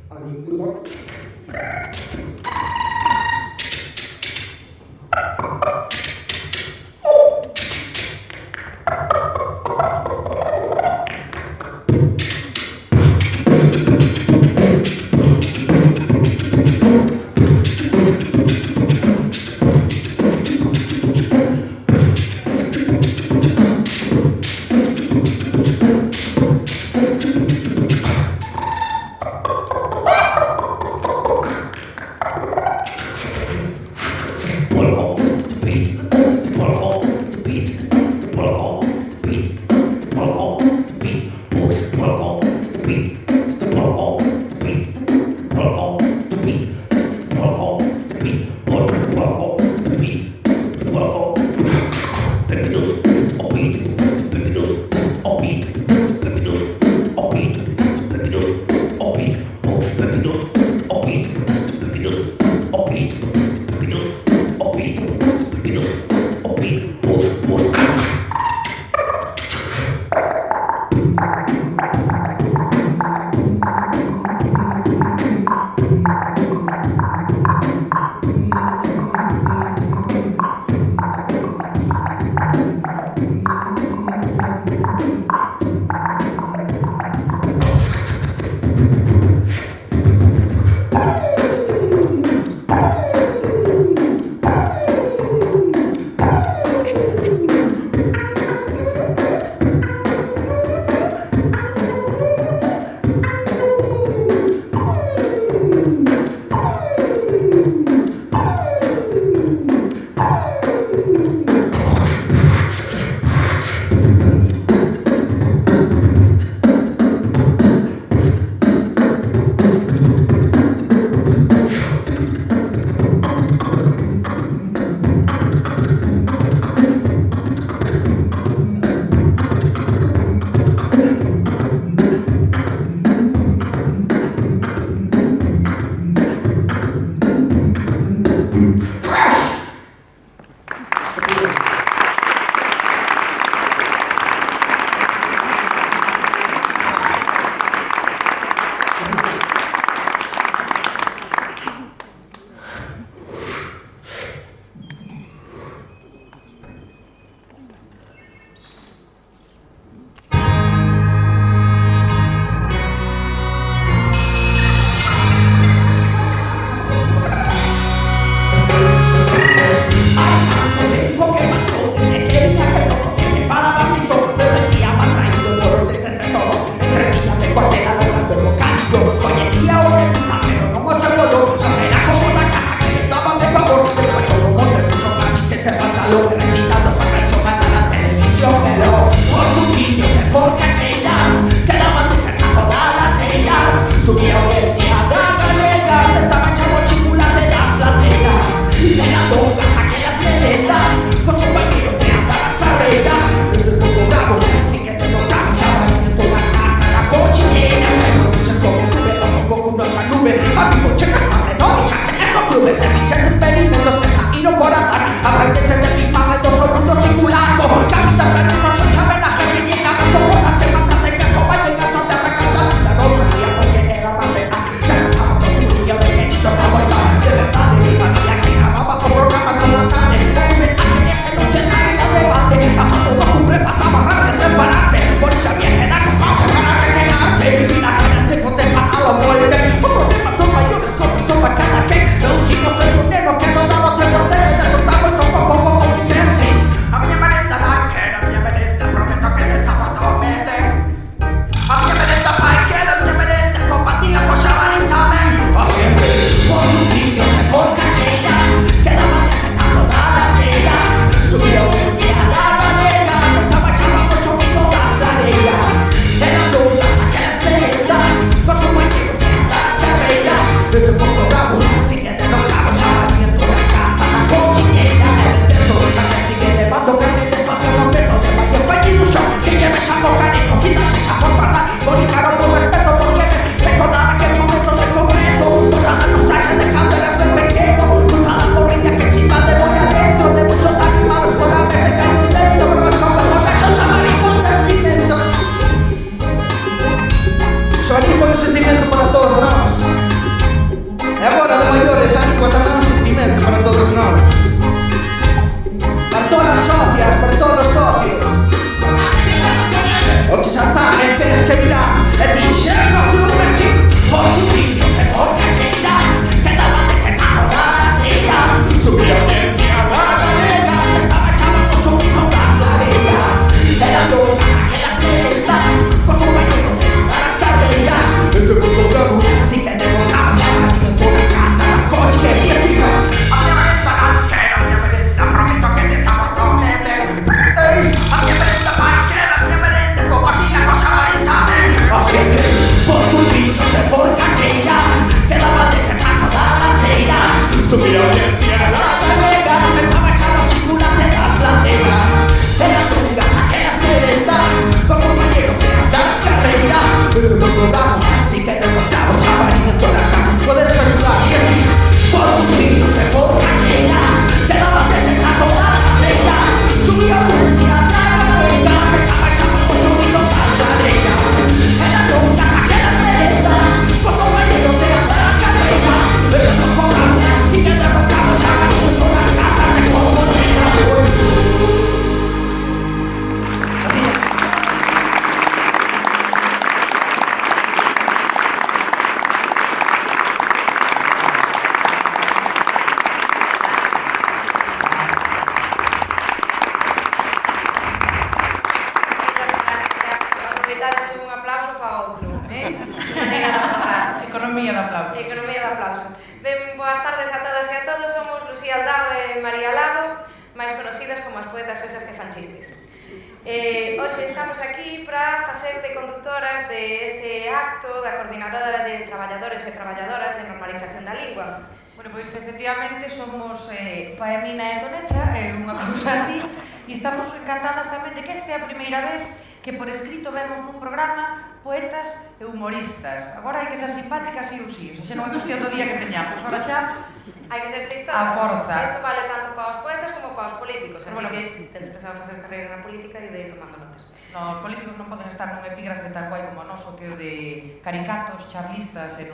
아니 음악 Economía de aplauso. Economía de aplauso. Ben, boas tardes a todas e a todos. Somos Lucía Aldao e María Lado, máis conocidas como as poetas esas que fan chistes. Hoxe estamos aquí para facer de conductoras deste acto da Coordinadora de Traballadores e Traballadoras de Normalización da Lingua. Bueno, pois efectivamente somos Faemina e Tonecha, unha cousa así, e estamos encantadas tamén de que esta é a primeira vez que por escrito vemos nun programa poetas e humoristas. Agora hai que ser simpáticas sí ou sí, xa non é cuestión do día que teñamos, agora xa hai que ser chistosas. A forza. Isto vale tanto para os poetas como para os políticos, así que tedes pensado facer carreira na política e de ir tomando notas. No, os políticos non poden estar nun epígrafe tan guai como o noso que o de caricatos, charlistas e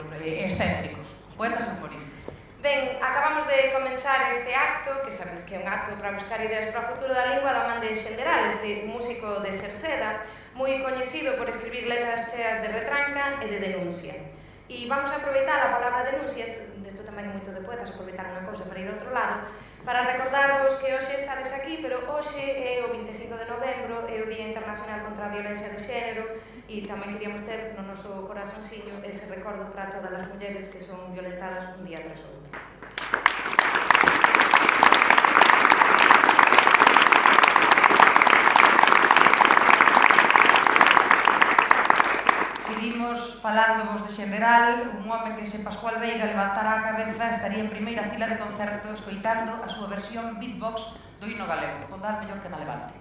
excéntricos. Poetas e humoristas. Ben, acabamos de comenzar este acto, que sabes que é un acto para buscar ideas para o futuro da lingua da man de Xenderal, este músico de Cerseda, moi coñecido por escribir letras cheas de retranca e de denuncia. E vamos a aproveitar a palabra denuncia, desto tamén é moito de poetas, aproveitar unha cousa para ir ao outro lado, para recordarvos que hoxe estades aquí, pero hoxe é o 25 de novembro, é o Día Internacional contra a Violencia de Xénero, e tamén queríamos ter no noso corazoncillo ese recordo para todas as mulleres que son violentadas un día tras outro. Seguimos falándovos de Xenderal, un home que se Pascual Veiga levantara a cabeza estaría en primeira fila de concerto escoitando a súa versión beatbox do himno galego. Pondar mellor que na Levante.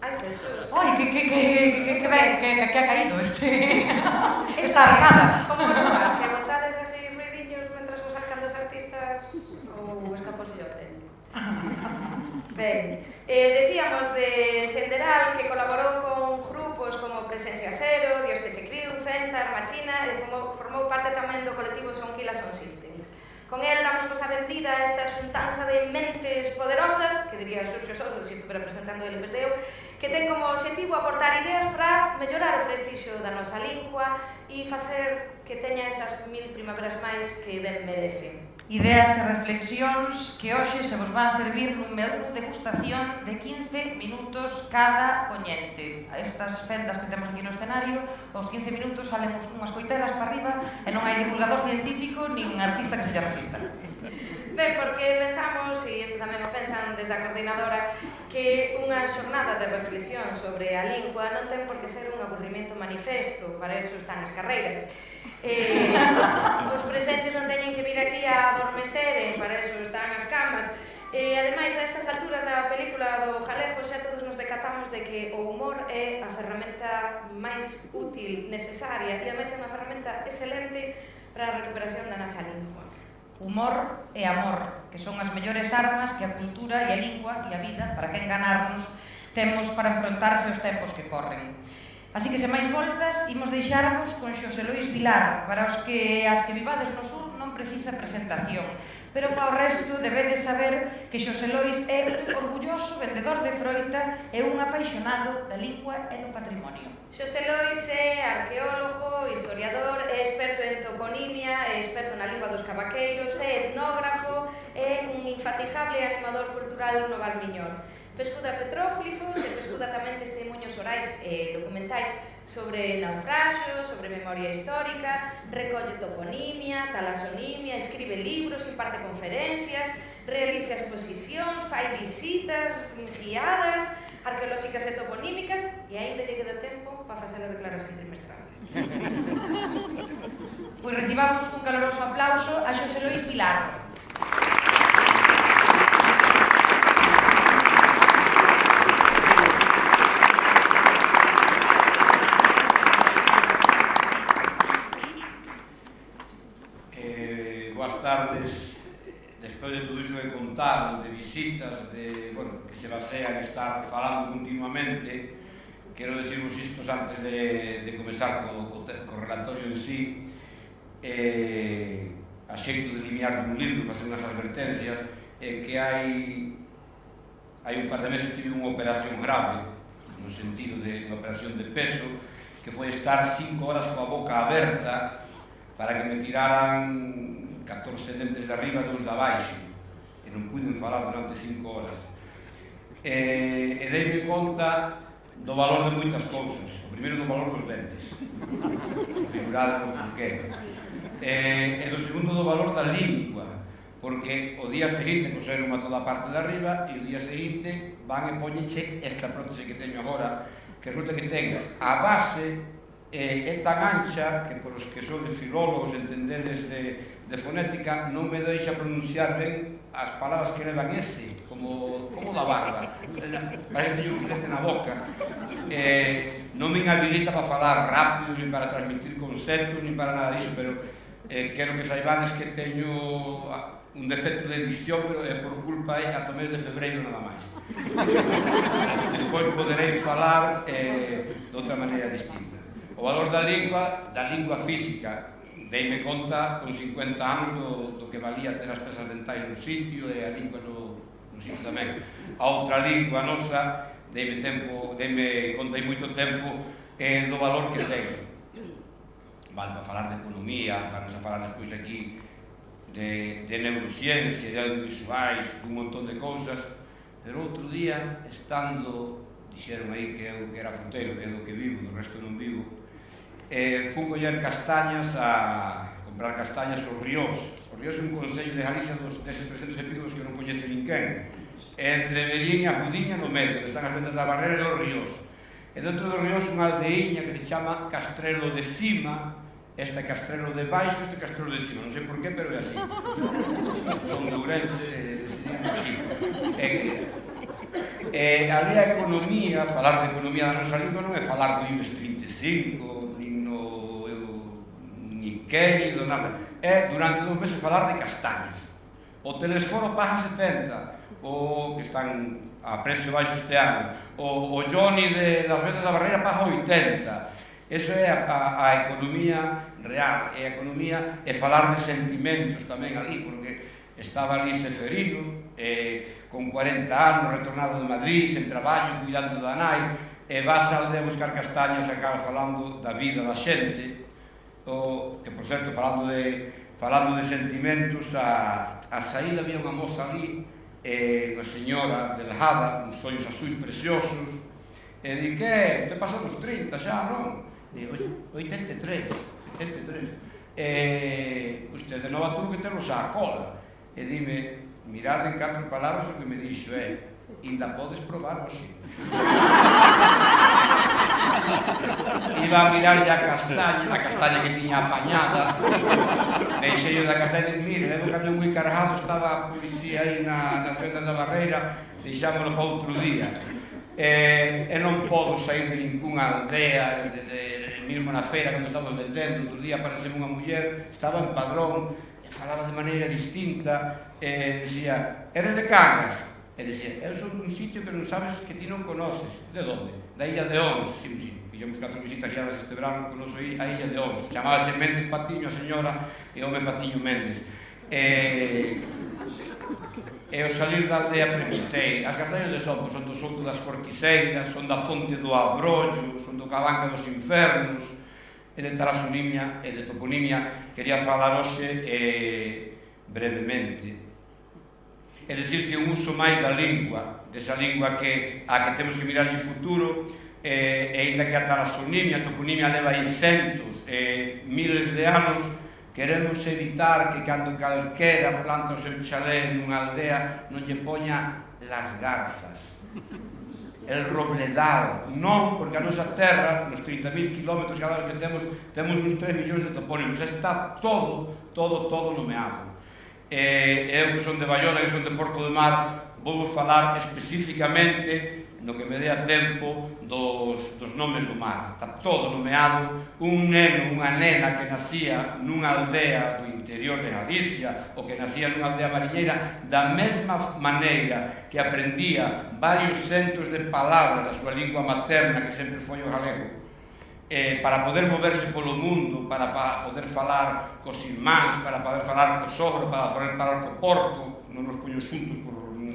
Ai, Jesús. Oi, que ha caído esta arcada. Como normal, que botades así ruidiños mentras os sacan dos artistas ou escaposillo auténtico. Ben, decíamos de Xenderal que colaborou con grupos como Presencia Cero, Dios que che criu, Cenzar, Machina e formou parte tamén do colectivo Sonquila Sound Systems. Con el damos a vendida a esta xuntanza de mentes poderosas, que diría Xurxo Sousa, se estuvera presentando el en vez de eu, que ten como objetivo aportar ideas para mellorar o prestixio da nosa lingua e facer que teña esas 1000 primaveras máis que ben merece. Ideas e reflexións que hoxe se vos van servir nun menú degustación de 15 minutos cada poñente. A estas fendas que temos aquí no escenario, aos 15 minutos salemos unhas coitelas para arriba e non hai divulgador científico nin artista que se lle resista. Ben, porque pensamos, e isto tamén o pensan desde a coordinadora, que unha xornada de reflexión sobre a lingua non ten por que ser un aburrimento manifesto, para eso están as carreiras. Os presentes non teñen que vir aquí a adormecer, para eso están as camas. Ademais, a estas alturas da película do Jalego xa todos nos decatamos de que o humor é a ferramenta máis útil, necesaria, e ademais é unha ferramenta excelente para a recuperación da nosa lingua. Humor e amor, que son as mellores armas que a cultura e a lingua e a vida, para que enganarnos, temos para enfrontarse aos tempos que corren. Así que, sen máis voltas, imos deixarvos con Xosé Lois Vilar, para os que as que vivades no sur non precisa presentación, pero para o resto debedes saber que Xosé Lois é un orgulloso vendedor de froita e un apaixonado da lingua e do patrimonio. Xosé Lois é arqueólogo, historiador, é experto en toponimia, é experto na lingua dos cavaqueiros, é etnógrafo, é un infatigable animador cultural no Valmiñor. Pescuda petróglifos e pescuda tamén testemunhos orais e documentais sobre naufraxos, sobre memoria histórica, recolle toponimia, talasonimia, escribe libros, imparte conferencias, realiza exposicións, fai visitas guiadas, arqueolóxicas e toponímicas e aínda lle queda tempo para facer a declaración trimestral. Pois recibamos un caloroso aplauso a Xosé Lois Vilar. Boas tardes. Despois de todo iso de contar, de visitas, de, bueno, que se basean en estar falando continuamente, quero decirvos isto antes de comenzar co relatorio en sí, a xeito de limiar un libro, facer unhas advertencias, que hai un par de meses tive unha operación grave, no sentido de unha operación de peso, que foi estar 5 horas coa boca aberta para que me tiraran 14 dentes de arriba e 2 de abaixo, e non puiden falar durante 5 horas. E deime conta do valor de moitas cousas. O primeiro do valor dos dentes, figurado no porqué. E do segundo do valor da lingua, porque o día seguinte coseron a toda a parte de arriba e o día seguinte van e poñense esta prótese que teño agora, que resulta que ten a base é tan ancha que por os que son de filólogos entendedes de fonética non me deixa pronunciar ben as palabras que levan ese, como da barba, parece que teño un filete na boca, non me inhabilita para falar rápido, ni para transmitir conceptos, ni para nada disso, pero quero que saibades que teño un defecto de edición, pero é por culpa ata o mes de febreiro nada máis. Despois poderei falar de outra maneira distinta. O valor da lingua física, deime conta con 50 anos do que valía ter as pesas dentais no sitio e a lingua no sitio tamén. A outra lingua nosa, deime conta e moito tempo do valor que ten. Vale, para falar de economía, vamos a falar despois aquí de neurociencia, de audiovisuais, un montón de cousas, pero outro día, estando, dixeron aí que eu que era fronteiro, que é do que vivo, do resto non vivo, fun coller castañas a comprar castañas aos Ríos. O Ríos é un concello de Galicia deses 300 e pico que non coñece ninguén. Entre Verín e a Judiña no medio, onde están as vendas da Barrera e os Ríos. E dentro dos Ríos unha aldeiña que se chama Castrelo de Cima, este Castrelo de Baixo, este Castrelo de Cima. Non sei por qué, pero é así. Son de Ourense, decidimos así. Ali a economía, falar de economía da nosa lingua non é falar do IBEX 35, Nikkei, do nada. É, durante 2 meses, falar de castañas. O Telesforo paga 70, o que están a precio baixo este ano. O Johnny das vendas da Barreira paga 80. Eso é a economía real. E a economía é falar de sentimentos tamén ali, porque estaba ali Seferino, con 40 anos, retornado de Madrid, sen traballo, cuidando da nai, e vas a aldea a buscar castañas e acaba falando da vida da xente. Que, por certo, falando de sentimentos, a saída había unha moza ali, unha señora delgada, uns ollos azuis preciosos, e di, que? Usted pasa dos 30 xa, non? E di, 83. Usted de nova tuvo que terlos á cola. E dime, mirad en 4 palabras o que me dixo é, ainda podes probar hoxe. Iba a mirar a castaña que tiña apañada, deixei da castaña e mire, levo o camión moi cargado, estaba a policía aí nas vendas da Barreira, deixámoslo para outro día. E non podo sair de ninguna aldea, mesmo na feira, cando estamos vendendo, outro día apareceu unha muller, estaba en Padrón, e falaba de maneira distinta, e dicía, eres de Cangas? E dicía, eu son dun sitio que non sabes que ti non conoces. De onde? Da Illa de Ons. Sí. Fixemos 4 visitas guiadas este verano, conozo a Illa de Ons. Chamábase Méndez Patiño a señora e home Patiño Méndez. E ao salir da aldea preguntei, as castañas de Sopo son do Souto das Corquiseiras, son da Fonte do Abrollo, son do Cabanca dos Infernos, e de talasonimia e de toponimia quería falar hoxe brevemente. É dicir que un uso máis da lingua, desa lingua a que temos que mirar en futuro, e ainda que a talasonimia, a toponimia leva aí centos e miles de anos, queremos evitar que cando calquera planta o seu chalé nunha aldea non lle poña las garzas, el robledal, non, porque a nosa terra, nos 30.000 kilómetros cada vez que temos uns 3 millóns de topónimos, está todo nomeado. Eu que son de Bayona, que son de Porto de Mar, vou falar especificamente, no que me dea tempo, dos nomes do mar. Está todo nomeado. Un neno, unha nena que nacía nunha aldea do interior de Galicia ou que nacía nunha aldea mariñeira, da mesma maneira que aprendía varios centos de palabras da súa lingua materna, que sempre foi o galego, para poder moverse polo mundo, para poder falar cos irmáns, para poder falar co sogro, para poder falar co porco, non nos poño xuntos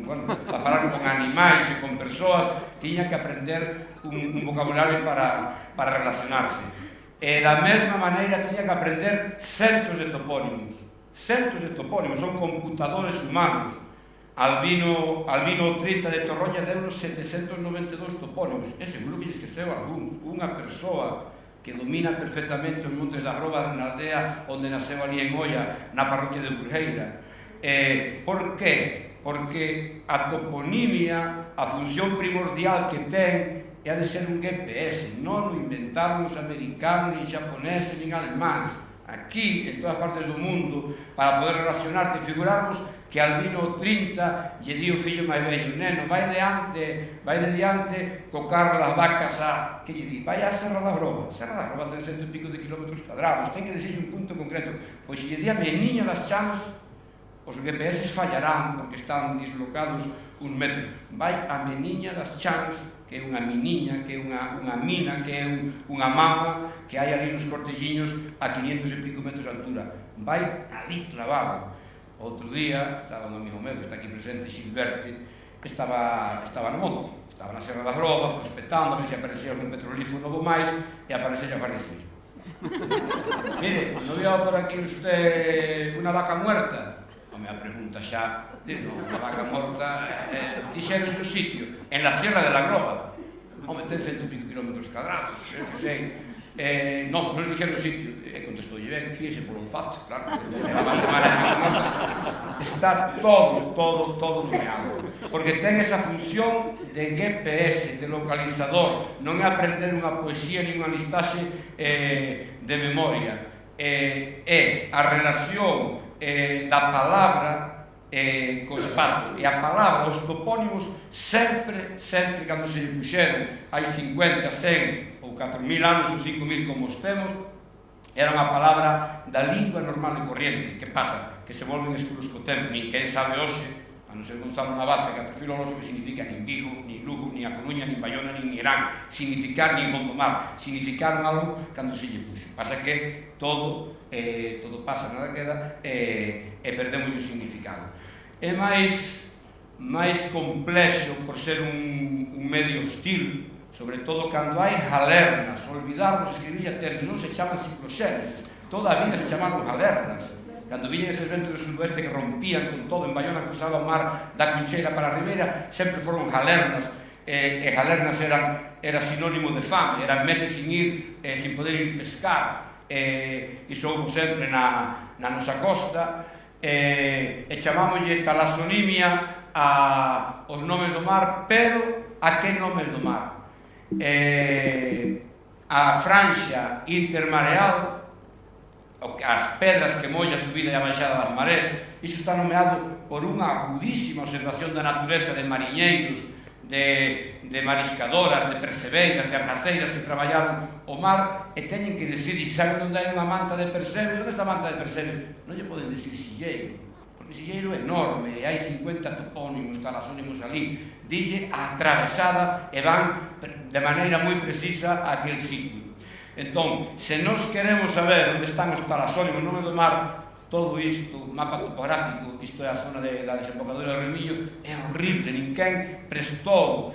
para falar con animais e con persoas, tiña que aprender un vocabulario para relacionarse. E da mesma maneira tiña que aprender centos de topónimos, son computadores humanos. Albino 30 de Torroña deu 792 topónimos, e seguro que lle esqueceu algún. Unha persoa que domina perfectamente os Montes da Groba na aldea onde naceu ali en Oia, na parroquia de Burgueira. Por que? Porque a toponimia, a función primordial que ten, é a de ser un GPS. Non o inventaron os americanos, nin xaponeses, nin alemáns. Aquí, en todas partes do mundo, para poder relacionarte e figurarnos que Albino 30 lle di o fillo máis vello: neno, vai de diante co carro das vacas que lle di, vai á Serra da Groba. Serra da Groba ten 100 e pico de kilómetros cuadrados, ten que decir un punto concreto. Pois se lle di a Meniña das Chans, os GPS fallarán porque están dislocados uns metros. Vai a Meniña das Chans, que é unha miniña, que é unha mina, que é unha mama que hai ali nos cortelliños a 500 e pico metros de altura. Vai ali clavado. Outro día, estaba un amigo meu que está aquí presente, Xilberte, estaba no monte, estaba na Serra da Groba, prospectando, a ver se aparecía algún petrolífero novo máis, e apareceu a aparecer. Mire, ¿no vio por aquí usted unha vaca muerta? Home, a pregunta xa, unha vaca morta, dixeron o sitio, en la Sierra de la Groba. Home, ten 100 e pico kilómetros cuadrados, que sei. Non dixeron o sitio, contestou, ben, fíese por olfato, claro, era máis ou menos. Está todo nomeado, porque ten esa función de GPS, de localizador. Non é aprender unha poesía ni unha listaxe de memoria, é a relación da palabra co espazo. E a palabra, os topónimos, sempre, cando se lle puxeron hai 50, 100 ou 4.000 anos ou 5.000 como os temos, era unha palabra da lingua normal e corriente. Que pasa? Que se volven escuros co tempo. Ninguén sabe hoxe, a non ser Gonzalo Navasa, que é filólogo, que significa nin Vigo, nin Lugo, nin A Coruña, nin Bayona, nin Irán. Significar nin Gondomar. Significaron algo cando se lle puxo. Pasa que todo pasa, nada queda, e perdemos o significado. É máis complexo por ser un medio hostil, sobre todo cando hai galernas. Olvidarnos, escribía termos, non se chaman cicloxéneses, toda a vida se chamaron galernas. Cando viñen eses ventos do sudoeste que rompían con todo, en Bayona cruzaba o mar da Cuncheira para a Ribeira, sempre foron galernas, e galernas era sinónimo de fame, eran meses sin ir, sin poder ir pescar, e soubo sempre na nosa costa, e chamámoslle talasonimia aos nomes do mar, pero a que nomes do mar? A franxa intermareal, as pedras que molla a subida e a baixada das marés, iso está nomeado por unha agudísima observación da natureza de mariñeiros, de mariscadoras, de percebeiras, de argaceiras que traballaron o mar, e teñen que decir, se saben onde hai unha manta de percebes, onde está a manta de percebes? Non lle poden decir silleiro, porque silleiro é enorme, e hai 50 topónimos, talasónimos ali. Dille a atravesada e van de maneira moi precisa a aquel sitio. Entón, se nos queremos saber onde están os talasónimos no medio do mar, todo isto, mapa topográfico, isto é a zona da desembocadura do Remillo, é horrible. Ninguén prestou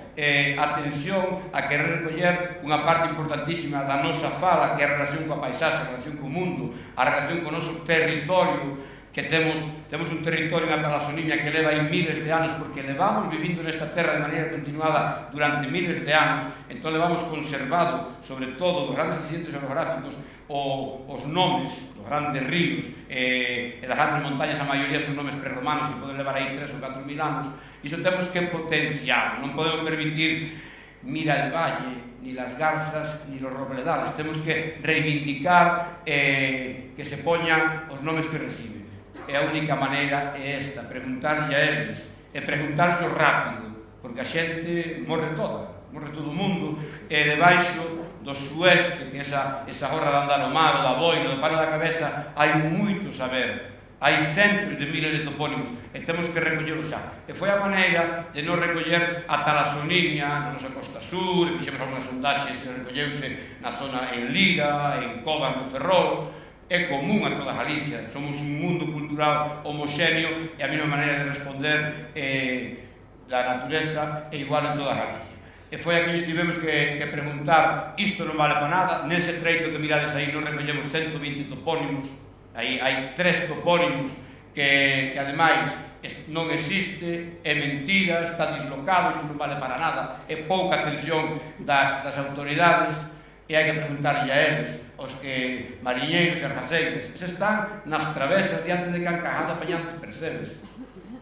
atención a querer recoller unha parte importantísima da nosa fala, que é a relación coa paisaxe, a relación co mundo, a relación co noso territorio, que temos un territorio na talasonimia que leva aí miles de anos, porque levamos vivindo nesta terra de maneira continuada durante miles de anos. Entón levamos conservado, sobre todo dos grandes accidentes orográficos, os nomes dos grandes ríos e das grandes montañas. A maioría son nomes prerromanos que poden levar aí 3 ou 4.000 anos. Iso temos que potenciar, non podemos permitir mira el valle, ni las garzas, ni los robledales. Temos que reivindicar que se poñan os nomes que reciben. E a única maneira é esta, preguntarlle a eles, e preguntarlle rápido, porque a xente morre todo o mundo, e debaixo do sueste, que esa horra de andar ao mar, o da boina, do pano da cabeza, hai moito saber, hai centos de miles de topónimos, e temos que recollerlos xa. E foi a maneira de non recoller a talasonimia na nosa costa sur, e fixemos algunhas sondaxes e recolleuse na zona en Lira, en Covas, no Ferrol. É común a toda Galicia, somos un mundo cultural homoxéneo, e a mesma maneira de responder da natureza é igual en toda Galicia. E foi aquí que tivemos que preguntar, isto non vale para nada, nese treito que mirades aí non recollemos 120 topónimos, aí hai 3 topónimos que ademais non existe, é mentira, está dislocado, isto non vale para nada, é pouca atención das autoridades, e hai que preguntarlle a eles, os que mariñeiros e arjaceiros, se están nas travesas diante de Cancajado apañando percebes.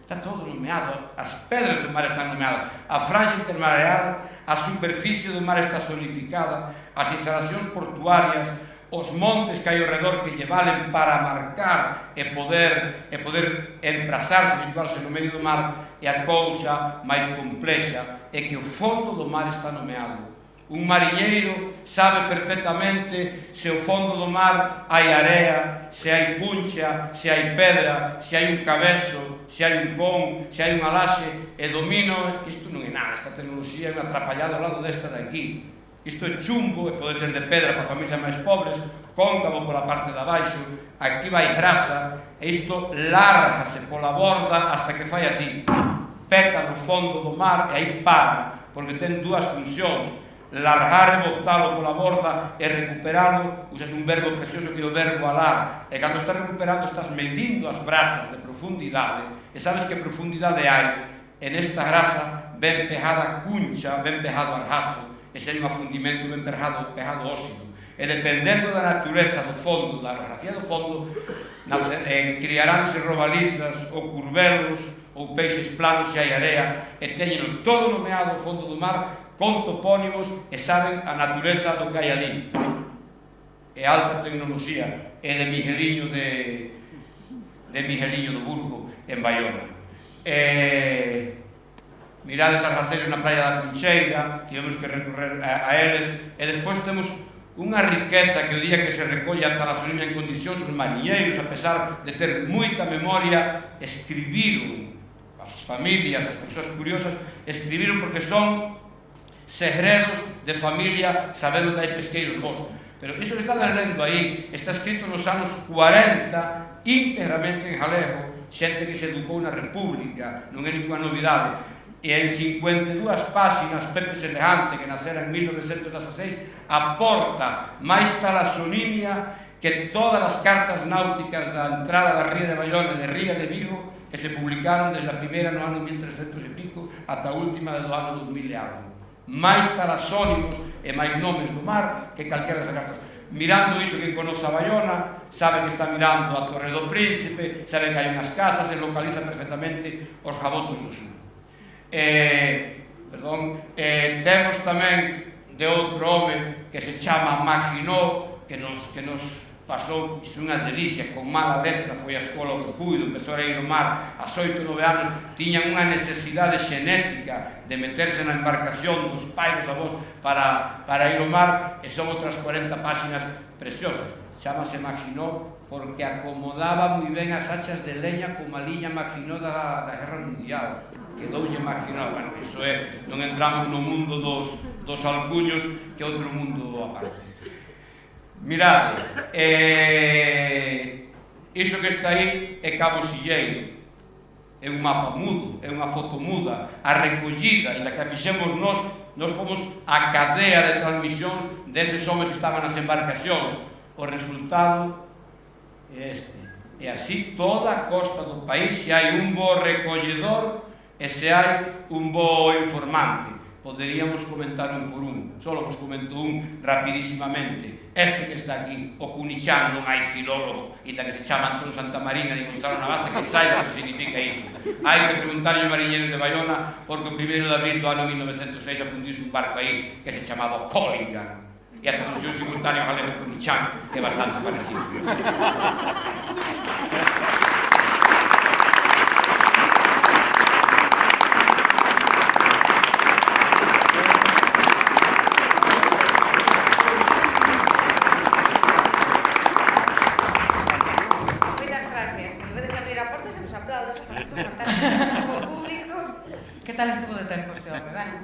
Está todo nomeado, as pedras do mar están nomeadas, a frágil termareal, a superficie do mar está zonificada, as instalacións portuarias, os montes que hai ao redor que lle valen para marcar e poder emprazarse, situarse no medio do mar, e a cousa máis complexa é que o fondo do mar está nomeado. Un mariñeiro sabe perfectamente se o fondo do mar hai area, se hai puncha, se hai pedra, se hai un cabezo, se hai un con, se hai unha laxe, e domino, isto non é nada, esta tecnoloxía é unha atrapallada ao lado desta de aquí. Isto é chumbo, e pode ser de pedra para familias máis pobres, cóncavo pola parte de abaixo, aquí vai grasa, e isto lárgase pola borda hasta que fai así, peca no fondo do mar e aí para, porque ten dúas funcións, largar e botalo pola borda e recuperalo, usas un verbo precioso que é o verbo alar, e cando estás recuperando estás medindo as brasas de profundidade, e sabes que profundidade hai, e nesta grasa ben pejada cuncha, ben pejado arjazo, e se hai un afundimento ben pejado óxido, e dependendo da natureza do fondo, da orografía do fondo, criaránse robalizas ou curvelos ou peixes planos se hai area, e teñen todo nomeado o fondo do mar con topónimos e saben a natureza do que hai ali. É alta tecnoloxía, é de Migueliño do Burgo en Baiona. Mirades as raceiros na praia da Cuncheira, tivemos que recorrer a eles, e despois temos unha riqueza que o día que se recolle a talasonemia en condicións, os mariñeiros, a pesar de ter moita memoria, escribiron, as familias, as persoas curiosas, escribiron porque son segredos de familia, sabendo que hai pesqueiros vos. Pero iso que está lendo aí, está escrito nos anos 40, íntegramente en galego, xente que se educou na República, non é ninguna novidade. E en 52 páxinas, Pepe Semejante, que nacera en 1916, aporta máis talasonimia que todas as cartas náuticas da entrada da ría de Baiona e de ría de Vigo, que se publicaron desde a primeira no ano 1300 e pico ata a última do ano 2000 e algo. Máis talasónimos e máis nomes do mar que calquera das cartas. Mirando iso, quen conoce a Baiona sabe que está mirando a Torre do Príncipe, sabe que hai unhas casas e localiza perfectamente os jabotos do sur. Temos tamén de outro home que se chama Maginó, que nos pasou, iso unha delicia, con mala letra, foi a escola que puido, empezou a ir ao mar, aos 8 ou 9 anos, tiñan unha necesidade xenética de meterse na embarcación dos pais, dos avós, para ir ao mar, e son outras 40 páxinas preciosas. Chámase Maginó porque acomodaba moi ben as hachas de leña como a liña Maginó da Guerra Mundial. Quedoulle Maginó, bueno, iso é, non entramos no mundo dos alcuños, que é outro mundo aparte. Mirade, iso que está aí é Cabo Silleiro, é un mapa mudo, é unha foto muda, a recollida, e da que a fixemos nós fomos a cadea de transmisión deses homens que estaban nas embarcacións. O resultado é este, e así toda a costa do país, se hai un bo recolledor e se hai un bo informante. Poderíamos comentar un por un, só vos comento un rapidísimamente. Este que está aquí, o Cunichán, non hai filólogo, e da que se chama Antón Santamarina de Gonzalo Navasa, que saiba o que significa iso. Hai que preguntarlle ao mariñeiro de Baiona, porque o 1 de abril do ano 1906 afundiuse un barco aí que se chamaba Collingham, e a traducción simultánea ao galego Cunichán, que é bastante parecido. Que tal estuvo de tempo este home, ben?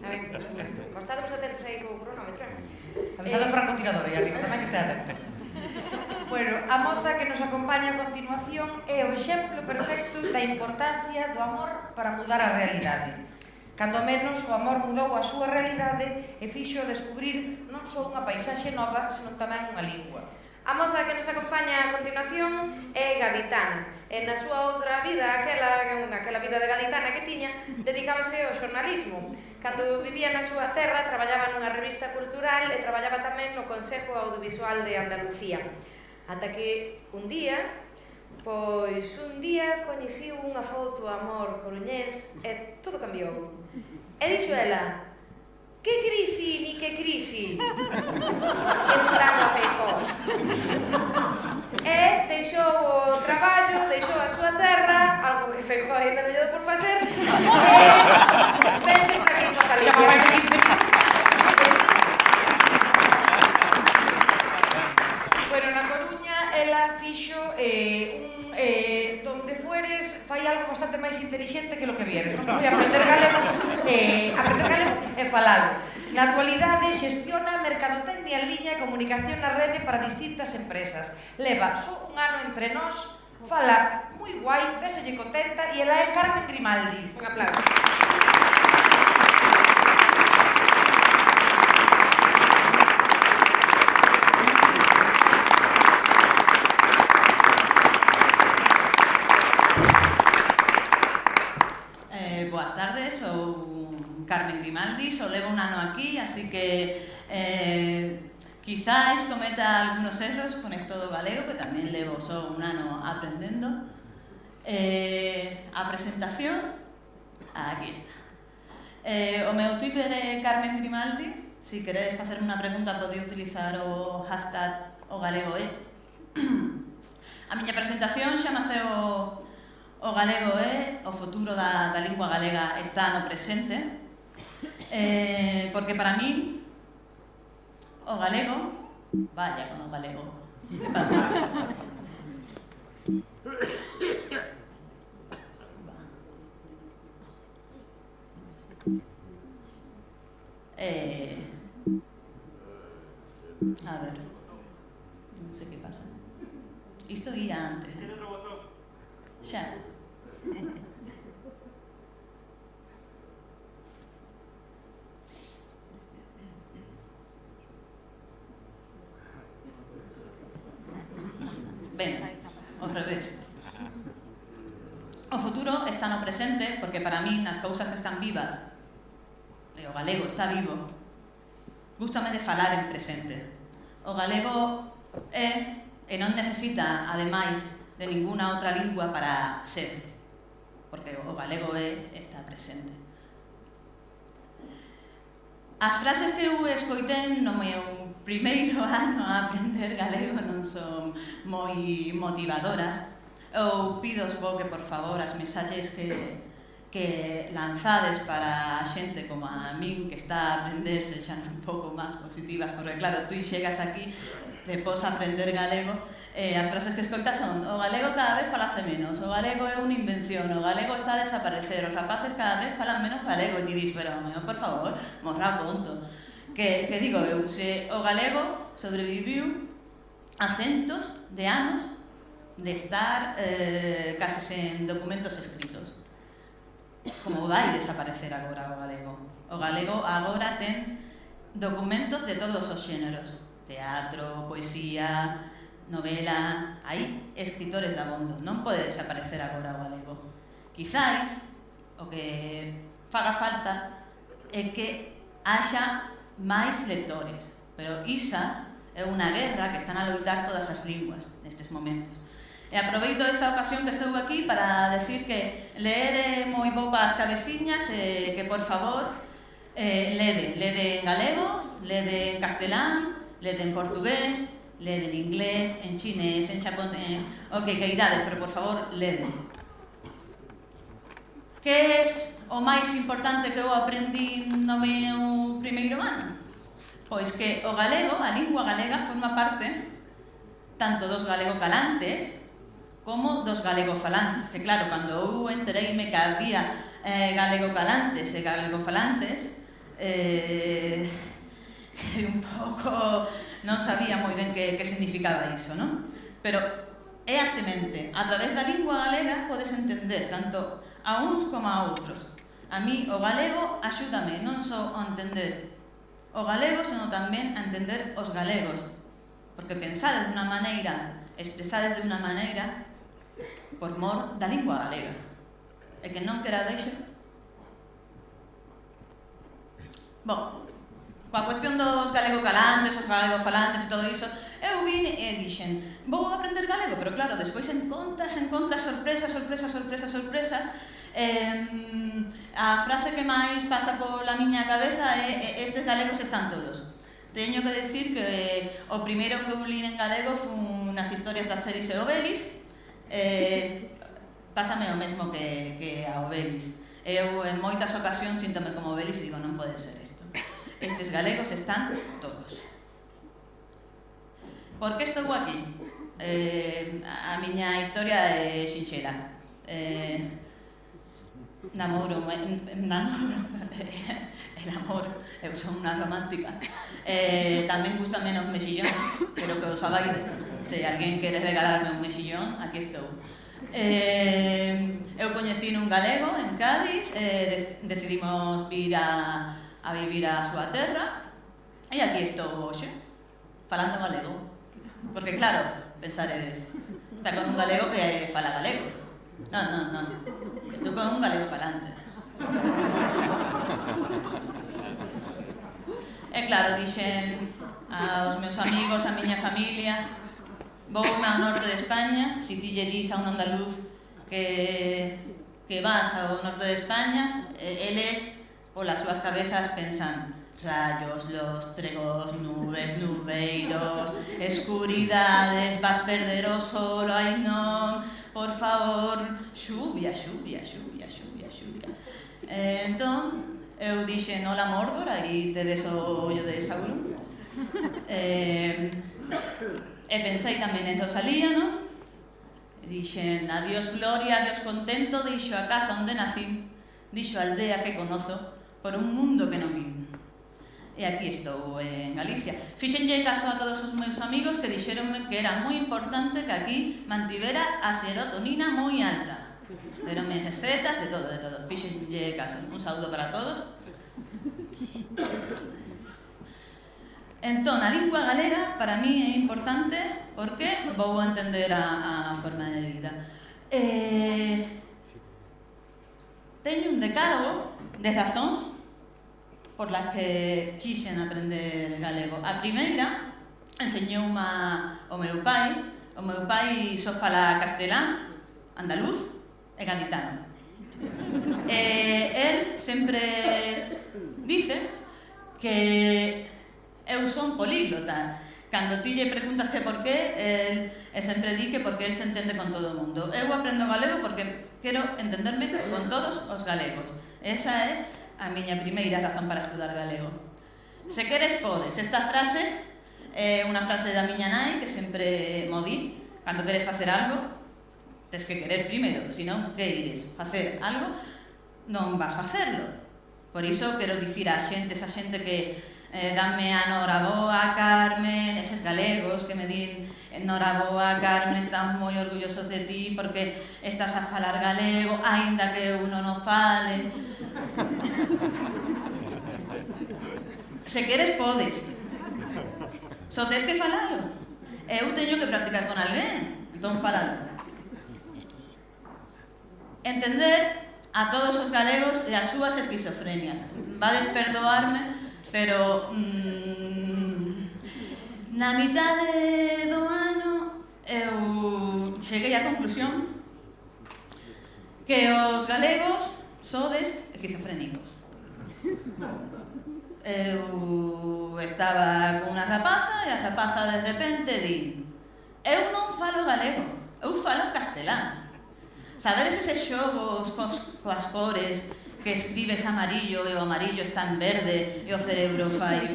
A ver, costádemos atentos aí co cronómetro. Avisado o francotirador aí arriba, tamén que estea atento. Bueno, a moza que nos acompaña a continuación é o exemplo perfecto da importancia do amor para mudar a realidade. Cando menos o amor mudou a súa realidade e fixo descubrir non só unha paisaxe nova, senón tamén unha lingua. A moza que nos acompaña a continuación é gaditana. E na súa outra vida, aquela vida de gaditana que tiña, dedicábase ao xornalismo. Cando vivía na súa terra, traballaba nunha revista cultural e traballaba tamén no Consejo Audiovisual de Andalucía. Ata que un día coñeciu unha foto amor coruñés e todo cambiou. E dixo ela: que crisi ni que crisi, emulando a Feijóo. E deixou o traballo, deixou a súa terra, algo que Feijóo ainda non lle deu por facer, e vense para aquí por Galicia. Bueno, na Coruña, ela fixo donde fueres, fai algo bastante máis intelixente que lo que vieres. Non foi aprender galego e falalo. Na actualidade xestiona mercadotecnia en liña e comunicación na rede para distintas empresas. Leva só un ano entre nós, fala moi guai, véselle contenta e ela é Carmen Grimaldi. Un aplauso. Boas tardes, sou Carmen Grimaldi, só levo un ano aquí, así que quizáis cometa algunos erros con esto do galego, que tamén levo só un ano aprendendo. A presentación, aquí está. O meu Twitter é Carmen Grimaldi, se queredes facerme unha pregunta podéis utilizar o hashtag o galego é. A miña presentación chamase O galego é, o futuro da lingua galega está no presente, porque para mí o galego, vaya con o galego, que pasa? A ver, non sei que pasa. Isto guía antes. Xa. Ben, ao revés. O futuro está no presente porque para mí nas cousas que están vivas, e o galego está vivo, gústame de falar en presente. O galego é e non necesita, ademais, de ninguna outra lingua para ser, porque o galego está presente. As frases que eu escoitei no meu primeiro ano a aprender galego non son moi motivadoras. Eu pidosvos que, por favor, as mensaxes que lanzades para a xente como a min que está a aprender sexan un pouco máis positivas, porque claro, tú chegas aquí, te pos aprender galego, as frases que escoitas son: o galego cada vez falase menos, o galego é unha invención, o galego está a desaparecer, os rapaces cada vez falan menos galego, e ti dis, pero, por favor, morra punto. Que digo eu, se o galego sobreviviu a centos de anos de estar case sen documentos escritos, como vai desaparecer agora o galego? O galego agora ten documentos de todos os xéneros, teatro, poesía, novela, hai escritores de abondo, non pode desaparecer agora o galego. Quizáis o que faga falta é que haxa máis lectores, pero isa é unha guerra que están a loitar todas as linguas nestes momentos. E aproveito esta ocasión que estou aquí para decir que leer é moi bo para as cabeciñas e que, por favor, lede en galego, lede en castelán, lede en portugués, lede en inglés, en chinés, en japonés, o que queirades, pero por favor, lede. Que é o máis importante que eu aprendí no meu primeiro ano? Pois que o galego, a lingua galega, forma parte tanto dos galegocalantes como dos galegofalantes. Que claro, cando eu entereime que había galegocalantes e galegofalantes, un pouco non sabía moi ben que significaba iso, non? Pero é a semente. A través da lingua galega podes entender tanto a uns como a outros. A mí o galego axúdame non só a entender o galego, senón tamén a entender os galegos. porque pensades dunha maneira, expresades de unha maneira por mor da lingua galega. E que non quera vexo. Bom, coa cuestión dos galego-calantes, os galego-falantes e todo iso, eu vin e dixen, vou aprender galego, pero claro, despois encontras sorpresas. A frase que máis pasa pola miña cabeza é estes galegos están todos. Teño que decir que o primeiro que eu li en galego fun nas historias de Asterix e Obelix. Pásame o mesmo que a Obelix. Eu en moitas ocasións síntome como Obelix e digo, non pode ser isto. Estes galegos están todos. Por que estou aquí? A miña historia é sinxela. Namoro, el amor, eu son unha romántica. Tamén gusta menos mexillón, pero que os sabaides. Se alguén quere regalarme un mexillón, aquí estou. Eu coñecí nun galego en Cádiz, decidimos vir a vivir a súa terra, e aquí estou hoxe, falando galego. Porque claro, pensaredes, está con un galego que fala galego. Non. Estou con un galego palante. E claro, dixen aos meus amigos, a miña familia, voume ao norte de España, si ti lle dis a un andaluz que vas ao norte de España, eles, polas súas cabezas, pensan rayos, lóstregos, nubes, nubeiros, escuridades, vas perder o solo, ai non, por favor, xuvia. Entón, eu dixen, hola Mordor, aí tedes o ollo de Sauron. E pensei tamén en Rosalía, non? Dixen, adiós gloria, adiós contento, deixo a casa onde nací, dixo a aldea que conozo, por un mundo que non vin. E aquí estou en Galicia. Fixenlle caso a todos os meus amigos que dixeronme que era moi importante que aquí mantivera a serotonina moi alta. Deronme recetas, de todo. Fixenlle caso. Un saúdo para todos. Entón, a lingua galega para mí é importante porque vou entender a forma de vida. Teño un decálogo de razóns por las que quixen aprender galego. A primeira enseñoume o meu pai. O meu pai só fala castelán, andaluz e gaditano. El sempre dice que eu son políglota. Cando ti lle preguntas que por qué, el sempre di que porque el se entende con todo o mundo. Eu aprendo galego porque quero entenderme con todos os galegos. Esa é a miña primeira razón para estudar galego. Se queres, podes. Esta frase é unha frase da miña nai que sempre mo di. Cando queres facer algo, tes que querer primeiro. Senón, que ires? Facer algo, non vas facerlo. Por iso quero dicir a xente, esa xente que dame a noraboa, Carmen, eses galegos que me din noraboa, Carmen, estamos moi orgullosos de ti porque estás a falar galego, aínda que uno non fale. Se queres, podes. Só tes que falalo. Eu teño que practicar con alguén, entón falalo. Entender a todos os galegos e as súas esquizofrenias. Vades perdoarme, pero na mitade do ano eu cheguei á conclusión que os galegos sodes esquizofrénicos. Eu estaba con unha rapaza e a rapaza de repente di: eu non falo galego, eu falo castelán. Sabedes eses xogos coas cores que escribes amarillo e o amarillo está en verde e o cerebro fai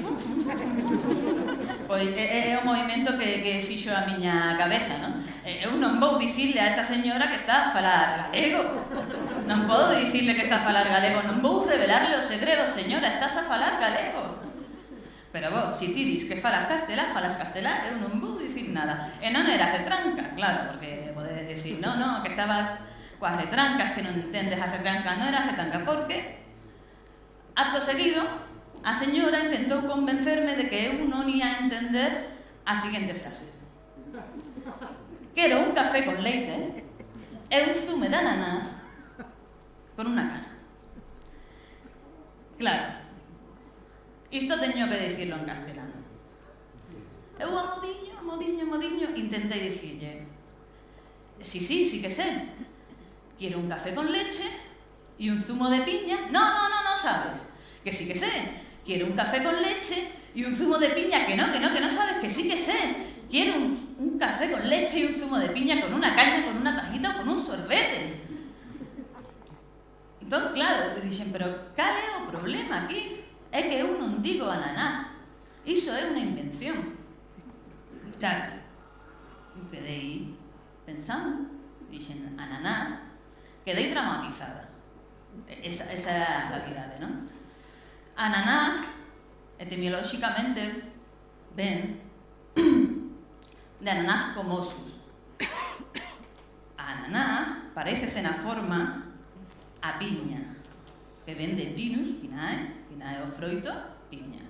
pois é o movimento que fixo a miña cabeza, non? Eu non vou dicirle a esta señora que está a falar galego, non podo dicirle que está a falar galego, non vou revelarle o segredo, señora, estás a falar galego. Pero vos, se ti dis que falas castelán, eu non vou dicir nada. E non era retranca, claro, porque podedes dicir, no, que estaba coas retrancas, que non entendes a retranca, non era retranca, porque acto seguido a señora intentou convencerme de que eu non ia entender a seguinte frase: quero un café con leite e un zume de ananás con unha cana. Claro, isto teño que dicirlo en castelano. Eu a modiño intentei dicirlle: sí que sé, quiero un café con leche y un zumo de piña. No sabes, que sí que sé, quiero un café con leche y un zumo de piña. Que no sabes, que sí que sé, quiero un café con leche y un zumo de piña con una caña, con una tajita o con un sorbete. Entón, claro, le dixen: pero cal é o problema aquí? É que eu non digo ananás, iso é unha invención. Claro, quedei pensando, dixen ananás, quedei dramatizada. Esa é a realidade, non? Ananás, etimolóxicamente, ven de ananás comosus. Ananás parécese na forma a piña, que ven de pinus, pinae o froito, piña.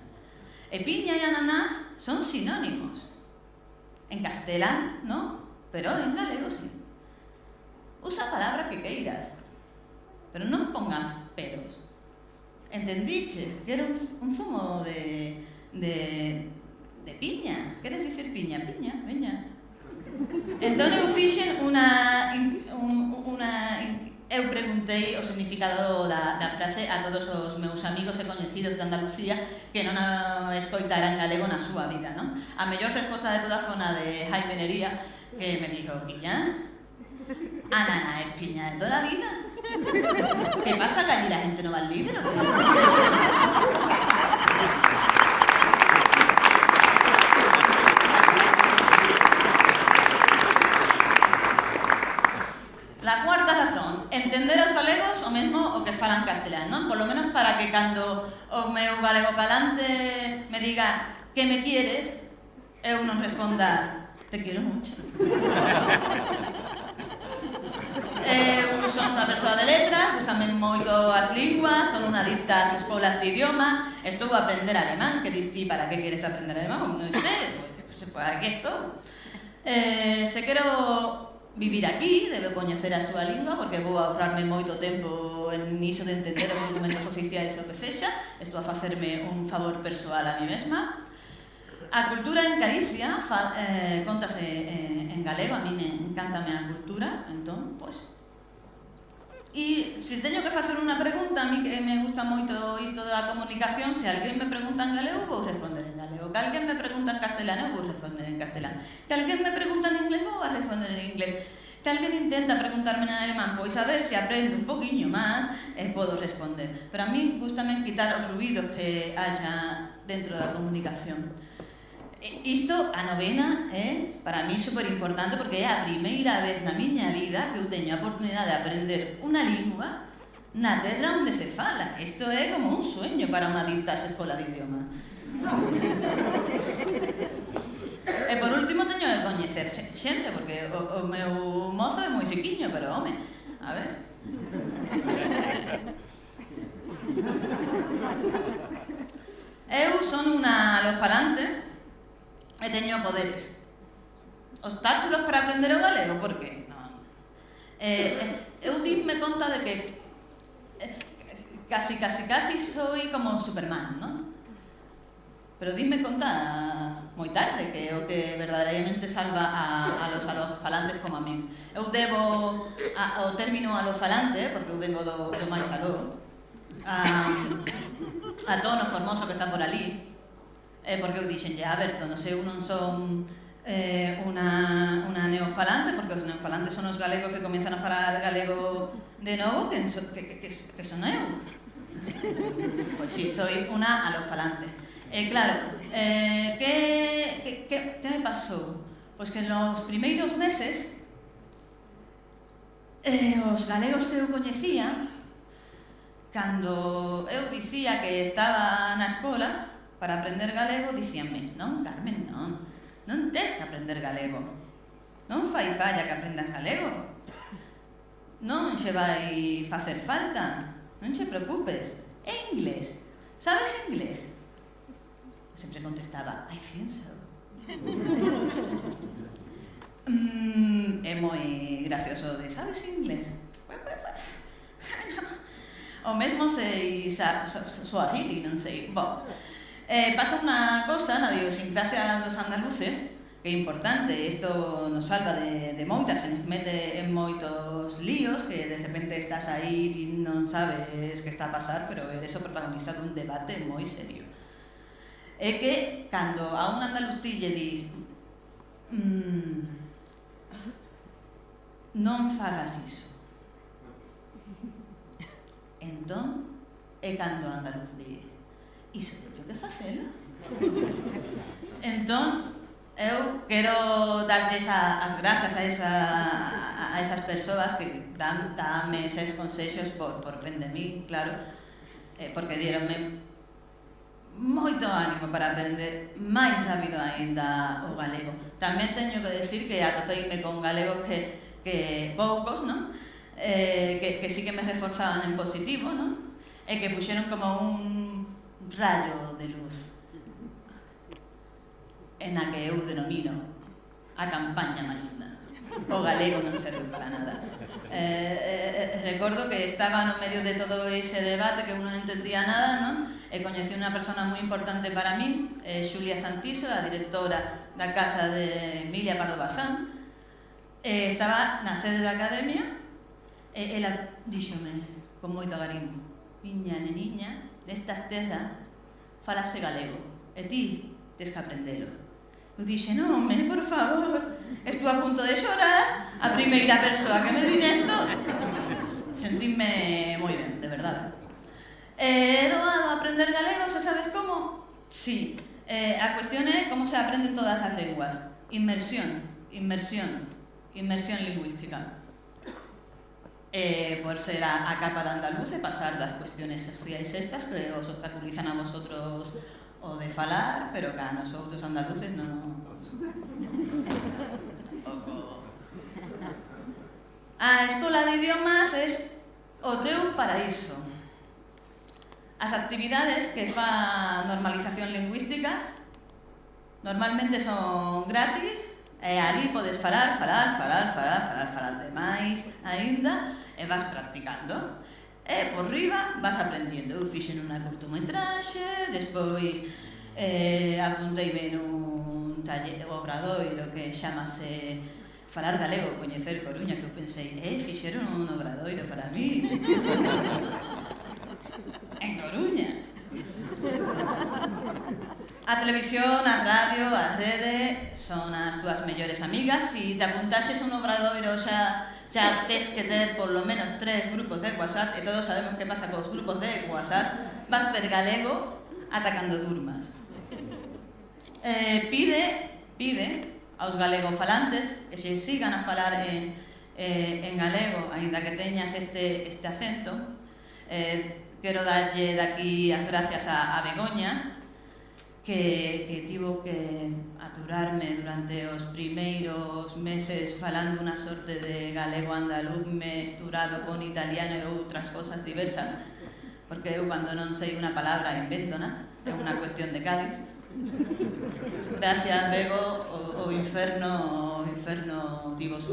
E piña e ananás son sinónimos. En castelán, non? Pero en galego sí. Usa a palabra que queiras, pero non pongas peros. Entendiche que era un zumo de piña. Queres dicir piña? Piña, veña. Entón eu fixen eu preguntei o significado da frase a todos os meus amigos e coñecidos de Andalucía que non a escoitaran galego na súa vida, non? A mellor resposta de toda fona de Jaime Nería, que me dixo: piña? Anana é piña de toda a vida? Que pasa, que allí la gente non va al líder? La cuarta razón: entender os galegos o mesmo o que falan castelán, non? Por lo menos para que cando o meu galego calante me diga que me quieres, eu non responda te quiero mucho. Eu son unha persoa de letras, gustame moito as linguas, son unha adicta ás escolas de idioma, estou a aprender alemán. Que dis ti, para que queres aprender alemán? Non sei, pues aquí estou. Se quero vivir aquí, debo coñecer a súa lingua, porque vou ahorrarme moito tempo en iso de entender os documentos oficiais o que sexa. Estou a facerme un favor persoal a mí mesma. A cultura en Galicia contase en galego. A mí encántame a cultura, entón, pois. E se teño que facer unha pregunta, a mí que me gusta moito isto da comunicación, se alguén me pregunta en galego, vou responder en galego. Que alguén me pregunta en castelano, vou responder en castelán. Que alguén me pregunta en inglés, vou a responder en inglés. Que alguén intenta preguntarme en alemán, pois a ver se aprendo un poquinho máis e podo responder. Pero a mí gustame quitar os ruídos que haya dentro da comunicación. Isto, a novena, é para mí super importante, porque é a primeira vez na miña vida que eu teño a oportunidade de aprender unha lingua na terra onde se fala. Isto é como un sueño para unha adicta a escola de idioma. E por último teño que coñecer xente, porque o meu mozo é moi chiquiño, pero home, a ver. Eu son unha alofalante e teño poderes. Obstáculos para aprender o galego? Por que? Non. Eu dime conta de que casi soy como Superman, non? Pero dime conta moi tarde que é o que verdadeiramente salva a los alofalantes como a min. Eu debo ao término alofalante, porque eu vengo do máis aló, a Tono Formoso que está por ali, porque eu dixenlle: a ver, Tono, se eu non son unha neofalante, porque os neofalantes son os galegos que comenzan a falar galego de novo, que son eu. Pois sí, soy unha alofalante. Claro, que me pasou? Pois que en los primeiros meses os galegos que eu coñecía, cando eu dicía que estaba na escola para aprender galego, dicíanme: non, Carmen, non tes que aprender galego, non fai falla que aprendas galego, non xe vai facer falta, non xe preocupes. E inglés, sabes inglés? Sempre contestaba: I think so. É moi gracioso de, sabes inglés? O mesmo sei Swahili, non sei. Bom, pasa unha cosa na idiosincrasia dos andaluces que é importante, isto nos salva de moitas, se nos mete en moitos líos, que de repente estás aí e non sabes que está a pasar, pero eres o protagonista dun debate moi serio. É que, cando a un andaluz ti lle dis non fagas iso, entón, é cando o andaluz di iso teño que facelo. Entón, eu quero darlles as grazas a esas persoas que danme eses consexos por ben de mí, claro, porque dieronme moito ánimo para aprender máis rápido aínda o galego. Tamén teño que decir que atopeime con galegos que poucos, non? Que sí que me reforzaban en positivo, non? E que puxeron como un rayo de luz en a que eu denomino a campaña maligna. O galego non serve para nada. Recordo que estaba no medio de todo ese debate que eu non entendía nada, non? E coñecí unha persona moi importante para min, Xulia Santiso, a directora da casa de Emilia Pardo Bazán. Estaba na sede da academia e ela díxome con moito agarimo: "Miña neniña, destas terras falase galego, e ti tes que aprendelo." Eu dixe: "Non, por favor, estou a punto de xorar, a primeira persoa que me di nesto." Sentíme moi ben, de verdade. É doado aprender galego, se sabes como? Sí. A cuestión é como se aprenden todas as lenguas. Inmersión lingüística. Por ser a capa de andaluz e pasar das cuestiones sociais estas que os obstaculizan a vosotros o de falar, pero que a nos outros andaluces non. A escola de idiomas é o teu paraíso. As actividades que fa normalización lingüística normalmente son gratis e ali podes falar demais aínda e vas practicando. E por riba vas aprendendo. Eu fixen unha curtometraxe, despois apunteime nun taller obradoiro que chamase Falar galego, coñecer Coruña, que eu pensei, fixeron un obradoiro para mí en Coruña. A televisión, a radio, a rede son as túas mellores amigas. Se te apuntaxes un obradoiro xa tes que ter por lo menos 3 grupos de WhatsApp, e todos sabemos que pasa cos grupos de WhatsApp. Vas per galego atacando durmas. Pide aos galegofalantes que se sigan a falar en galego, aínda que teñas este acento. Quero darlle daqui as gracias a Begoña, que tivo que aturarme durante os primeiros meses falando unha sorte de galego andaluz mesturado con italiano e outras cosas diversas, porque eu cando non sei unha palabra inventona, é unha cuestión de Cádiz. Gracias, Bego, o inferno tivo os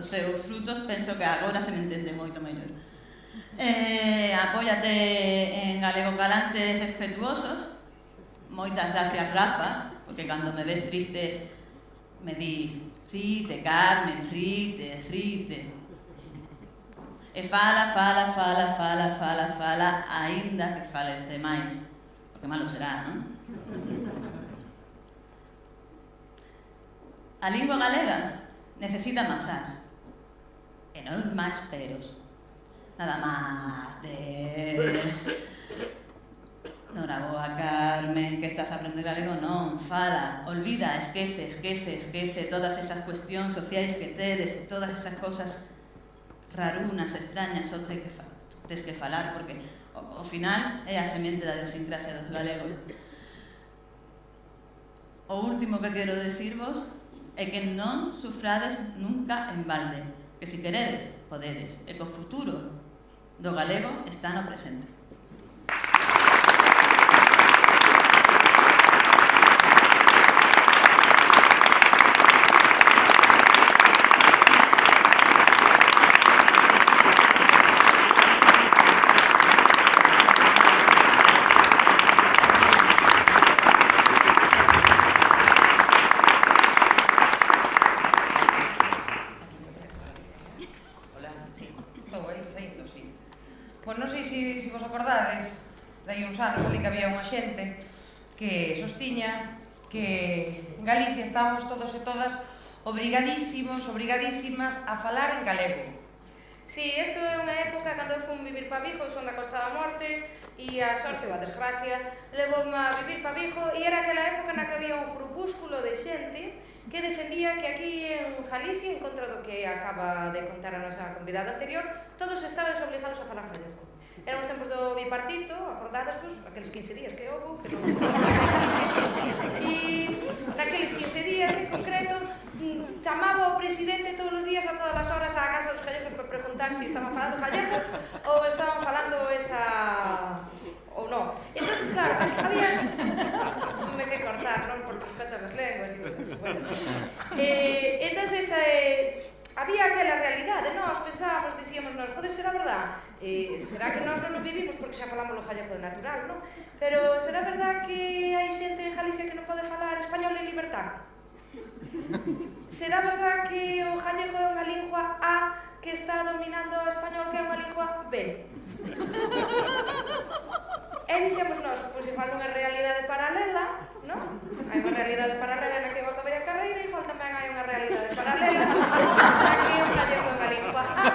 seus frutos. Penso que agora se me entende moito mellor. Apóiate en galego galantes respetuosos. Moitas gracias, Rafa, porque cando me ves triste me dis: "Rite, Carmen, rite". E fala, aínda que fales demais, porque malo será, non? A lingua galega necesita masas, e non máis peros. Nada máis de "Noraboa, Carmen, que estás a aprender galego". Non, fala, olvida, esquece todas esas cuestións sociais que tedes, todas esas cosas rarunas, extrañas, só tes que falar, porque ao final é a semente da idiosincrasia dos galegos. O último que quero decirvos é que non sufrades nunca en balde, que se queredes, podedes, e que o futuro do galego está no presente. acordades, dai uns anos ali que había unha xente que sostiña que en Galicia estábamos todos e todas obrigadísimas a falar en galego. Sí, isto é unha época cando eu fui vivir pa Vigo, son da Costa da Morte, e a sorte ou a desgracia levoume a vivir pa Vigo, e era aquela época na que había un grupúsculo de xente que defendía que aquí en Galicia, en contra do que acaba de contar a nosa convidada anterior, todos estabades obligados a falar gallego. Eran os tempos do bipartito, acordades, pues, aqueles 15 días que houve, que non... E naqueles 15 días en concreto chamaba o presidente todos os días a todas as horas á casa dos gallegos para preguntar se estaban falando gallego ou estaban falando esa... ou non. Entonces, claro, había... me que cortar, non? Por respeto ás lenguas e todo. Bueno. Entonces, había aquela realidade, nós pensábamos, dicíamos nós, joder, será verdad? Será que nós non nos vivimos porque xa falamos o gallego de natural, non? Pero será verdad que hai xente en Galicia que non pode falar español en libertad? Será verdad que o gallego é unha lingua A que está dominando o español que é unha lingua B? E dixemos nós, pois igual unha realidade paralela, non? Hai unha realidade paralela na que eu acabei a carreira e igual tamén hai unha realidade paralela na que o gallego é unha lingua A.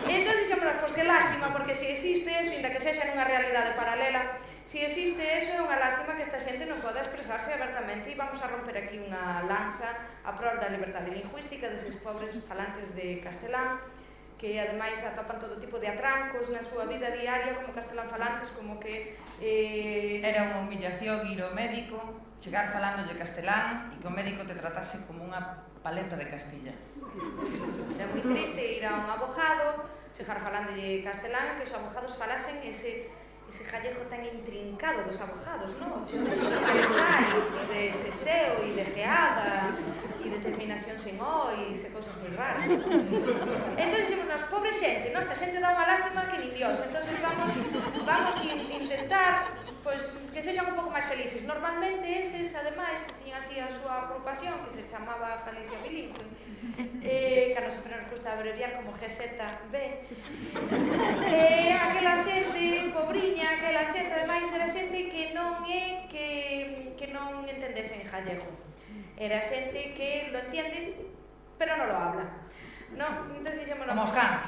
Entón dixemos nós, pois que lástima, porque se existe eso, inda que sexa nunha realidade paralela, se existe eso, é unha lástima que esta xente non poda expresarse abertamente e vamos a romper aquí unha lanza a prol da liberdade lingüística deses pobres falantes de castelán que ademais atopan todo tipo de atrancos na súa vida diaria como castelán falantes, como que... Era unha humillación ir ao médico, chegar falando de castelán e que o médico te tratase como unha paleta de Castilla. Era moi triste ir a un abogado, chegar falando de castelán e que os abogados falasen ese gallego tan intrincado dos abogados, non? Cheo de intelectuais, e de seseo, e de geada, e de terminación sen ois, e cousas moi raras. Entón, dixemos nós, pobre xente, non? Esta xente dá unha lástima que nin Dios. Entón, vamos intentar pois, que sexan un pouco máis felices. Normalmente, eses, ademais, tiñan así a súa agrupación, que se chamaba Galicia Bilingüe, que a nos sempre nos gusta abreviar como GZB. Aquela xente, pobriña, aquela xente, ademais, era xente que non é que non entendese en gallego. Era xente que lo entiende, pero non lo habla. No, entón dixemos... Como os cans.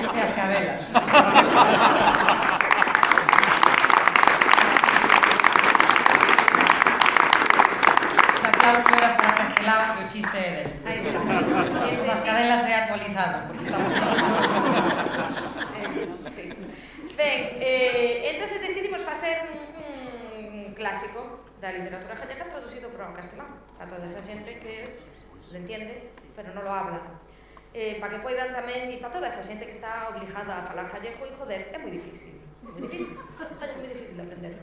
E as cadelas. Está claro que era para castelán que o chiste é dele. Aí está. As cadelas é actualizado, porque estamos... Sí. Ben, entón decidimos facer un clásico da literatura gallega traducido para o castelán, a toda esa xente que lo entiende, pero non lo habla. Para que poidan tamén, e para toda esa xente que está obligada a falar gallego, e joder, é moi difícil. Moi difícil. É moi difícil de aprender.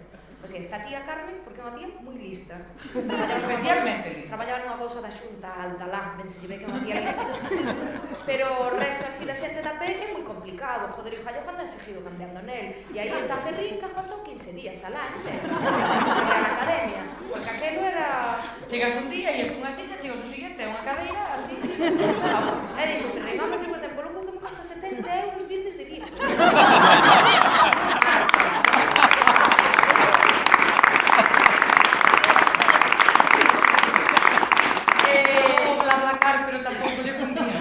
O sea, esta tía Carmen, porque é unha tía moi lista. Especialmente lista. Traballaba nunha cousa da xunta alta lá, ben se lle ve que é unha tía lista. Pero o resto así da xente da pé é moi complicado. Joder, o gallego anda seguido cambiando nel. E aí está Ferrín que aguantou 15 días al año, na academia. Porque aquelo era... Chegas un día e estou unha silla, chegas o seguinte, unha cadeira, así. E dixo, Ferrín, home, que por tempo, logo que me costa 70 euros vir desde Vigo. Pero tampouco lle cundía.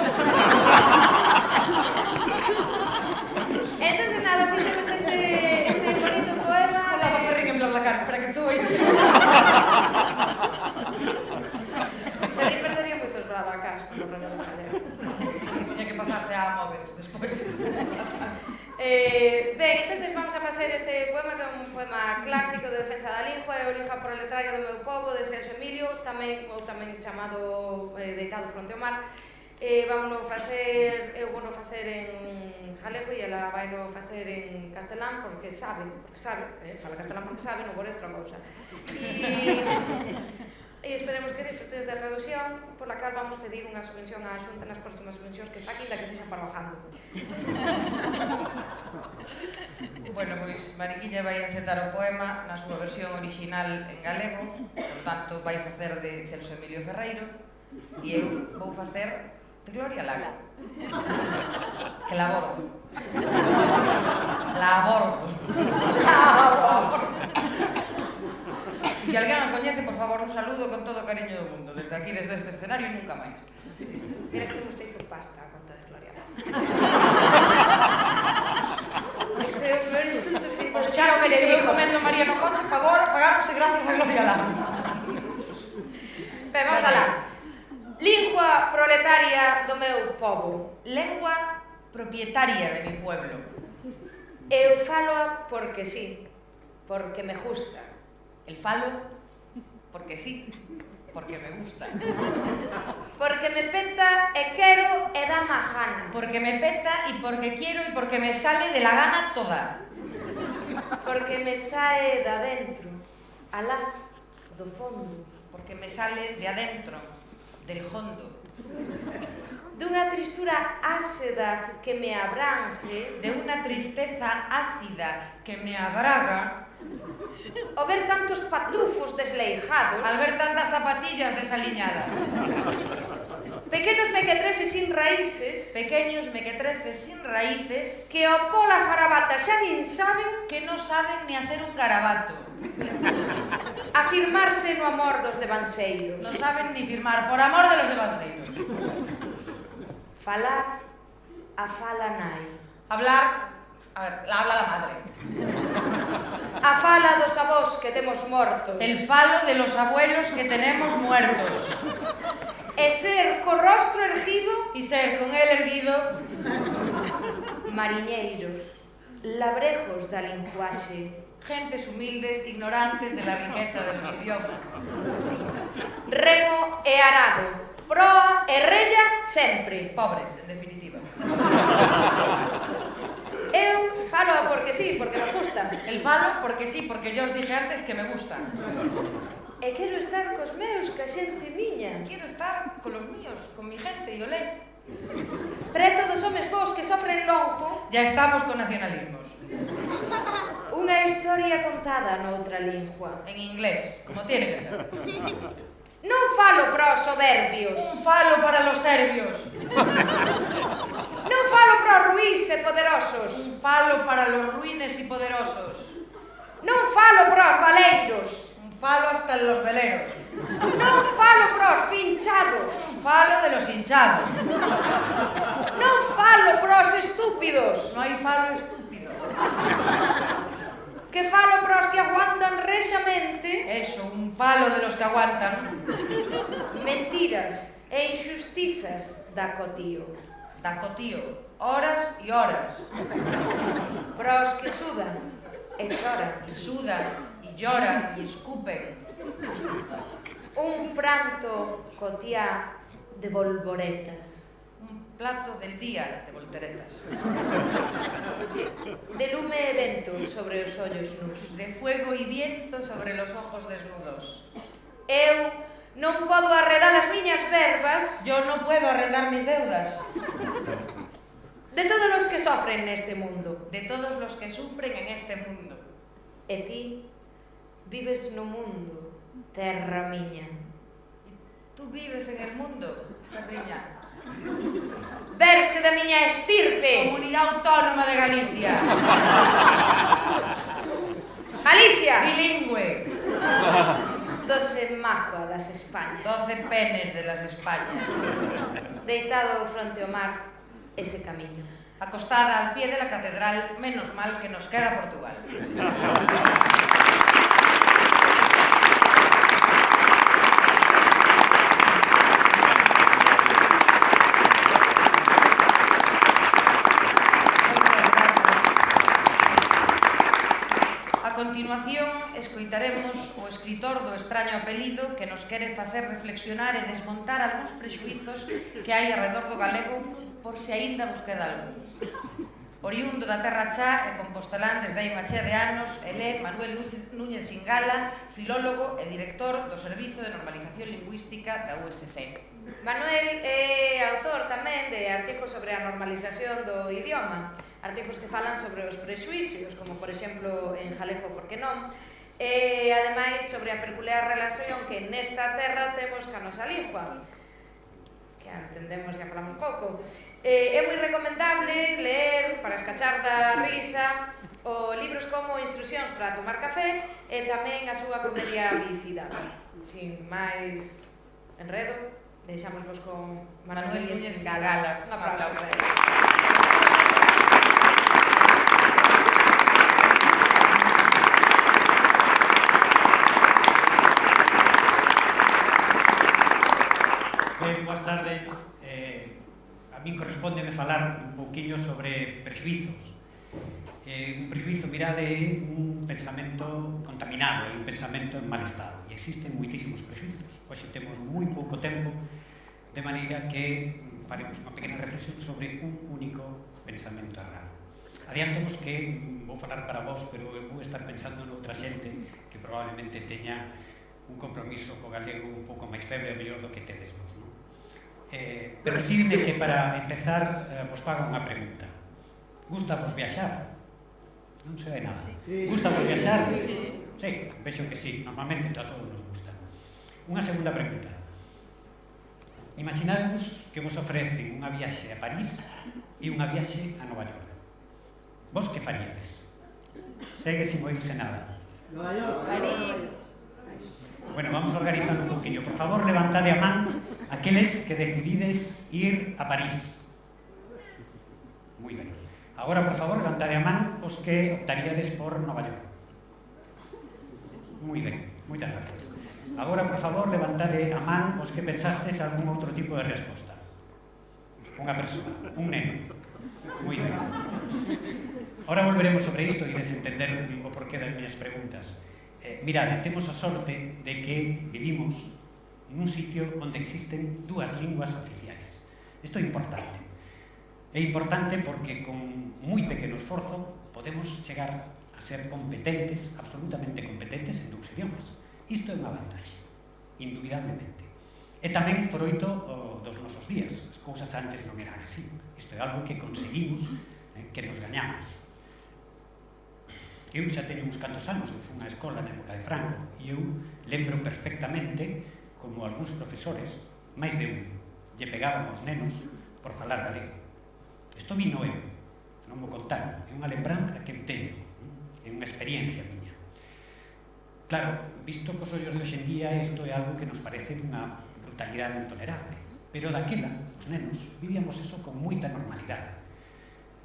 Entonces nada, fixemos este bonito poema. Hola, Ferrín en BlaBlaCar, espera que estou aí. Ferrín perdería moitos BlaBlaCars con o rollo de gallego. Sí, tiña que pasarse a móviles despois. Ben, entonces vamos a facer este poema que é un poema clásico de defensa da lingua, é o lingua proletaria do meu povo, de Celso Emilio, tamén chamado Deitado fronte ao mar. Vámonos facer, eu vou facer en galego e ela vai no facer en castelán porque sabe, fala castelán porque sabe, non por outra cousa. E esperemos que disfrutes da traducción, por la cal vamos pedir unha subvención á Xunta nas próximas subvencións que saquen da que sexa para bajando. Bueno, pois Mariquiña vai encetar o poema na súa versión original en galego, por tanto vai facer de Celso Emilio Ferreiro e eu vou facer de Gloria Lago. Que la abordo. La abordo. E se alguén a coñece, por favor, un saludo con todo o cariño do mundo. Desde aquí, desde este escenario, nunca máis. Mira que hemos feito pasta a conta de Gloria Lago. Este é o primeiro insulto que se Os chasques que me comendo María no coche pagáronse gracias a Gloria Lago. Ben, vamos alá. Lingua proletaria do meu povo. Lengua propietaria de mi pueblo. Eu falo porque sí, porque me gusta. El falo porque sí, porque me gusta. Porque me peta e quero e dá má gana. Porque me peta y porque quiero y porque me sale de la gana toda. Porque me sae de adentro, alá, do fondo. Porque me sale de adentro, del hondo. Dunha tristura ácida que me abrange, De una tristeza ácida que me abraga ao ver tantos patufos desleijados, al ver tantas zapatillas desaliñadas. pequenos mequetrefes sin raíces, Pequeños mequetrefes sin raíces que ao pola jarabata xa nin saben que no saben ni hacer un garabato. afirmarse no amor dos devanseiros. No saben ni firmar, por amor de los devanceiros. Falar a fala nai. Hablar, a ver, habla la madre. A fala dos avós que temos mortos. El falo de los abuelos que tenemos muertos. E ser co rostro erguido, Y ser con él erguido mariñeiros, labrejos da linguaxe, gentes humildes, ignorantes de la riqueza de los idiomas. remo e arado, proa e rella sempre. Pobres, en definitiva. Eu falo porque sí, porque me gusta. El falo porque sí, porque yo os dije antes que me gustan. E quero estar cos meus, ca xente miña. Quiero estar con los míos, con mi gente, y olé. Preto dos homes vos que sofren longo, Ya estamos con nacionalismos. unha historia contada noutra lingua. En inglés, como tiene que ser. Non falo para os soberbios, Un falo para los serbios. non falo para os ruís e poderosos, Un falo para los ruines y poderosos. non falo para os valeiros, Un falo hasta los veleros. non falo para os finchados, Un falo de los hinchados. non falo para os estúpidos, No hay falo estúpido. que falo para os que aguantan rexamente Eso, un falo de los que aguantan. mentiras e injustizas da cotío. Da cotío, horas y horas. Para os que sudan e choran, Y sudan, y lloran, y escupen. un pranto cotiá de volvoretas, Un plato del día de volteretas. de lume e vento sobre os ollos nus. De fuego y viento sobre los ojos desnudos. Eu non podo arredar as miñas verbas Yo no puedo arrendar mis deudas. de todos os que sofren neste mundo. De todos los que sufren en este mundo. E ti vives no mundo, terra miña. Tú vives en el mundo, Carriña. Verse da miña estirpe, Comunidad Autónoma de Galicia. Galicia, Bilingüe. do semáforo das Españas, 12 penes de las Españas. deitado fronte ao mar, ese camiño. Acostada al pie de la catedral, menos mal que nos queda Portugal. A continuación, escoitaremos o escritor do extraño apelido que nos quere facer reflexionar e desmontar algúns prexuizos que hai alrededor do galego por se aínda vos queda algún. Oriundo da Terra Chá e compostelán desde hai unha chea de anos, el é Manuel Núñez Singala, filólogo e director do Servizo de Normalización Lingüística da USC. Manuel é autor tamén de artigos sobre a normalización do idioma, artigos que falan sobre os prexuicios, como por exemplo en Jalego porque non, e ademais sobre a peculiar relación que nesta terra temos ca nosa lingua, que entendemos, ya falamos pouco. É moi recomendable ler, para escachar da risa, libros como Instruccións para tomar café e tamén a súa comedia bífida. Sin máis enredo, deixámosvos con Manuel Núñez Gala. Un aplauso. Boas tardes. A min correspóndeme falar un pouquiño sobre prexuizos. Un prexuizo, mirade, é un pensamento contaminado, é un pensamento en mal estado. E existen moitísimos prexuizos. Hoxe temos moi pouco tempo, de maneira que faremos unha pequena reflexión sobre un único pensamento errado. Adiantamos que vou falar para vos, pero eu vou estar pensando noutra xente que probablemente teña un compromiso co galego un pouco máis febre e mellor do que tedes vos, non? Permitidme que para empezar vos faga unha pregunta. Gusta vos viaxar? Non se ve nada. Gusta vos viaxar? Sí, vexo que sí, normalmente a todos nos gusta. Unha segunda pregunta. Imaginadvos que vos ofrecen unha viaxe a París e unha viaxe a Nova York. Vos que faríades? Segue sin oírse nada. Nova York. París. Bueno, vamos a organizar un poquinho. Por favor, levantade a man aqueles que decidides ir a París. Moi ben. Agora, por favor, levantade a man os que optaríades por Nova York. Moi ben, moitas gracias. Agora, por favor, levantade a man os que pensastes algún outro tipo de resposta. Unha persoa, un neno. Moi ben. Ahora volveremos sobre isto e desentender o porqué das miñas preguntas. Mirade, temos a sorte de que vivimos nun sitio onde existen dúas linguas oficiais. Isto é importante. É importante porque con moi pequeno esforzo podemos chegar a ser competentes, absolutamente competentes en dous idiomas. Isto é unha vantaxe, indubidablemente. E tamén froito dos nosos días. As cousas antes non eran así. Isto é algo que conseguimos, que nos gañamos. Eu xa teño uns cantos anos, eu fui unha escola na época de Franco, e eu lembro perfectamente como algúns profesores, máis de un, lle pegaban aos nenos por falar galego. Isto vino eu, non mo contaron, é unha lembranza que eu teño, é unha experiencia miña. Claro, visto cos ollos de hoxendía, isto é algo que nos parece unha brutalidade intolerable, pero daquela, os nenos, vivíamos eso con moita normalidade.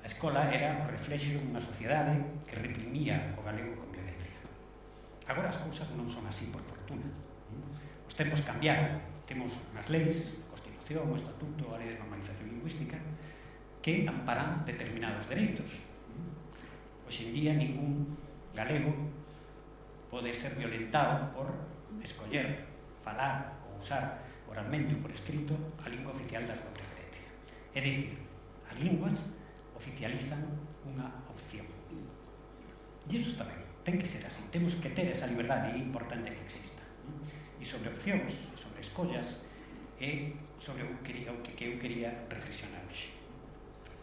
A escola era o reflexo dunha sociedade que reprimía o galego con violencia. Agora as cousas non son así, por fortuna. Os tempos cambiaron. Temos unhas leis, a Constitución, o Estatuto, a Lei de Normalización Lingüística, que amparan determinados dereitos. Hoxe en día ningún galego pode ser violentado por escoller, falar ou usar oralmente ou por escrito a lingua oficial da súa preferencia. É dicir, as linguas oficializan unha opción. E iso está ben, ten que ser así, temos que ter esa liberdade e é importante que exista. E sobre opcións, sobre escollas, é sobre o que eu quería reflexionar hoxe.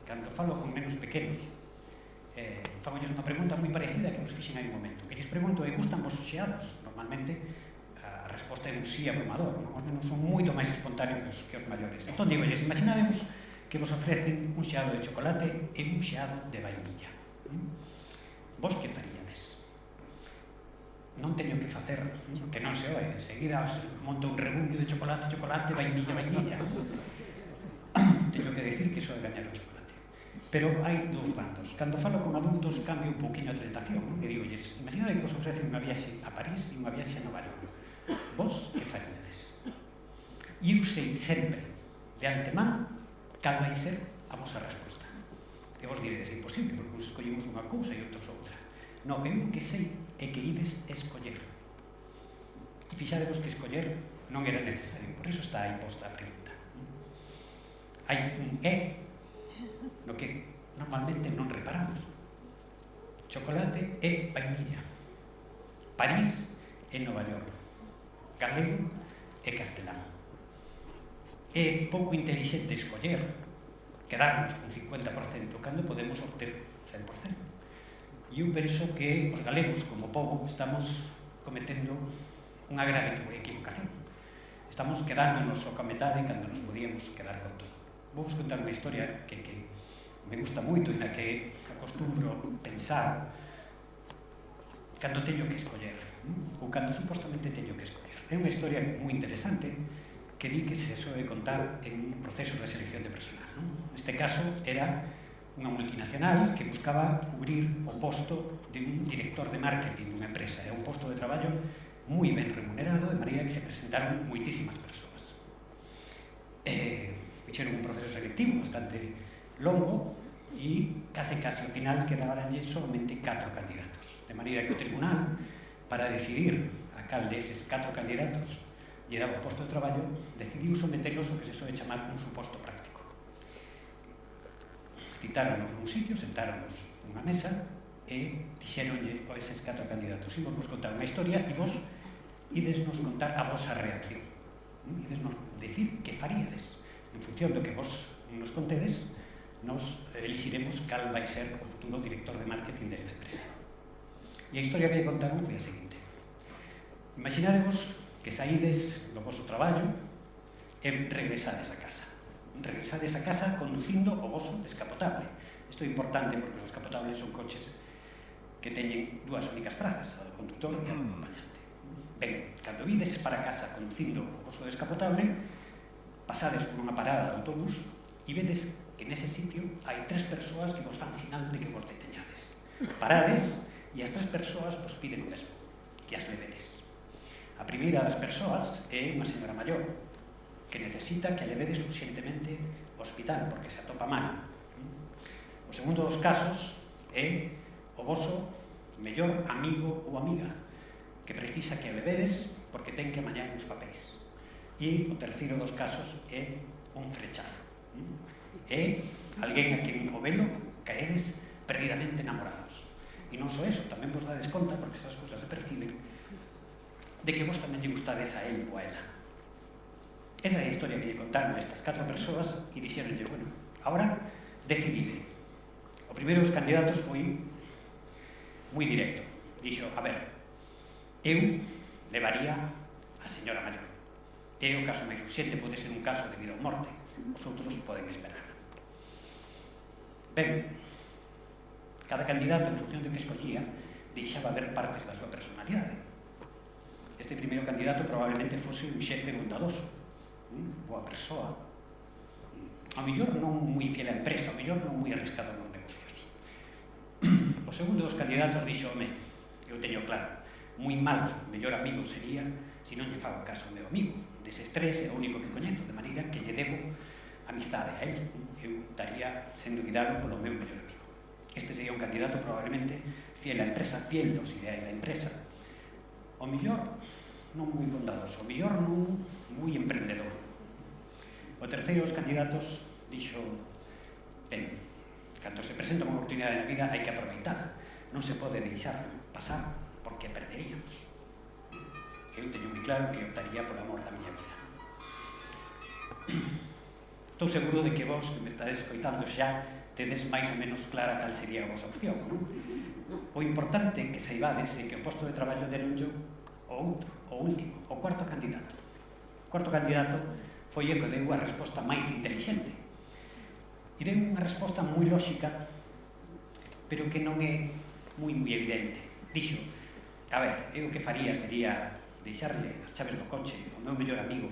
Cando falo con menos pequenos, fagolles unha pregunta moi parecida que vos fixen hai un momento. Que lles pregunto, gustan vos os xeados? Normalmente, a resposta é un sí abrumador. Os nenos son moito máis espontáneos que os maiores. Entón, digolles, imaginademos que vos ofrecen un xeado de chocolate e un xeado de vainilla. Vos que faríades? Non teño que facer que non se oe. Enseguida monto un rebullo de chocolate, chocolate, vainilla, vainilla. Teño que decir que iso é gañar o chocolate. Pero hai dous bandos. Cando falo con adultos cambio un pouquinho a tentación. E digolles, imaginade que vos ofrecen unha viaxe a París e unha viaxe a Nova York. Vos que faríades? E eu sei sempre, de antemán, cal vai ser a vosa resposta. E vos diredes, é imposible, porque uns escollimos unha cousa e outros outra. Non, eu o que sei é que ides escoller. E fixadevos que escoller non era necesario, por iso está imposta a pregunta. Hai un é no que normalmente non reparamos. Chocolate e vainilla. París e Nova York. Galego e castelán. É pouco intelixente escoller, quedarnos con 50% cando podemos obter 100%. E eu penso que os galegos, como pobo, estamos cometendo unha grave equivocación. estamos quedándonos ao cometade cando nos podíamos quedar con todo. Vou vos contar unha historia que me gusta moito e na que acostumbro pensar cando teño que escoller, ou cando supostamente teño que escoller. É unha historia moi interesante que di que se soe contar en un proceso de selección de personal. Neste caso era unha multinacional que buscaba cubrir o posto de un director de marketing dunha empresa. Era un posto de traballo moi ben remunerado, de maneira que se presentaron moitísimas persoas. Fixeron un proceso selectivo bastante longo e case ao final quedabaranlle solamente 4 candidatos. De maneira que o tribunal, para decidir a cal deses 4 candidatos lle daba o posto de traballo, decidiu someterlos o que se soe chamar un suposto práctico. Citáronos nun sitio, sentáronos nunha mesa e dixeronlle a eses 4 candidatos: imos vos contar unha historia e vos idesnos contar a vosa reacción. Idesnos decir que faríades. En función do que vos nos contedes, nos elixiremos cal vai ser o futuro director de marketing desta empresa. E a historia que lle contaron foi a seguinte: imaginadevos que saídes do vosso traballo e regresades a casa. Regresades a casa conducindo o voso descapotable. Isto é importante porque os descapotables son coches que teñen 2 únicas prazas, a do conductor e a do acompañante. Ben, cando vides para casa conducindo o voso descapotable, pasades por unha parada de autobús e vedes que nese sitio hai 3 persoas que vos fan sinal de que vos deteñades. Parades e as 3 persoas vos piden o mesmo, que as levedes. A primeira das persoas é unha señora maior que necesita que a levedes urxentemente ao hospital porque se atopa mal. O segundo dos casos é o voso mellor amigo ou amiga que precisa que a levedes porque ten que amañar uns papéis. E o terceiro dos casos é un frechazo. É alguén a quen o velo caedes perdidamente enamorados. E non só eso, tamén vos dades conta, porque esas cousas se perciben, de que vos tamén lle gustades a él ou a ela. Esa é a historia que lle contaron a estas 4 persoas e dixeronlle: bueno, agora decidide. O primeiro dos candidatos foi moi directo. Dixo: a ver, eu levaría a señora maior. É o caso máis urxente, pode ser un caso de vida ou morte. Os outros poden esperar. Ben, cada candidato, en función do que escollía, deixaba ver partes da súa personalidade. Este primeiro candidato probablemente fose un xefe bondadoso, boa persoa, ao mellor non moi fiel á empresa, ao mellor non moi arriscado nos negocios. O segundo dos candidatos dixo: home, eu teño claro, moi mal mellor amigo sería se non lle fago caso ao meu amigo. Deses 3 é o único que coñezo, de maneira que lle debo amizade a él. Eu estaría sendo guiado polo meu mellor amigo. Este sería un candidato probablemente fiel á empresa, fiel aos ideais da empresa. O mellor non moi bondadoso, o mellor non moi emprendedor. O terceiro dos candidatos dixo: ben, cando se presenta unha oportunidade na vida hai que aproveitar, non se pode deixar pasar porque perderíamos. Eu teño moi claro que optaría polo amor da miña vida. Estou seguro de que vos, que me estades escoitando xa, tedes máis ou menos clara cal sería a vosa opción, non? O importante que saibades é que o posto de traballo deronllo o outro, o último, o cuarto candidato. O cuarto candidato foi o que deu a resposta máis intelixente. E deu unha resposta moi lóxica, pero que non é moi evidente. Dixo: a ver, eu o que faría sería deixarle as chaves do coche ao meu mellor amigo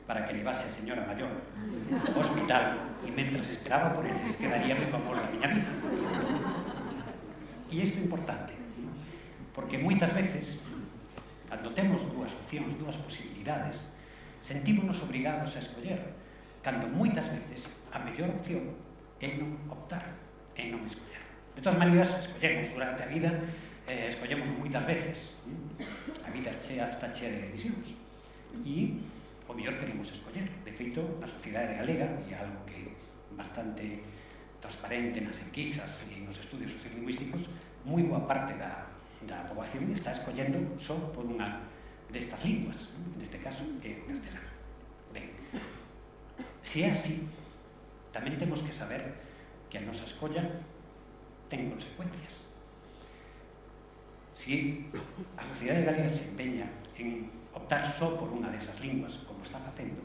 para que levase a señora maior ao hospital e mentras esperaba por eles quedaríame co amor da miña vida. E isto é importante, porque moitas veces, cando temos 2 opcións, 2 posibilidades, sentímonos obrigados a escoller, cando moitas veces a mellor opción é non optar, é non escoller. De todas maneiras, escollemos durante a vida, escollemos moitas veces. A vida está chea de decisións e o mellor queremos escoller. De feito, na sociedade galega, e algo que é bastante transparente nas enquisas e nos estudios sociolingüísticos, moi boa parte da poboación está escollendo só por unha destas linguas, neste caso é o castelán. Ben, se é así, tamén temos que saber que a nosa escolla ten consecuencias. Si a sociedade galega se empeña en optar só por unha desas linguas, como está facendo,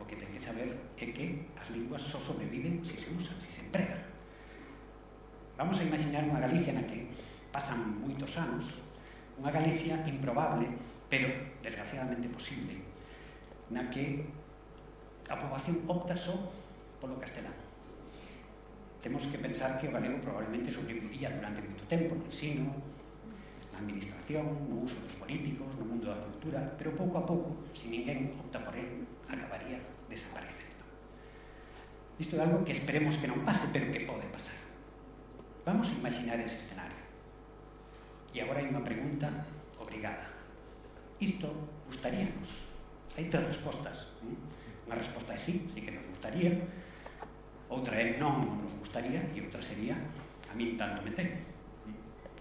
o que ten que saber é que as linguas só sobreviven se se usan, se se empregan. Vamos a imaginar unha Galicia na que pasan moitos anos, unha Galicia improbable, pero desgraciadamente posible, na que a poboación opta só polo castelán. Temos que pensar que o galego probablemente sobreviviría durante moito tempo no ensino, na administración, no uso dos políticos, no mundo da cultura, pero pouco a pouco, se ninguén opta por ele, acabaría desaparecendo. Isto é algo que esperemos que non pase, pero que pode pasar. Vamos a imaginar ese escenario. E agora hai unha pregunta obrigada. Isto gustaríanos? Hai tres respostas. Unha resposta é sí, sí que nos gustaría. Outra é non nos gustaría. E outra sería a min tanto me ten.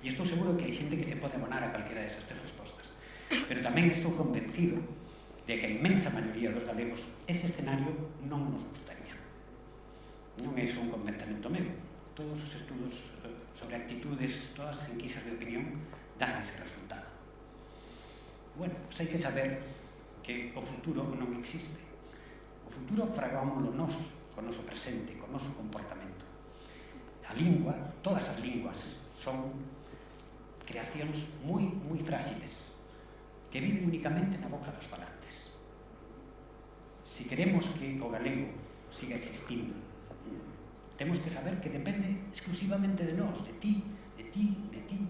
E estou seguro que hai xente que se pode abonar a calquera desas tres respostas. Pero tamén estou convencido de que a inmensa maioría dos galegos ese escenario non nos gustaría. Non é só un convencemento meu. Todos os estudos sobre actitudes, todas as enquisas de opinión dan ese resultado. Bueno, pois hai que saber que o futuro non existe. O futuro fragámoslo nós, co noso presente, co noso comportamento. A lingua, todas as linguas, son creacións moi frágiles, que viven únicamente na boca dos falantes. Se queremos que o galego siga existindo, temos que saber que depende exclusivamente de nós, de ti, de ti, de ti.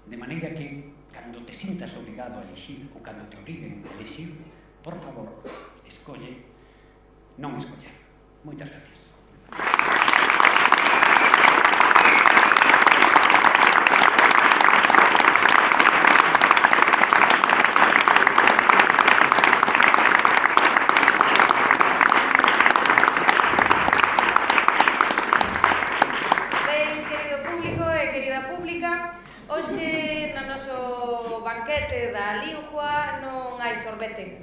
De maneira que, cando te sintas obrigado a elixir, ou cando te obriguen a elixir, por favor, escolle non escoller. Moitas gracias.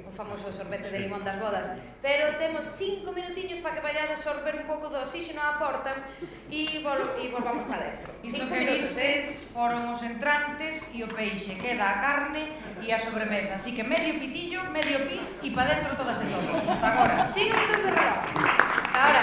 O famoso sorbete de limón das bodas, pero temos 5 minutiños para que vayades a sorber un pouco do oxígeno á porta e volvamos para dentro. Isto que vistes foron os entrantes e o peixe, queda a carne e a sobremesa, así que medio pitillo, medio pis e para dentro todas e todo. Agora 5 minutos de reloj. Ahora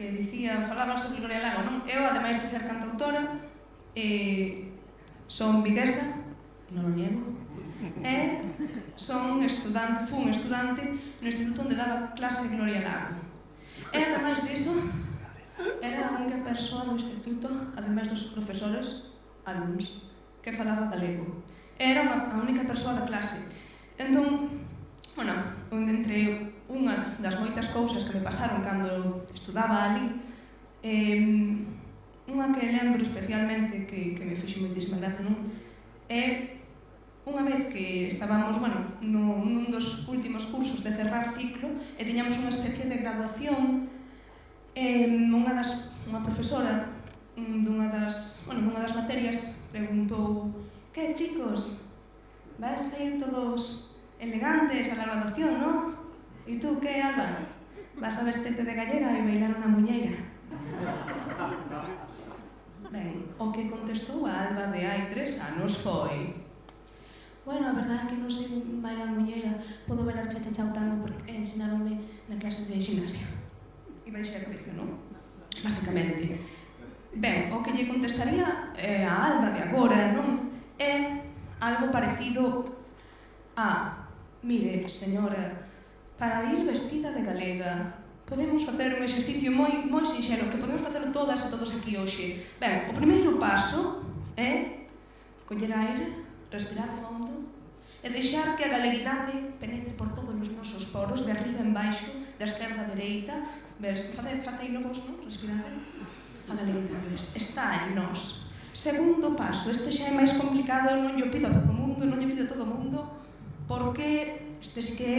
que dicía, falaban sobre Gloria Lago, non? Eu, ademais de ser cantautora, son viguesa, non o niego, e fun estudante no instituto onde daba clase Gloria Lago. E, ademais diso, era a única persoa do instituto, ademais dos profesores, alumnos, que falaba galego. Era a única persoa da clase. Entón, bueno, entre unha das moitas cousas que me pasaron cando estudaba ali, unha que lembro especialmente que me fixo moitísima gracia, non? É unha vez que estábamos, bueno, nun dos últimos cursos de cerrar ciclo e tiñamos unha especie de graduación, unha profesora dunha das materias preguntou: "Que, chicos, vais a ir todos elegantes a la graduación, non? E tú, que, Alba? Vas a vestete de gallega e bailar unha muñeira?" Ben, o que contestou a Alba de hai 3 anos foi: "Bueno, a verdade é que non sei bailar muñeira, podo bailar cha-cha-chau tango porque ensinaronme na clase de gimnasia." E baixei a cabeza, non? Basicamente. Ben, o que lle contestaría a Alba de agora, non? É algo parecido a: "Mire, señora, para ir vestida de galega, podemos facer un exercicio moi sinxelo, que podemos facer todas e todos aquí hoxe. Ben, o primeiro paso é coller aire, respirar fondo e deixar que a galeguidade penetre por todos os nosos poros, de arriba en baixo, de esquerda a dereita. Facei vos, non? Respirar. A galeguidade está en nós. Segundo paso, este xa é máis complicado, non lle pido a todo mundo, porque este sí que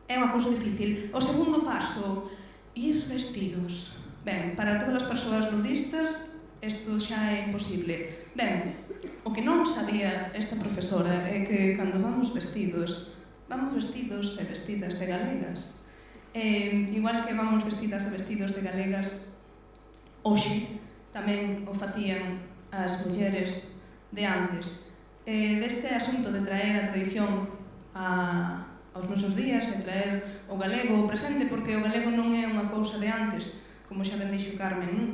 é unha cousa difícil. O segundo paso, ir vestidos. Ben, para todas as persoas nudistas, isto xa é imposible. Ben, o que non sabía esta profesora é que cando vamos vestidos e vestidas de galegas. Igual que vamos vestidas e vestidos de galegas hoxe, tamén o facían as mulleres de antes. Deste asunto de traer a tradición aos nosos días e traer o galego ao presente, porque o galego non é unha cousa de antes, como xa ben dixo Carmen, non?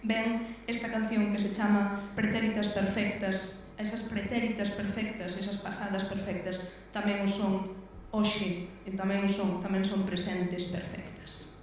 Ben, esta canción que se chama Pretéritas Perfectas, esas pretéritas perfectas, esas pasadas perfectas, tamén o son hoxe, e tamén son presentes perfectas.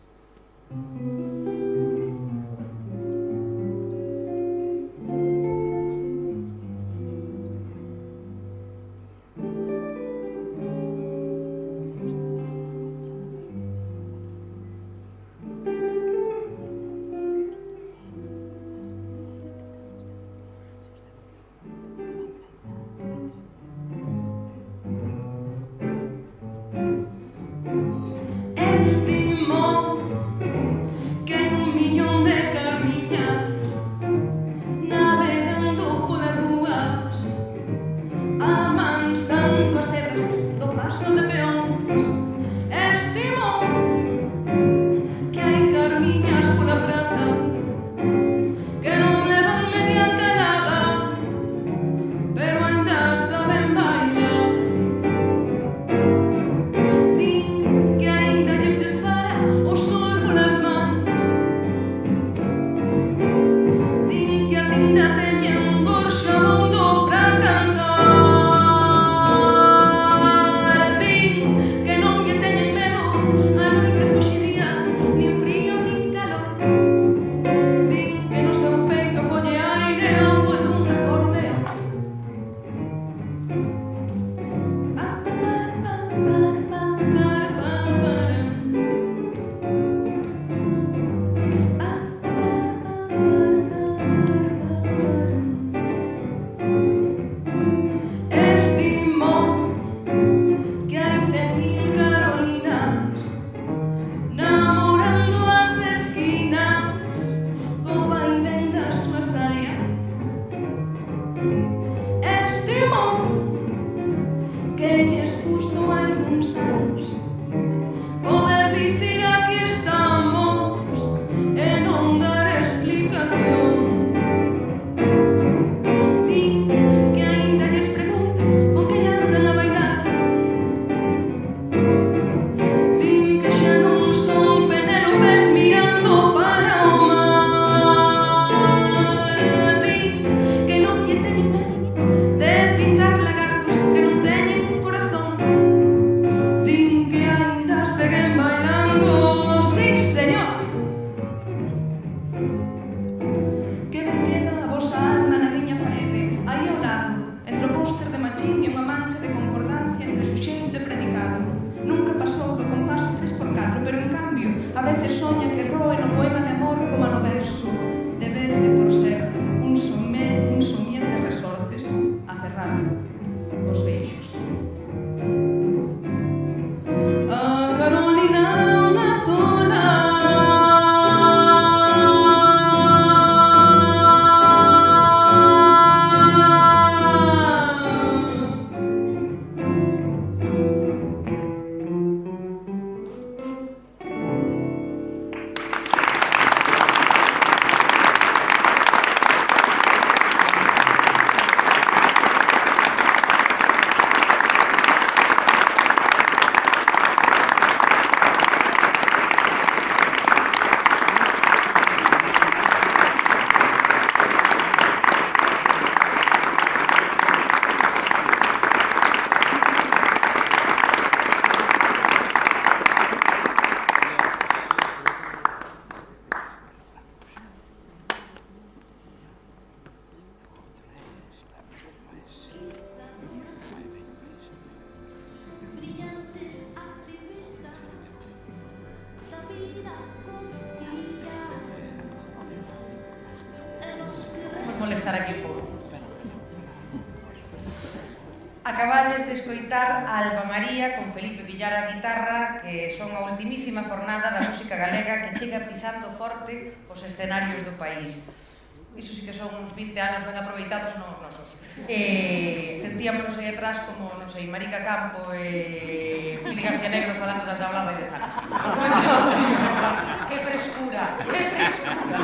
This is estar aquí un pouco. Acabades de escoitar a Alba María con Felipe Villar a guitarra, que son a ultimísima fornada da música galega que chega pisando forte os escenarios do país. Iso sí que son uns 20 anos ben aproveitados, non os nosos. Sentíamos aí atrás como, non sei, Marica Campo e Willy García Negro falando da tablada e de Zara. ¡Qué frescura! ¡Qué frescura!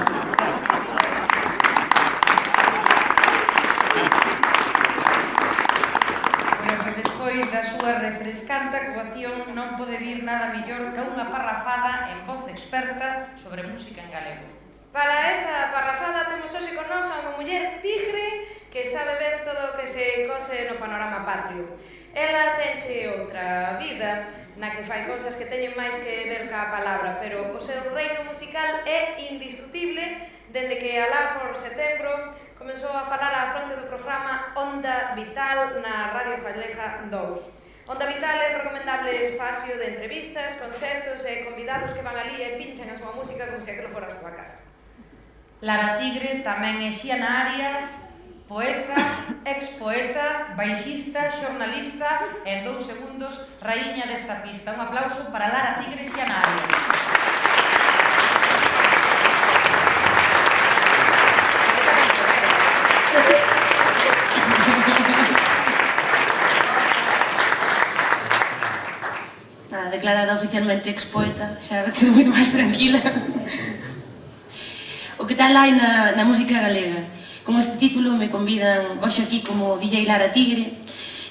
Despois da súa refrescante actuación non pode vir nada mellor que unha parrafada en voz experta sobre música en galego. Para esa parrafada temos hoxe con nós a unha muller tigre que sabe ver todo o que se cose no panorama patrio. Ela tenche outra vida na que fai cousas que teñen máis que ver ca palabra, pero o seu reino musical é indiscutible dende que alá por setembro comezou a falar á fronte do programa Onda Vital na Radio Faleja 2. Onda Vital é un recomendable espacio de entrevistas, concertos e convidados que van ali e pinchan a súa música como se aquilo fora a súa casa. Lara Tigre tamén é Xiana Arias, poeta, expoeta, baixista, xornalista e en 2 segundos raíña desta pista. Un aplauso para Lara Tigre e Xiana Arias. Declarada oficialmente expoeta, xa quedo moito máis tranquila. O que tal hai na música galega? Con este título me convidan hoxe aquí como DJ Lara Tigre,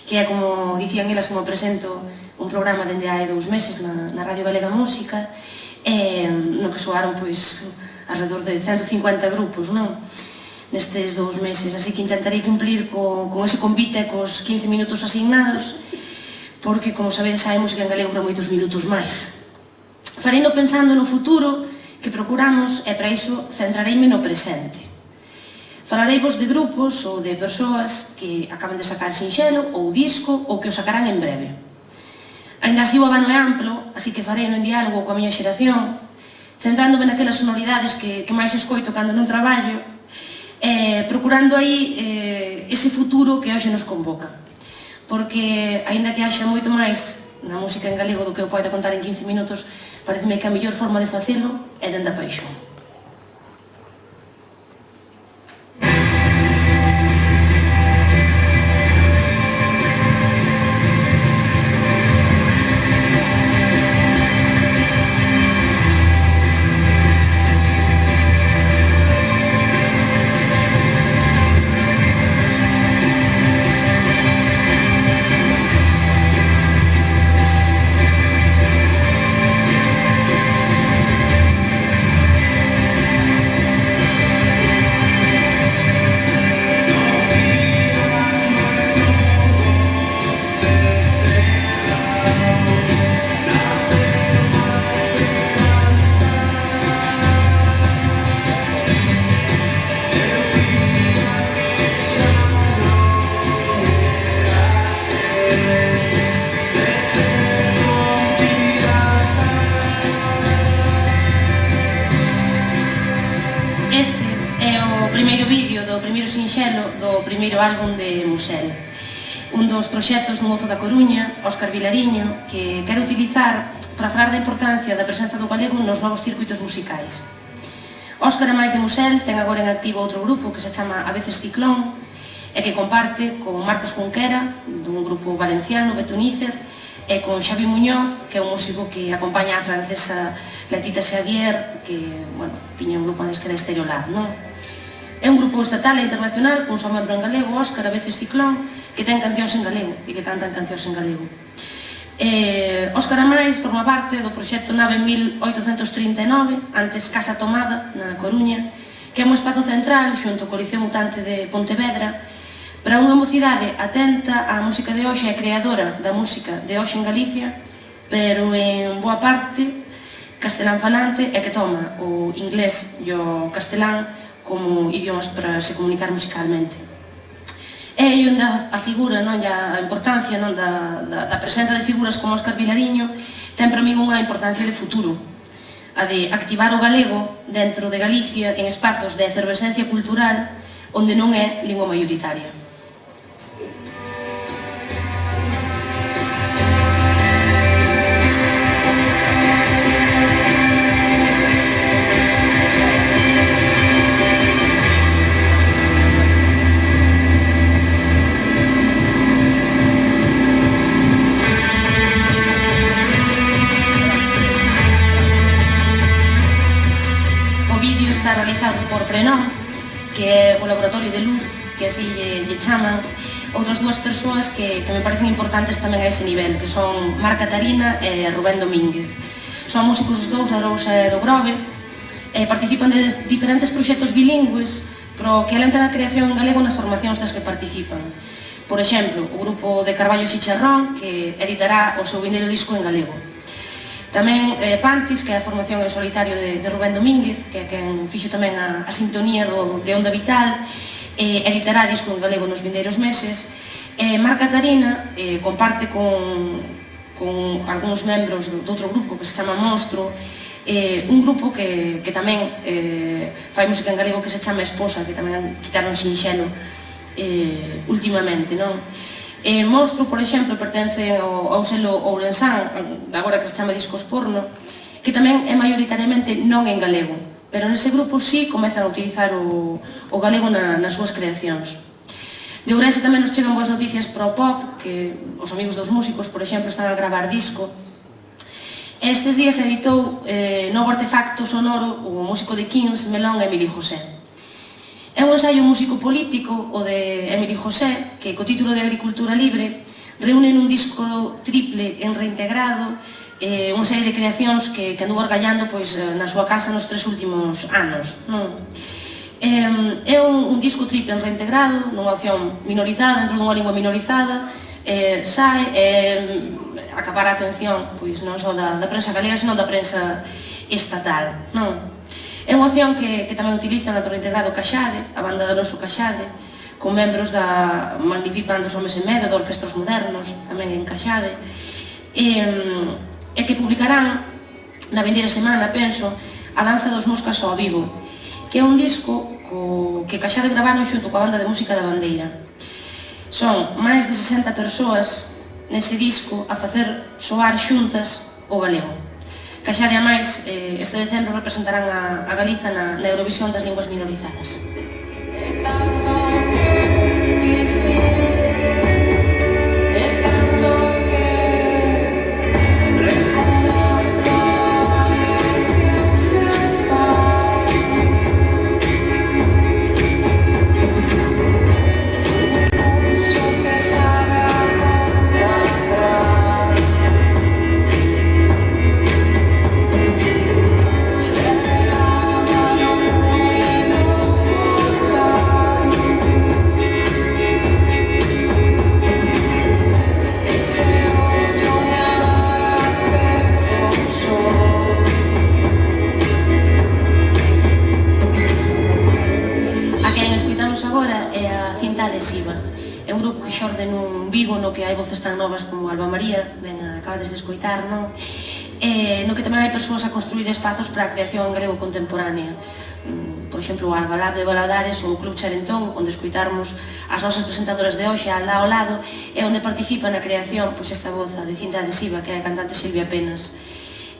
que é, como dicían elas, como presento un programa dende hai 2 meses na Radio Galega Música, no que soaron pois alrededor de 150 grupos, non? Nestes 2 meses, así que intentarei cumplir con ese convite cos 15 minutos asignados, porque, como sabedes, hai música en galego para moitos minutos máis. Fareino pensando no futuro que procuramos e para iso centrareime no presente. Falareivos de grupos ou de persoas que acaban de sacar sinxelo ou disco ou que o sacarán en breve. Ainda así o abano é amplo, así que fareino en diálogo coa miña xeración, centrándome naquelas sonoridades que máis escoito cando non traballo, procurando aí ese futuro que hoxe nos convoca. Porque, aínda que haxa moito máis na música en galego do que eu poida contar en 15 minutos, pareceme que a mellor forma de facelo é dende a paixón. Álbum de Musel, un dos proxectos do mozo da Coruña, Óscar Vilariño, que quero utilizar para falar da importancia da presenza do galego nos novos circuitos musicais. Óscar, a máis de Musel, ten agora en activo outro grupo que se chama A veces Ciclón e que comparte con Marcos Cunquera, dun grupo valenciano, Betunícer, e con Xavi Muñoz, que é un músico que acompaña a francesa Letita Xavier, que, bueno, tiña un grupo antes que era Estereolab, non? É un grupo estatal e internacional con só membro en galego, Óscar, a veces Ciclón, que ten cancións en galego e que cantan cancións en galego. Óscar Amais forma parte do proxecto Nave 1839, antes Casa Tomada, na Coruña, que é un espazo central xunto co Liceo Mutante de Pontevedra para unha mocidade atenta á música de hoxe e creadora da música de hoxe en Galicia, pero en boa parte castelán falante e que toma o inglés e o castelán como idiomas para se comunicar musicalmente. E onde a figura, non, a importancia, non, da presenza de figuras como Óscar Vilariño ten para min unha importancia de futuro, a de activar o galego dentro de Galicia en espazos de efervescencia cultural onde non é lingua maioritaria. Está realizado por Prenón, que é o laboratorio de luz, que así lle chaman, outras dúas persoas que me parecen importantes tamén a ese nivel, que son Marc Catarina e Rubén Domínguez. Son músicos os dous da Arousa e do Grove, participan de diferentes proxectos bilingües, pero que alentan a creación en galego nas formacións das que participan. Por exemplo, o grupo de Carballo Chicharrón, que editará o seu vindeiro disco en galego. Tamén Pantis, que é a formación en solitario de Rubén Domínguez, que é quen fixo tamén a sintonía de Onda Vital, editará disco en galego nos vindeiros meses. Marc Catarina comparte con algúns membros do outro grupo que se chama Monstro, un grupo que tamén fai música en galego que se chama Esposa, que tamén quitaron sinxelo últimamente, non? Monstro, por exemplo, pertence ao selo Ourensán, agora que se chama Discos Porno, que tamén é maioritariamente non en galego, pero nese grupo sí comezan a utilizar o galego nas súas creacións. De Ourense tamén nos chegan boas noticias para o pop, que os amigos dos músicos, por exemplo, están a gravar disco. Estes días editou novo artefacto sonoro o músico de Kings, Melón e Emilio José. É un ensaio músico político, o de Emilio José, que co título de Agricultura Libre reúne nun disco triple en reintegrado unha serie de creacións que anduvo argallando na súa casa nos 3 últimos anos. É un disco triple en reintegrado, nunha opción minorizada, dentro dunha lingua minorizada, sae acapara a atención non só da prensa galega, senón da prensa estatal. É unha opción que tamén utiliza na Torre Integrado Caxade, a banda do noso Caxade, con membros da Magnific Band dos Homes en Medo, de Orquestros Modernos, tamén en Caxade, e que publicarán na vindeira semana, penso, A Danza dos Moscas ao Vivo, que é un disco que Caxade gravaron xunto coa banda de música da Bandeira. Son máis de 60 persoas nese disco a facer soar xuntas o galego. Caxade, a máis, este decembro representarán a Galiza na Eurovisión das linguas minorizadas. É un grupo que xorde nun Vigo no que hai voces tan novas como Alba María, ben, acabades de escoitar, non? No que tamén hai persoas a construir espazos para a creación en galego contemporánea. Por exemplo, o Algalab de Valadares ou o Club Charentón, onde escoitarmos as nosas presentadoras de hoxe al lado, e onde participa na creación esta voz de cinta adhesiva que é a cantante Silvia Penas,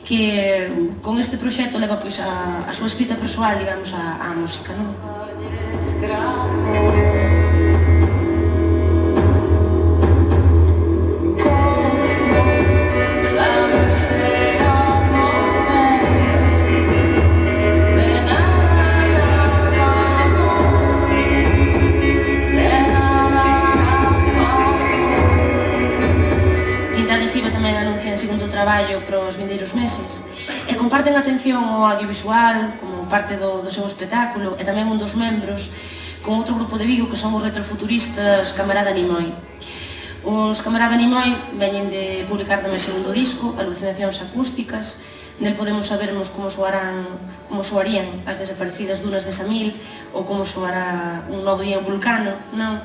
que con este proxecto leva a súa escrita persoal, digamos, á música, non? Adhesiva tamén anuncia en segundo traballo para os vindeiros meses e comparten atención ao audiovisual como parte do seu espectáculo e tamén un dos membros con outro grupo de Vigo que son os retrofuturistas Camarada Nimoy. Os Camarada Nimoy veñen de publicar tamén segundo disco, Alucinacións acústicas. Nel podemos sabermos como soarían as desaparecidas dunas de Samil ou como soará un novo día en Vulcano, non?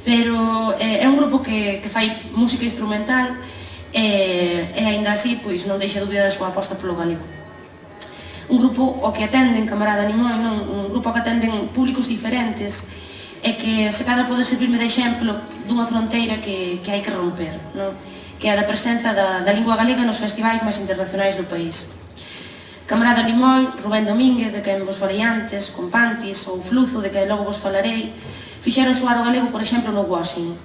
Pero é un grupo que fai música instrumental e aínda así non deixa dúbida da súa aposta polo galego. un grupo ao que atenden, Camarada Nimoy, un grupo ao que atenden públicos diferentes e que se cadra pode servirme de exemplo dunha fronteira que hai que romper, que é a da presenza da lingua galega nos festivais máis internacionais do país. Camarada Nimoy, Rubén Domínguez, de quen vos falei antes, Compantis ou Fluzo, de quen logo vos falarei, fixeron soar o galego, por exemplo, no Washing,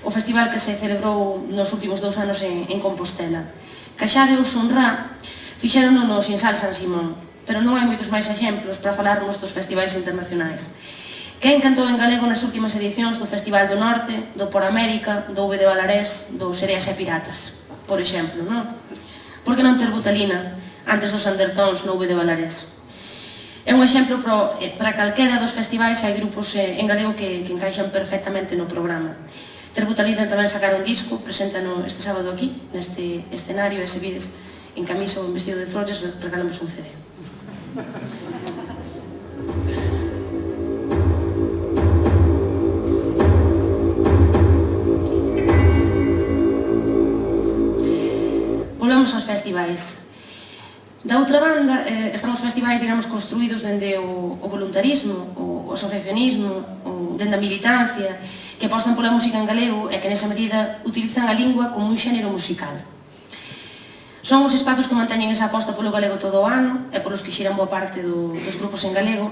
o festival que se celebrou nos últimos 2 anos en Compostela. Caxade ou Sunrá fixeron no Sinsal San Simón, pero non hai moitos máis exemplos para falarmos dos festivais internacionais. Quen cantou en galego nas últimas edicións do Festival do Norte, do Por América, do V de Valarés, do Sereas e Piratas, por exemplo, non? Por que non ter Butalina antes dos Undertones no V de Valarés? É un exemplo para calquera dos festivais, hai grupos en galego que encaixan perfectamente no programa. Ter Butalina tamén sacaron un disco, preséntano este sábado aquí, neste escenario, e se vides en camisa ou en vestido de flores, regalamos un CD. Volvemos aos festivais. Da outra banda, están os festivais, digamos, construídos dende o voluntarismo, o asociacionismo, dende a militancia, que apostan pola música en galego e que nesa medida utilizan a lingua como un xénero musical. Son os espazos que manteñen esa aposta polo galego todo o ano e polos que xiran boa parte dos grupos en galego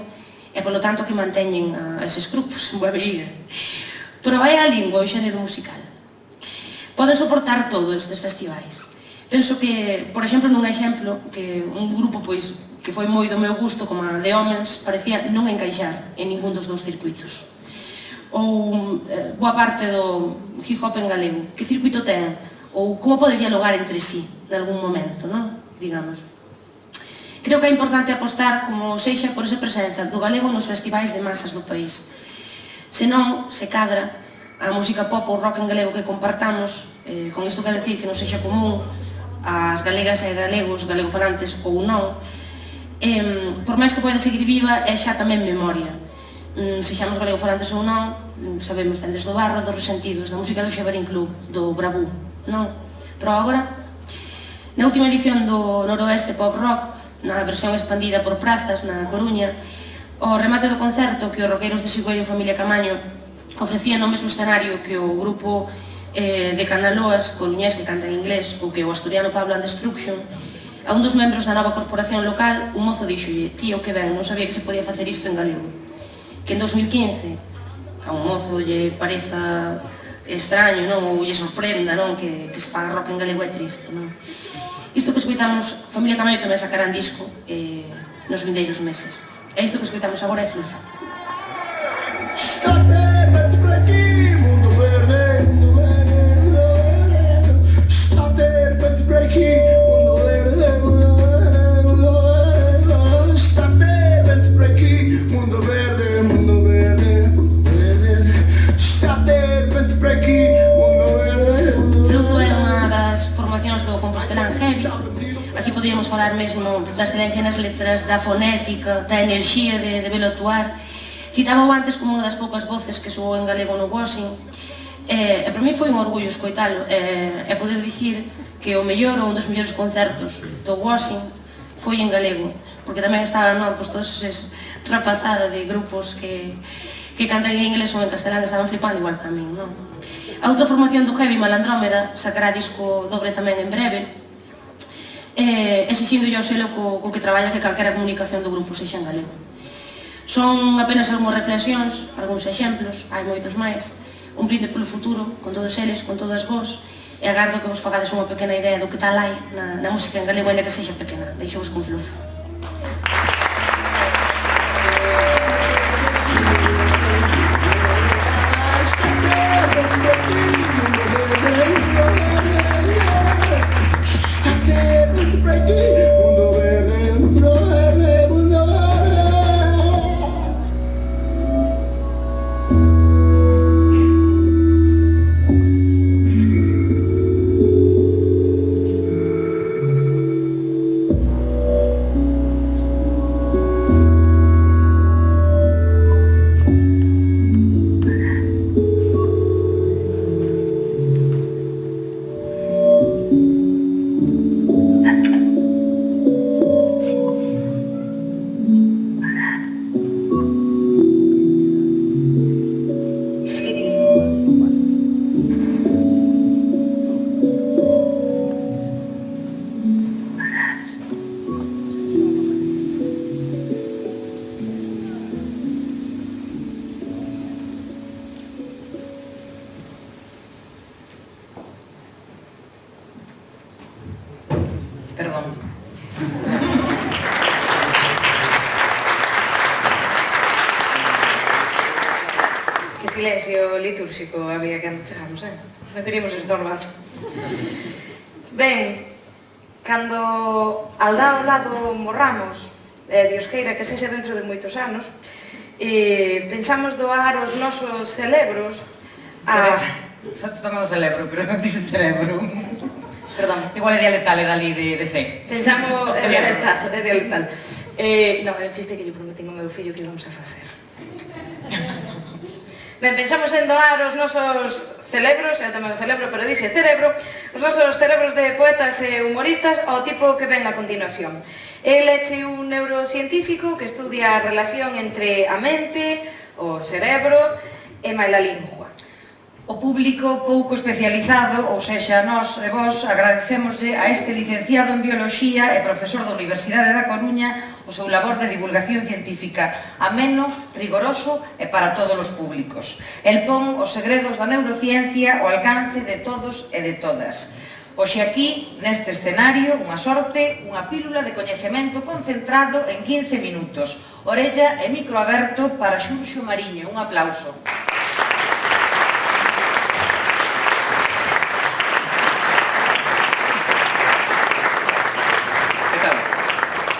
e polo tanto que manteñen a eses grupos en boa medida. Pero vai a lingua, o xénero musical. Poden soportar todo estes festivais. Penso que, por exemplo, nun exemplo, que un grupo que foi moi do meu gusto, como a The Homens, parecía non encaixar en ningún dos dous circuitos. Ou boa parte do hip hop en galego, que circuito ten? Ou como pode dialogar entre sí, nalgún momento, non? Digamos. Creo que é importante apostar, como sexa, por esa presenza do galego nos festivais de masas do país. Senón, se cadra, a música pop ou rock en galego que compartamos, con isto quero dicir que non sexa común as galegas e galegos, galegofalantes ou non, por máis que poida seguir viva, é xa tamén memoria. Sexamos galegofalantes ou non, sabemos ten desde o Barro, dos Resentidos, da música do Xabarín Club, do Bravú, non? Pero agora, na última edición do Noroeste Pop Rock, na versión expandida por Prazas, na Coruña, o remate do concerto que os roqueiros de Sigüello Familia Camaño ofrecían no mesmo escenario que o grupo de Canaloas, coruñés que canta en inglés, ou que o asturiano Pablo and Destruction, a un dos membros da nova corporación local, un mozo dixolle: tío, que ben, non sabía que se podía facer isto en galego. Que en 2015 a un mozo lle pareza extraño, non? Ou lle sorprenda, non? Que se faga rock en galego é triste, non? Isto que escoitamos, Familia Camaño tamén sacarán disco nos vindeiros meses. E isto que escoitamos agora é Fluza. Aquí podíamos falar mesmo da excelencia nas letras, da fonética, da enerxía de velo actuar. Citaba antes como unha das poucas voces que soou en galego no Washing, e para mí foi un orgullo escoitalo e poder dicir que o mellor ou un dos mellores concertos do Washing foi en galego, porque tamén estaban todos eses rapazada de grupos que cantan en inglés ou en castelán, que estaban flipando igual que a min, non? A outra formación do Heavy, Malandrómeda, sacará disco dobre tamén en breve, exixindo yo o selo co que traballa que calquera comunicación do grupo sexa en galego. Son apenas algunhas reflexións, algúns exemplos, hai moitos máis, un brinde polo futuro, con todos eles, con todas vos, e agardo que vos fagades unha pequena idea do que tal hai na música en galego, ainda que sexa pequena. Deixo-vos con Fluza. silencio litúrxico había cando chegamos, non queríamos estorbar. Ben, cando ao lado morramos, Dios queira que sexa dentro de moitos anos, pensamos doar os nosos cerebros a... Tamén o celebro, pero non dice cerebro. Perdón. Igual é dialectal, é dali de C. Pensamos... É dialectal. Non, é un chiste que lle prometín ao meu fillo que íbamos a facer. Ben, pensamos en doar os nosos cerebros, eu tamén o celebro, pero dice cerebro, os nosos cerebros de poetas e humoristas ao tipo que ven a continuación. El é un neurocientífico que estudia a relación entre a mente, o cerebro e máis a lingua. O público pouco especializado, ou sexa, nós e vos agradecemoslle a este licenciado en Biología e profesor da Universidade da Coruña o seu labor de divulgación científica ameno, rigoroso e para todos os públicos. El pon os segredos da neurociencia ao alcance de todos e de todas. Hoxe aquí, neste escenario, unha sorte, unha pílula de coñecemento concentrado en 15 minutos. Orella e micro aberto para Xurxo Mariño. Un aplauso.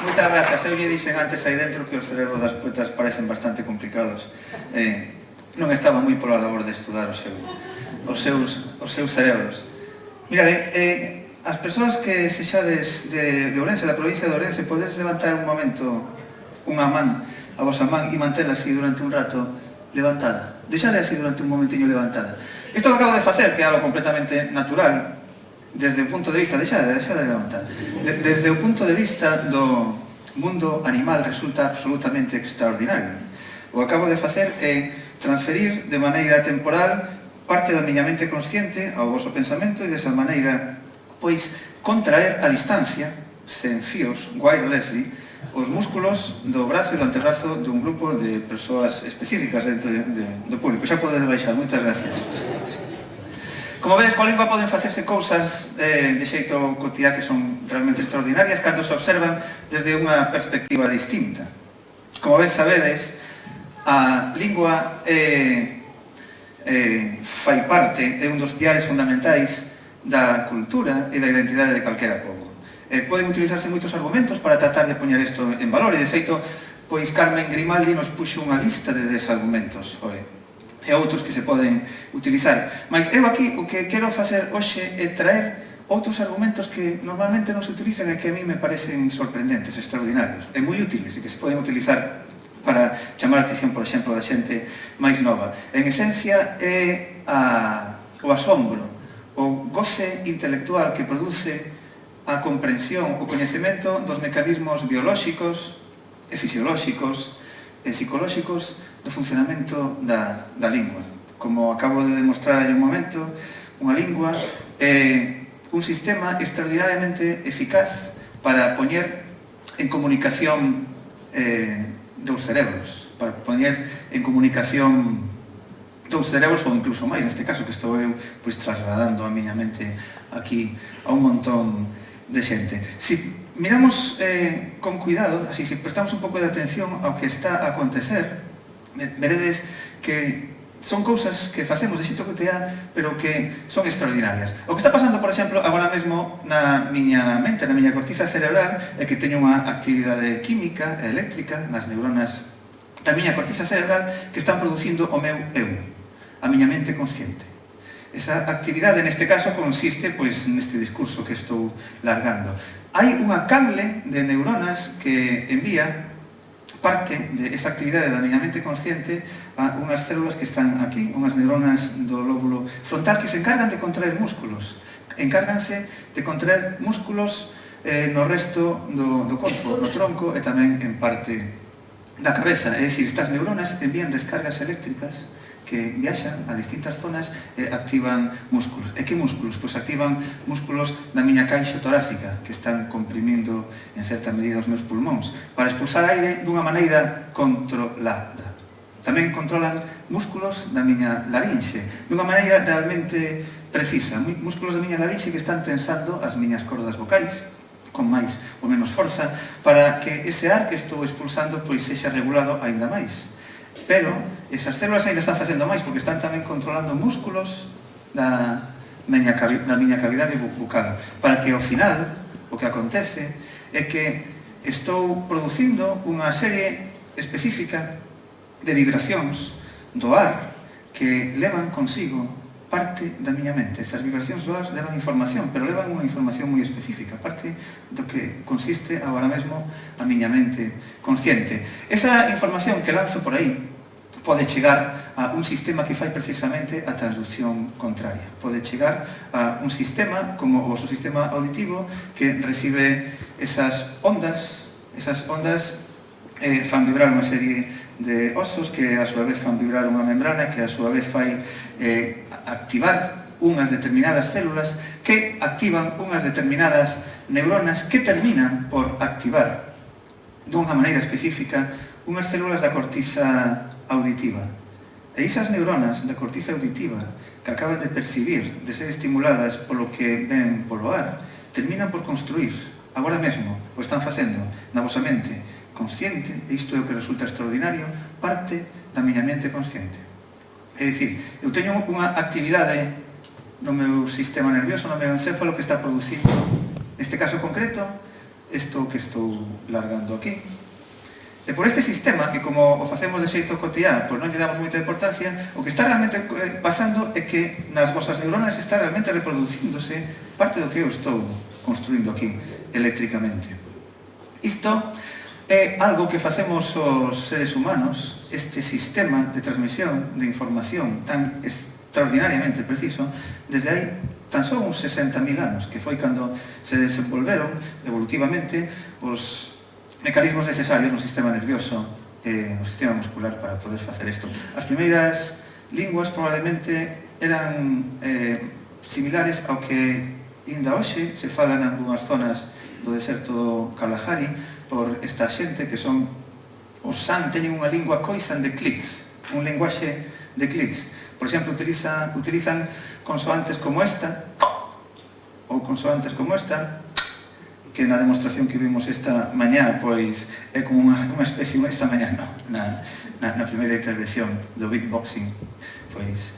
Moitas grazas. Eu lle dixen antes aí dentro que os cerebros das poetas parecen bastante complicados. Non estaba moi pola labor de estudar os seus cerebros. Mirade, as persoas que sexades de Ourense, da provincia de Ourense, podes levantar un momento unha man, a vosa man, e mantela así durante un rato levantada. Deixade así durante un momentiño levantada. Isto que acabo de facer, que é algo completamente natural, desde o punto de vista, deixade levantar, desde o punto de vista do mundo animal resulta absolutamente extraordinario. O que acabo de facer é transferir de maneira temporal parte da miña mente consciente ao vosso pensamento e desa maneira, pois, contraer a distancia, sen fíos, wirelessly, os músculos do brazo e do antebrazo dun grupo de persoas específicas dentro do público. Xa podes baixar, moitas gracias. Como vedes, coa lingua poden facerse cousas de xeito cotidiá que son realmente extraordinarias cando se observan desde unha perspectiva distinta. Como ben sabedes, a lingua fai parte, é un dos piares fundamentais da cultura e da identidade de calquera pobo. Poden utilizarse moitos argumentos para tratar de poñer isto en valor e, de feito, pois Carmen Grimaldi nos puxo unha lista de desargumentos e outros que se poden utilizar. Mas eu aquí o que quero facer hoxe é traer outros argumentos que normalmente non se utilizan e que a mí me parecen sorprendentes, extraordinarios, e moi útiles e que se poden utilizar para chamar a atención, por exemplo, da xente máis nova. En esencia é o asombro, o goce intelectual que produce a comprensión, o coñecemento dos mecanismos biolóxicos e fisiolóxicos e psicolóxicos do funcionamento da lingua. Como acabo de demostrar en un momento, unha lingua é un sistema extraordinariamente eficaz para poñer en comunicación dous cerebros, para poñer en comunicación dous cerebros ou incluso máis, neste caso que estou eu trasladando a miña mente aquí a un montón de xente. Si miramos con cuidado, así, se prestamos un pouco de atención ao que está a acontecer, veredes que son cousas que facemos de xeito cotidiá, pero que son extraordinarias. O que está pasando, por exemplo, agora mesmo na miña mente, na miña cortiza cerebral, é que teño unha actividade química e eléctrica nas neuronas da miña cortiza cerebral que están producindo o meu eu, a miña mente consciente. Esa actividade, neste caso, consiste neste discurso que estou largando. Hai unha cable de neuronas que envía parte de esa actividade da miña mente consciente a unhas células que están aquí, unhas neuronas do lóbulo frontal que se encargan de contraer músculos. Encárganse de contraer músculos no resto do corpo, no tronco e tamén en parte da cabeza. É dicir, estas neuronas envían descargas eléctricas que viaxan a distintas zonas e activan músculos. E que músculos? Pois activan músculos da miña caixa torácica que están comprimindo en certa medida os meus pulmóns para expulsar aire dunha maneira controlada. Tamén controlan músculos da miña larinxe dunha maneira realmente precisa. Músculos da miña larinxe que están tensando as miñas cordas vocais con máis ou menos forza para que ese ar que estou expulsando sexa regulado aínda máis. Pero esas células ainda están facendo máis porque están tamén controlando músculos da miña cavidade bucal, para que ao final o que acontece é que estou producindo unha serie específica de vibracións do ar que levan consigo parte da miña mente. Estas vibracións do ar levan información, pero levan unha información moi específica, parte do que consiste agora mesmo a miña mente consciente. Esa información que lanzo por aí pode chegar a un sistema que fai precisamente a transducción contraria. Pode chegar a un sistema como o vosso sistema auditivo que recibe esas ondas fan vibrar unha serie de osos que a súa vez fan vibrar unha membrana que a súa vez fai activar unhas determinadas células que activan unhas determinadas neuronas que terminan por activar dunha maneira específica unhas células da cortiza auditiva. E esas neuronas da cortiza auditiva que acaban de percibir, de ser estimuladas polo que ven polo ar, terminan por construir, agora mesmo, o están facendo na vosa mente consciente, e isto é o que resulta extraordinario, parte da miña mente consciente. É dicir, eu teño unha actividade no meu sistema nervioso, no meu encéfalo, que está producindo, neste caso concreto, isto que estou largando aquí. E por este sistema, que como o facemos de xeito cotiá, pois non lle damos moita importancia, o que está realmente pasando é que nas vosas neuronas está realmente reproducíndose parte do que eu estou construindo aquí eléctricamente. Isto é algo que facemos os seres humanos, este sistema de transmisión de información tan extraordinariamente preciso, desde hai tan só uns 60.000 anos, que foi cando se desenvolveron evolutivamente os mecanismos necesarios no sistema nervioso e no sistema muscular para poder facer isto. As primeiras linguas probablemente eran similares ao que ainda hoxe se falan en algunhas zonas do deserto do Kalahari por esta xente que son os San, teñen unha lingua coisan de clics, un lenguaxe de clics. Por exemplo, utilizan consoantes como esta ou consoantes como esta, que na demostración que vimos esta mañá, pois é como unha especie, esta mañá non, na primeira intervención do beatboxing, pois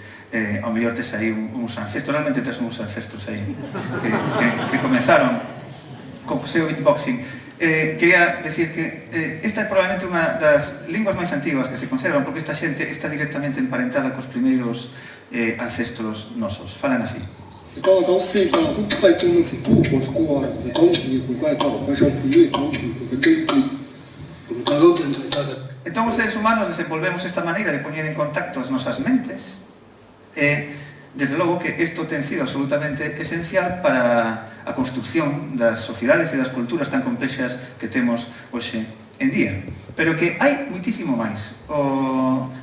ao mellor tes aí uns ancestros, realmente tes uns ancestros aí que comenzaron co seu beatboxing. Quería decir que esta é probablemente unha das linguas máis antiguas que se conservan, porque esta xente está directamente emparentada cos primeiros ancestros nosos. Falan así. Entón os seres humanos desenvolvemos esta maneira de poñer en contacto as nosas mentes e, desde logo, que isto ten sido absolutamente esencial para a construcción das sociedades e das culturas tan complexas que temos hoxe en día. Pero que hai muitísimo máis.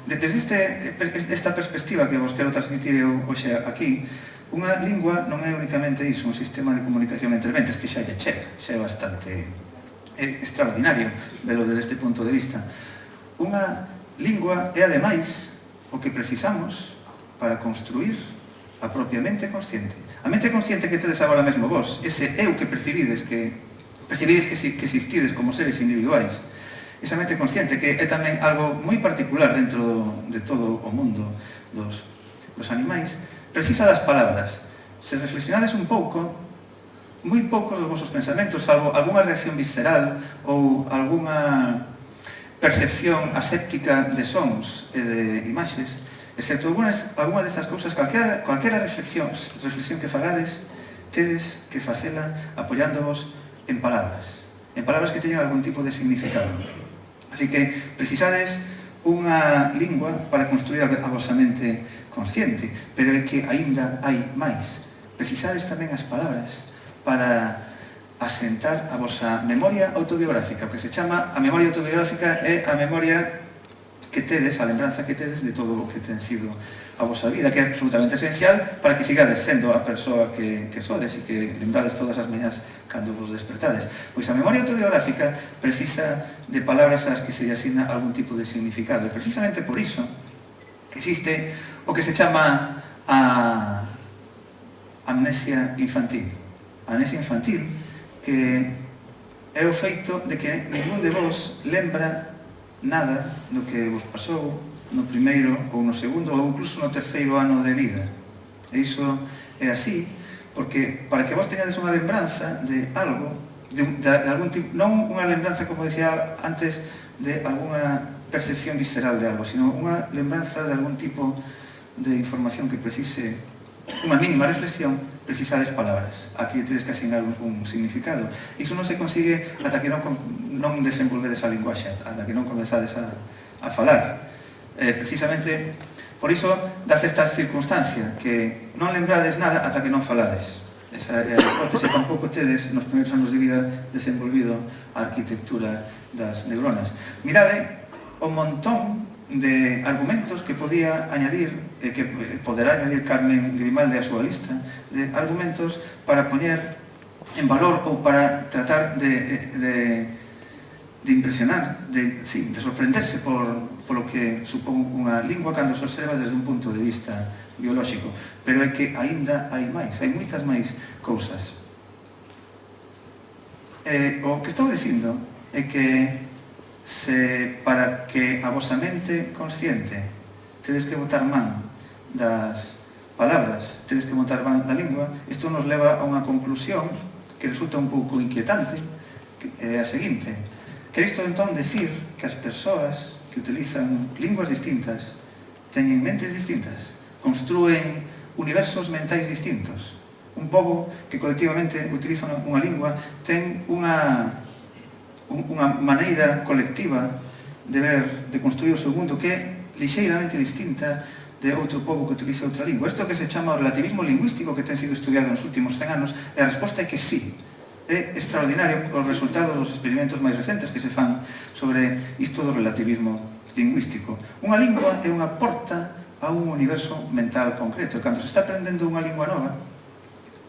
Desde esta perspectiva que vos quero transmitir eu hoxe aquí, unha lingua non é únicamente iso, un sistema de comunicación entre mentes, que xa lle chega, xa é bastante extraordinario velo desde este punto de vista. Unha lingua é, ademais, o que precisamos para construir a propia mente consciente. A mente consciente que tedes agora mesmo vos, ese eu que percibides que existides como seres individuais, esa mente consciente que é tamén algo moi particular dentro de todo o mundo dos animais, precisa das palabras. Se reflexionades un pouco, moi poucos dos vosos pensamentos, salvo algunha reacción visceral ou algunha percepción aséptica de sons e de imaxes, excepto algunha destas cousas, calquera reflexión que fagades, tedes que facela apoiándovos en palabras que teñan algún tipo de significado. Así que precisades unha lingua para construir a vosa mente consciente, pero é que aínda hai máis. Precisades tamén as palabras para asentar a vosa memoria autobiográfica. O que se chama a memoria autobiográfica é a memoria que tedes, a lembranza que tedes de todo o que ten sido a vosa vida, que é absolutamente esencial para que sigades sendo a persoa que sodes e que lembrades todas as mañás cando vos despertades. Pois a memoria autobiográfica precisa de palabras ás que se lle asigna algún tipo de significado. E precisamente por iso existe o que se chama a amnesia infantil. A amnesia infantil, que é o feito de que ningún de vos lembra nada do que vos pasou no primeiro ou no segundo ou incluso no terceiro ano de vida. E iso é así porque para que vos teñades unha lembranza de algo, de algún tipo, non unha lembranza, como decía antes, de alguna percepción visceral de algo, sino unha lembranza de algún tipo de información que precise unha mínima reflexión, precisades palabras. Aquí tedes que asignar un significado. Iso non se consigue ata que non desenvolvedes a linguaxe, ata que non comezades a falar. Precisamente, por iso, das esta circunstancia, que non lembrades nada ata que non falades. Esa é a hipótese. Tampouco tedes, nos primeiros anos de vida, desenvolvido a arquitectura das neuronas. Mirade o montón de argumentos que podía añadir, que poderá añadir Carmen Grimaldi a súa lista, de argumentos para poñer en valor ou para tratar de impresionar, de sorprenderse por lo que supón unha lingua cando se observa desde un punto de vista biolóxico. Pero é que aínda hai máis, hai moitas máis cousas. O que estou dicindo é que para que a vosa mente consciente tedes que botar man das palabras, tedes que botar man da lingua, isto nos leva a unha conclusión que resulta un pouco inquietante, que é a seguinte: quere isto entón decir que as persoas que utilizan linguas distintas teñen mentes distintas, construen universos mentais distintos. Un pobo que colectivamente utiliza unha lingua ten unha maneira colectiva de ver, de construir o seu mundo que é lixeiramente distinta de outro pobo que utiliza outra lingua. Isto que se chama o relativismo lingüístico, que ten sido estudiado nos últimos 100 anos, e a resposta é que sí. É extraordinario os resultados dos experimentos máis recentes que se fan sobre isto do relativismo lingüístico. Unha lingua é unha porta a un universo mental concreto. Cando se está aprendendo unha lingua nova,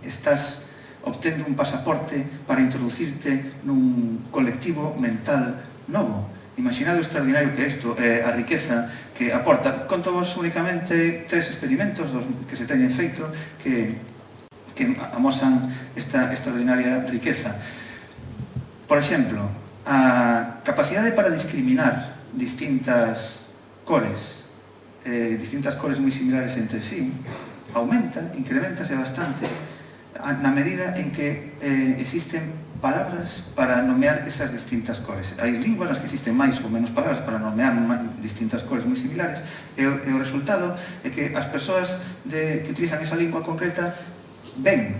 estás obtendo un pasaporte para introducirte nun colectivo mental novo. Imaginade o extraordinario que é isto, a riqueza que aporta. Conto vos únicamente 3 experimentos que se teñen feito que amosan esta extraordinaria riqueza. Por exemplo, a capacidade para discriminar distintas cores moi similares entre sí, aumenta, incrementase bastante na medida en que existen palabras para nomear esas distintas cores. Hai linguas nas que existen máis ou menos palabras para nomear distintas cores moi similares, e o resultado é que as persoas que utilizan esa lingua concreta ven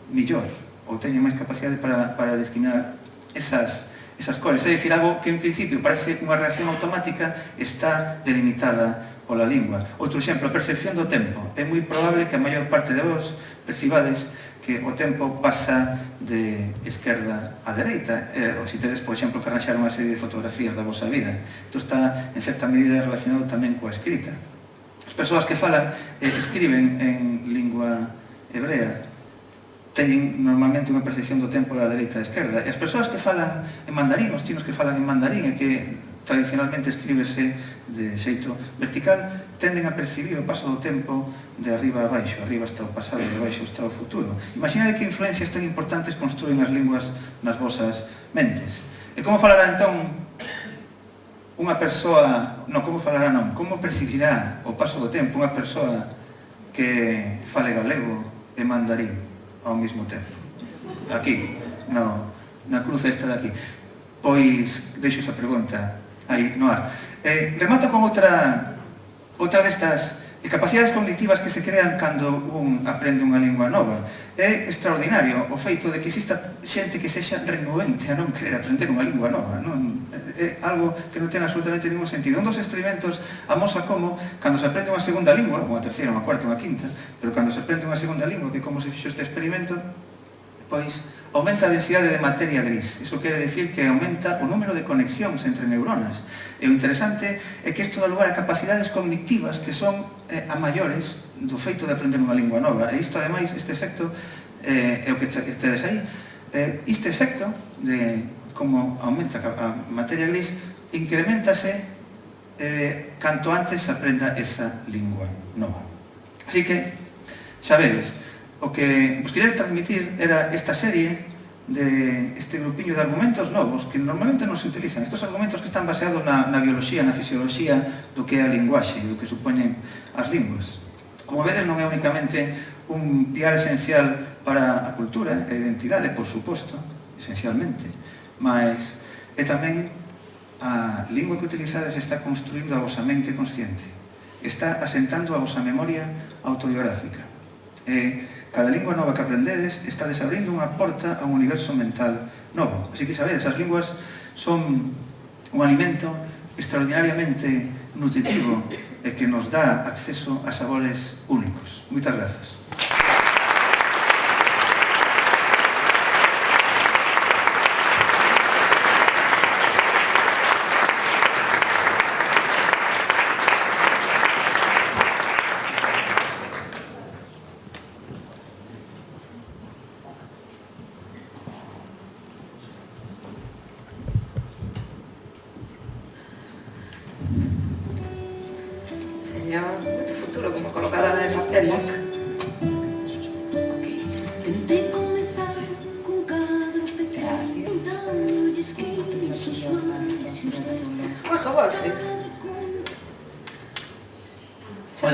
millor ou teñen máis capacidade para discriminar esas cores. É dicir, algo que en principio parece unha reacción automática está delimitada pola lingua. Outro exemplo, a percepción do tempo. É moi probable que a maior parte de vos percibades que o tempo pasa de esquerda a dereita, ou se tedes, por exemplo, que arranxar unha serie de fotografías da vosa vida. Isto está, en certa medida, relacionado tamén coa escrita. As persoas que falan escriben en lingua hebrea teñen normalmente unha percepción do tempo da dereita a esquerda, e as persoas que falan en mandarín, os chinos que falan en mandarín e que tradicionalmente escríbese de xeito vertical, tenden a percibir o paso do tempo de arriba a baixo. Arriba está o pasado e de baixo está o futuro. Imaginade que influencias tan importantes construen as linguas nas vosas mentes. E como falará entón unha persoa, como percibirá o paso do tempo unha persoa que fale galego e mandarín ao mesmo tempo? Aquí, na cruz esta de aquí. Pois, deixo esa pregunta aí no ar. Remato con outra destas capacidades cognitivas que se crean cando un aprende unha lingua nova. É extraordinario o feito de que exista xente que sexa renuente a non querer aprender unha lingua nova. É algo que non ten absolutamente ningún sentido. Un dos experimentos amosa como, cando se aprende unha segunda lingua, unha terceira, unha cuarta, unha quinta, pero cando se aprende unha segunda lingua, que como se fixo este experimento, pois aumenta a densidade de materia gris. Iso quere dicir que aumenta o número de conexións entre neuronas. E o interesante é que isto dá lugar a capacidades cognitivas que son a maiores do feito de aprender unha lingua nova. E isto, ademais, este efecto é o que tedes aí. Este efecto de como aumenta a materia gris incrementase canto antes se aprenda esa lingua nova. Así que, xa vedes, o que vos quería transmitir era esta serie de este grupiño de argumentos novos que normalmente non se utilizan. Estos argumentos que están baseados na bioloxía, na fisioloxía do que é a linguaxe, do que supoñen as linguas. Como vedes, non é únicamente un piar esencial para a cultura e a identidade, por suposto, esencialmente, mas é tamén a lingua que utilizades está construindo a vosa mente consciente, está asentando a vosa memoria autobiográfica. Cada lingua nova que aprendedes está desabrindo unha porta a un universo mental novo. Así que sabedes, as linguas son un alimento extraordinariamente nutritivo e que nos dá acceso a sabores únicos. Moitas grazas. Moito futuro como colocadora de papel, ¿no? Tentei comezar cun cadro pequeno, dándolle escritos os máximos de... Ojo, voces. Xa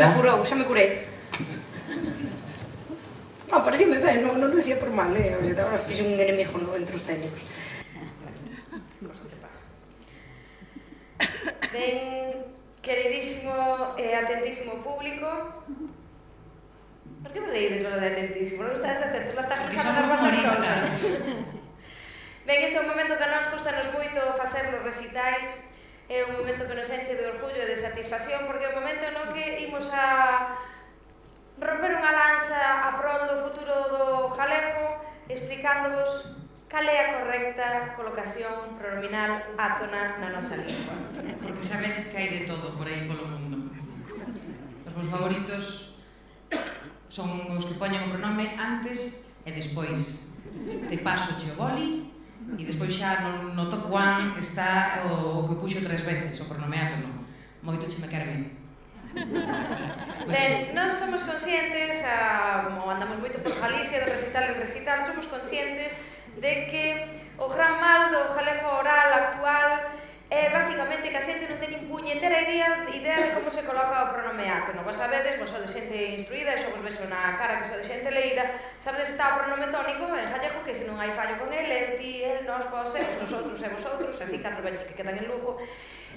me curei. Non, parecime ben, non lo dicía por mal, agora fixe un enemigo entre os técnicos. Ben, queridísimo e atentísimo público, por que me reídes, verdade, atentísimo? Non estás atento, non estás pensando nas vosas cousas. Ben, este é un momento que a nos custanos moito facer nos recitais, é un momento que nos enche de orgullo e de satisfacción, porque é un momento no que imos a romper unha lanza a prol do futuro do galego, explicándovos cal é a correcta colocación pronominal átona na nosa lingua. Porque sabedes que hai de todo por aí polo mundo. Os meus favoritos son os que poñen o pronome antes e despois. Te paso che o boli e despois xa no top 1 está o que puxo 3 veces, o pronome átono. Moito che me quer ben. Ben, nós somos conscientes, como andamos moito por Galicia, de recital en recital, somos conscientes de que o gran mal do galego oral actual é basicamente que a xente non ten nin puñetera idea de como se coloca o pronome átono. Vos sabedes, vos sodes xente instruída, e só vos vexo na cara que sodes xente leída, sabedes está o pronome tónico en gallego, que se non hai fallo con el, ti, el, nós, vos, nosotros e vosotros, así 4 vellos que quedan en Lugo.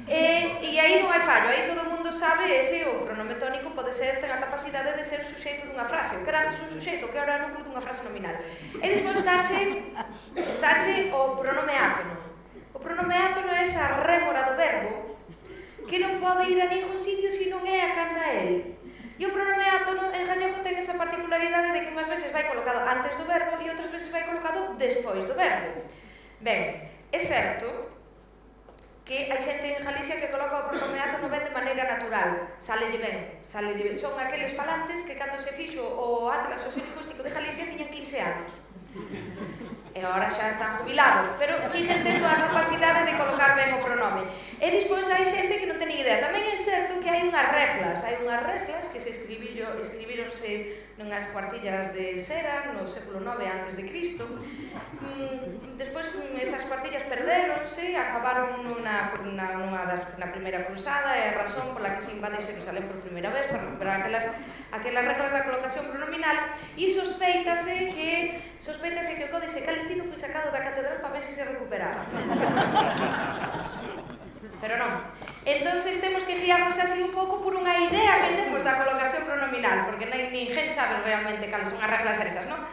E aí non hai fallo, aí todo o mundo sabe ese, o pronome tónico pode ser, ten a capacidade de ser o suxeito dunha frase, o que era antes un suxeito, o que era o núcleo dunha frase nominal. E despois estáche o pronome átono. O pronome átono é esa rémora do verbo que non pode ir a ningún sitio se non é a canta el. E o pronome átono en gallego ten esa particularidade de que unhas veces vai colocado antes do verbo e outras veces vai colocado despois do verbo. Ben, é certo que hai xente en Galicia que coloca o pronome átono ben de maneira natural, salelle ben. Son aqueles falantes que cando se fixo o Atlas Sociolingüístico de Galicia tiñan 15 anos. E agora xa están jubilados, pero siguen tendo a capacidade de colocar ben o pronome. E despois hai xente que non ten idea. Tamén é certo que hai unhas reglas que se escribironse nunhas cuartillas de cera no século IX a.C. Despois esas cuartillas perderonse, acabaron na primeira cruzada, e a razón pola que se invade Xerusalén por primeira vez para recuperar aquelas reglas da colocación pronominal, e sospeitase que o Códice Calistino foi sacado da catedral para ver se se recuperaba. Pero non. Entonces temos que fiarnos así un pouco por unha idea que temos da colocación pronominal, porque ninguén sabe realmente cales son as reglas esas, non?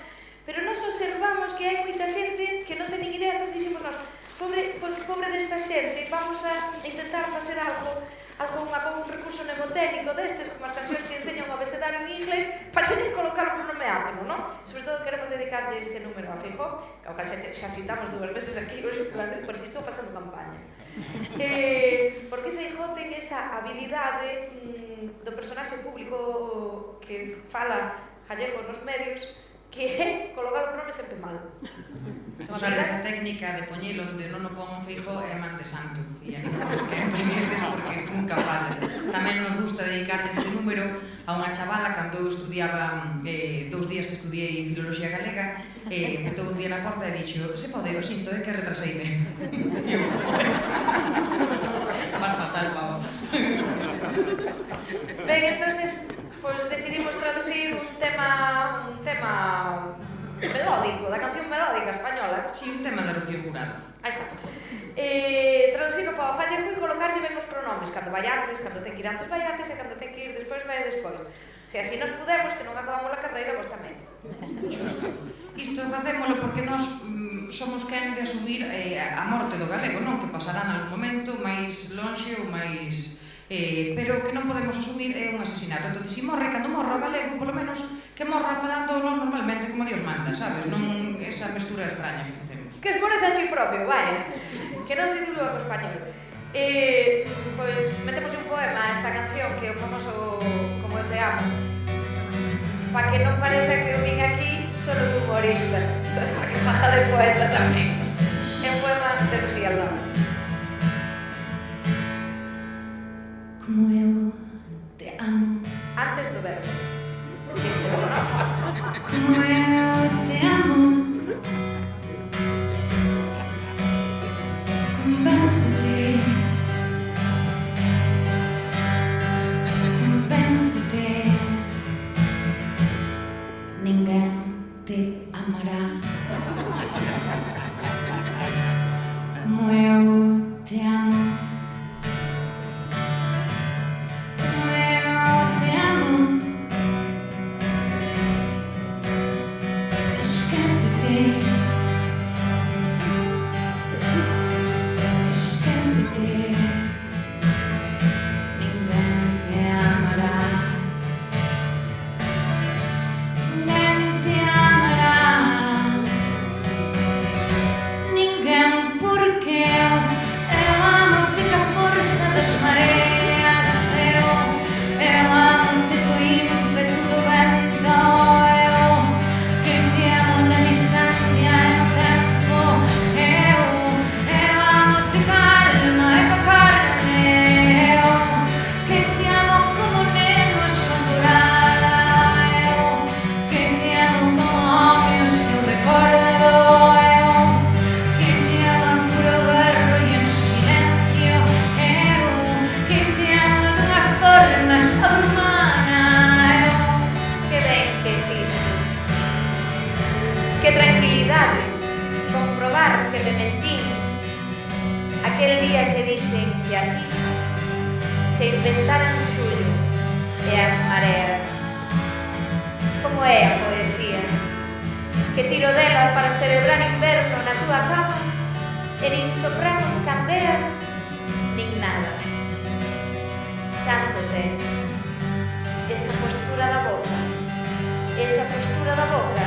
Pero nos observamos que hai moita xente que non ten nin idea, entón dixemos nós, pobre desta xente, vamos a intentar facer algo, un recurso mnemotécnico destes, como as cancións que enseñan o abecedario en inglés, para xente colocar o pronome átono, non? Sobre todo queremos dedicarlle este número a Feijóo, que ao cal xa citamos 2 veces aquí, por si estou facendo campaña. Porque Feijóo ten esa habilidade do personaxe público que fala gallego nos medios, que é colocar o pronome sempre mal. Usar esa técnica de poñelo onde non o pon Feijóo é man de santo e animamos que empreguedes porque nunca falla. Tamén nos gusta dedicarlle este número a unha chavala cando eu estudiaba 2 días que estudiei Filoloxía Galega metou un día na porta e dixo se pode, o sinto, é que retraseime. E eu, máis fatal, pavo. Ben, entonces, pois decidimos traducir un tema melódico, da canción melódica española. Si, un tema de Rocío Jurado. Aí está. Traducirlo para o falle moi colocarlle ben os pronomes, cando vai antes, cando ten que ir antes vai antes e cando ten que ir despois vai despois. Se así nos pudemos, que non acabamos a carreira, pois tamén. Xusto. Isto facémolo porque nós somos quen de asumir a morte do galego, non? Que pasará en algún momento máis lonxe ou máis... pero que non podemos asumir é un asesinato. Entón, se morre, cando morre o galego, polo menos, que morra falando nós normalmente como Dios manda, sabes? Non esa mestura extraña que facemos. Que esmorece a si propio, vaya. Que non se dilúa co español. Pois metemos un poema a esta canción que é o famoso Como eu te amo, para que non parece que eu vin aquí solo de humorista, para que faja de poeta tamén. É un poema de Lucía Aldán. Como eu te amo. Antes do verbo. Este verbo, non? Como eu te amo. Convéncete. Convéncete. Ninguén te amará. Como eu te amo. Que tranquilidade comprobar que me mentí aquel día que dixen que a ti se inventaran o xullo e as mareas. Como é a poesía que tiro dela para celebrar inverno na túa cama e nin sopramos candeas nin nada. Tanto ten esa postura da boca, esa postura da boca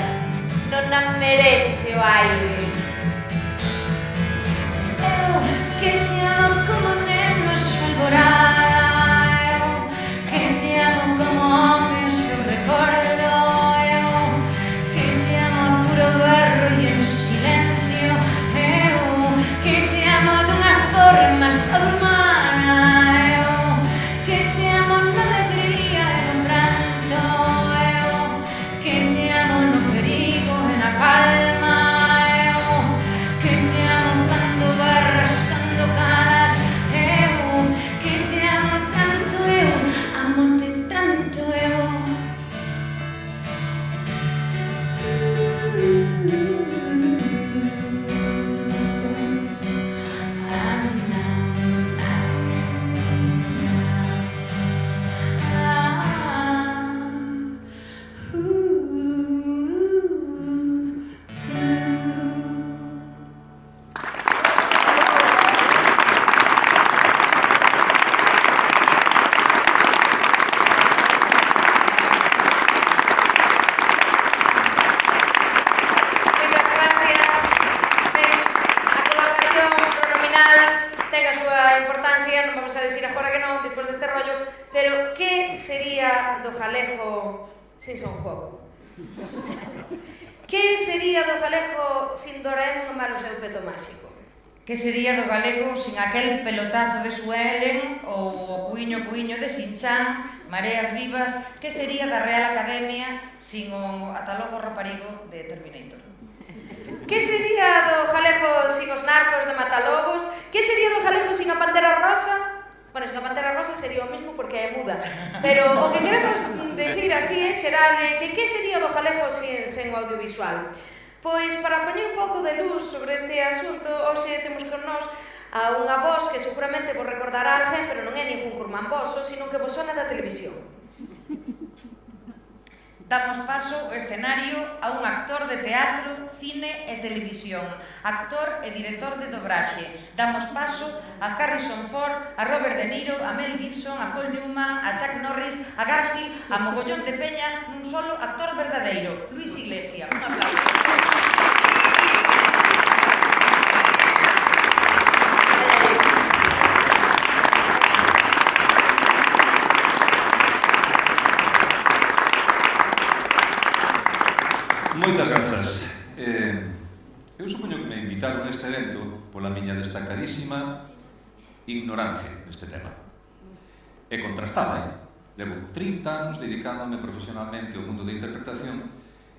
non a merece o aire. Eu que te amo como neno a súa alborada, eu que te amo como home o seu recordo, eu que te amo a puro berro e en silencio, eu que te amo dunha forma sobrehumana, eu que te amo na alegría e no pranto, eu que te amo no perigo e na calma, eu que te amo cando barras, cando calas, eu que te amo tanto, eu amo-te tanto, eu. Moitas gracias. Ben, a colaboración pronominal ten a súa importancia, non vamos a decir agora que non, despois deste rollo, pero que sería do galego sin son juego? Que sería do galego sin Doraemon o malo seu peto máxico? Que sería do galego sin aquel pelotazo de Suelen ou o cuiño de Sinchan, Mareas Vivas? Que sería da Real Academia sin o ata logo raparigo de Terminator? Que sería do galego sin os narcos de Matalobos? Que sería do galego sin a Pantera Rosa? Bueno, sin a Pantera Rosa sería o mismo porque é muda. Pero o que queremos decir así en xeral é que sería do galego sen o audiovisual? Pois, para poñer un pouco de luz sobre este asunto, hoxe temos con nós a unha voz que seguramente vos recordará a alguén, pero non é ningún curmamboso, sino que vos sona da televisión. Damos paso ao escenario a un actor de teatro, cine e televisión, actor e director de dobraxe. Damos paso a Harrison Ford, a Robert De Niro, a Mel Gibson, a Paul Newman, a Chuck Norris, a Garfield, a mogollón de peña nun solo actor verdadeiro, Luis Iglesias. Un aplauso. Moitas grazas. Eu supoño que me invitaron a este evento pola miña destacadísima ignorancia neste tema. E contrastada, levo 30 anos dedicándome profesionalmente ao mundo da interpretación.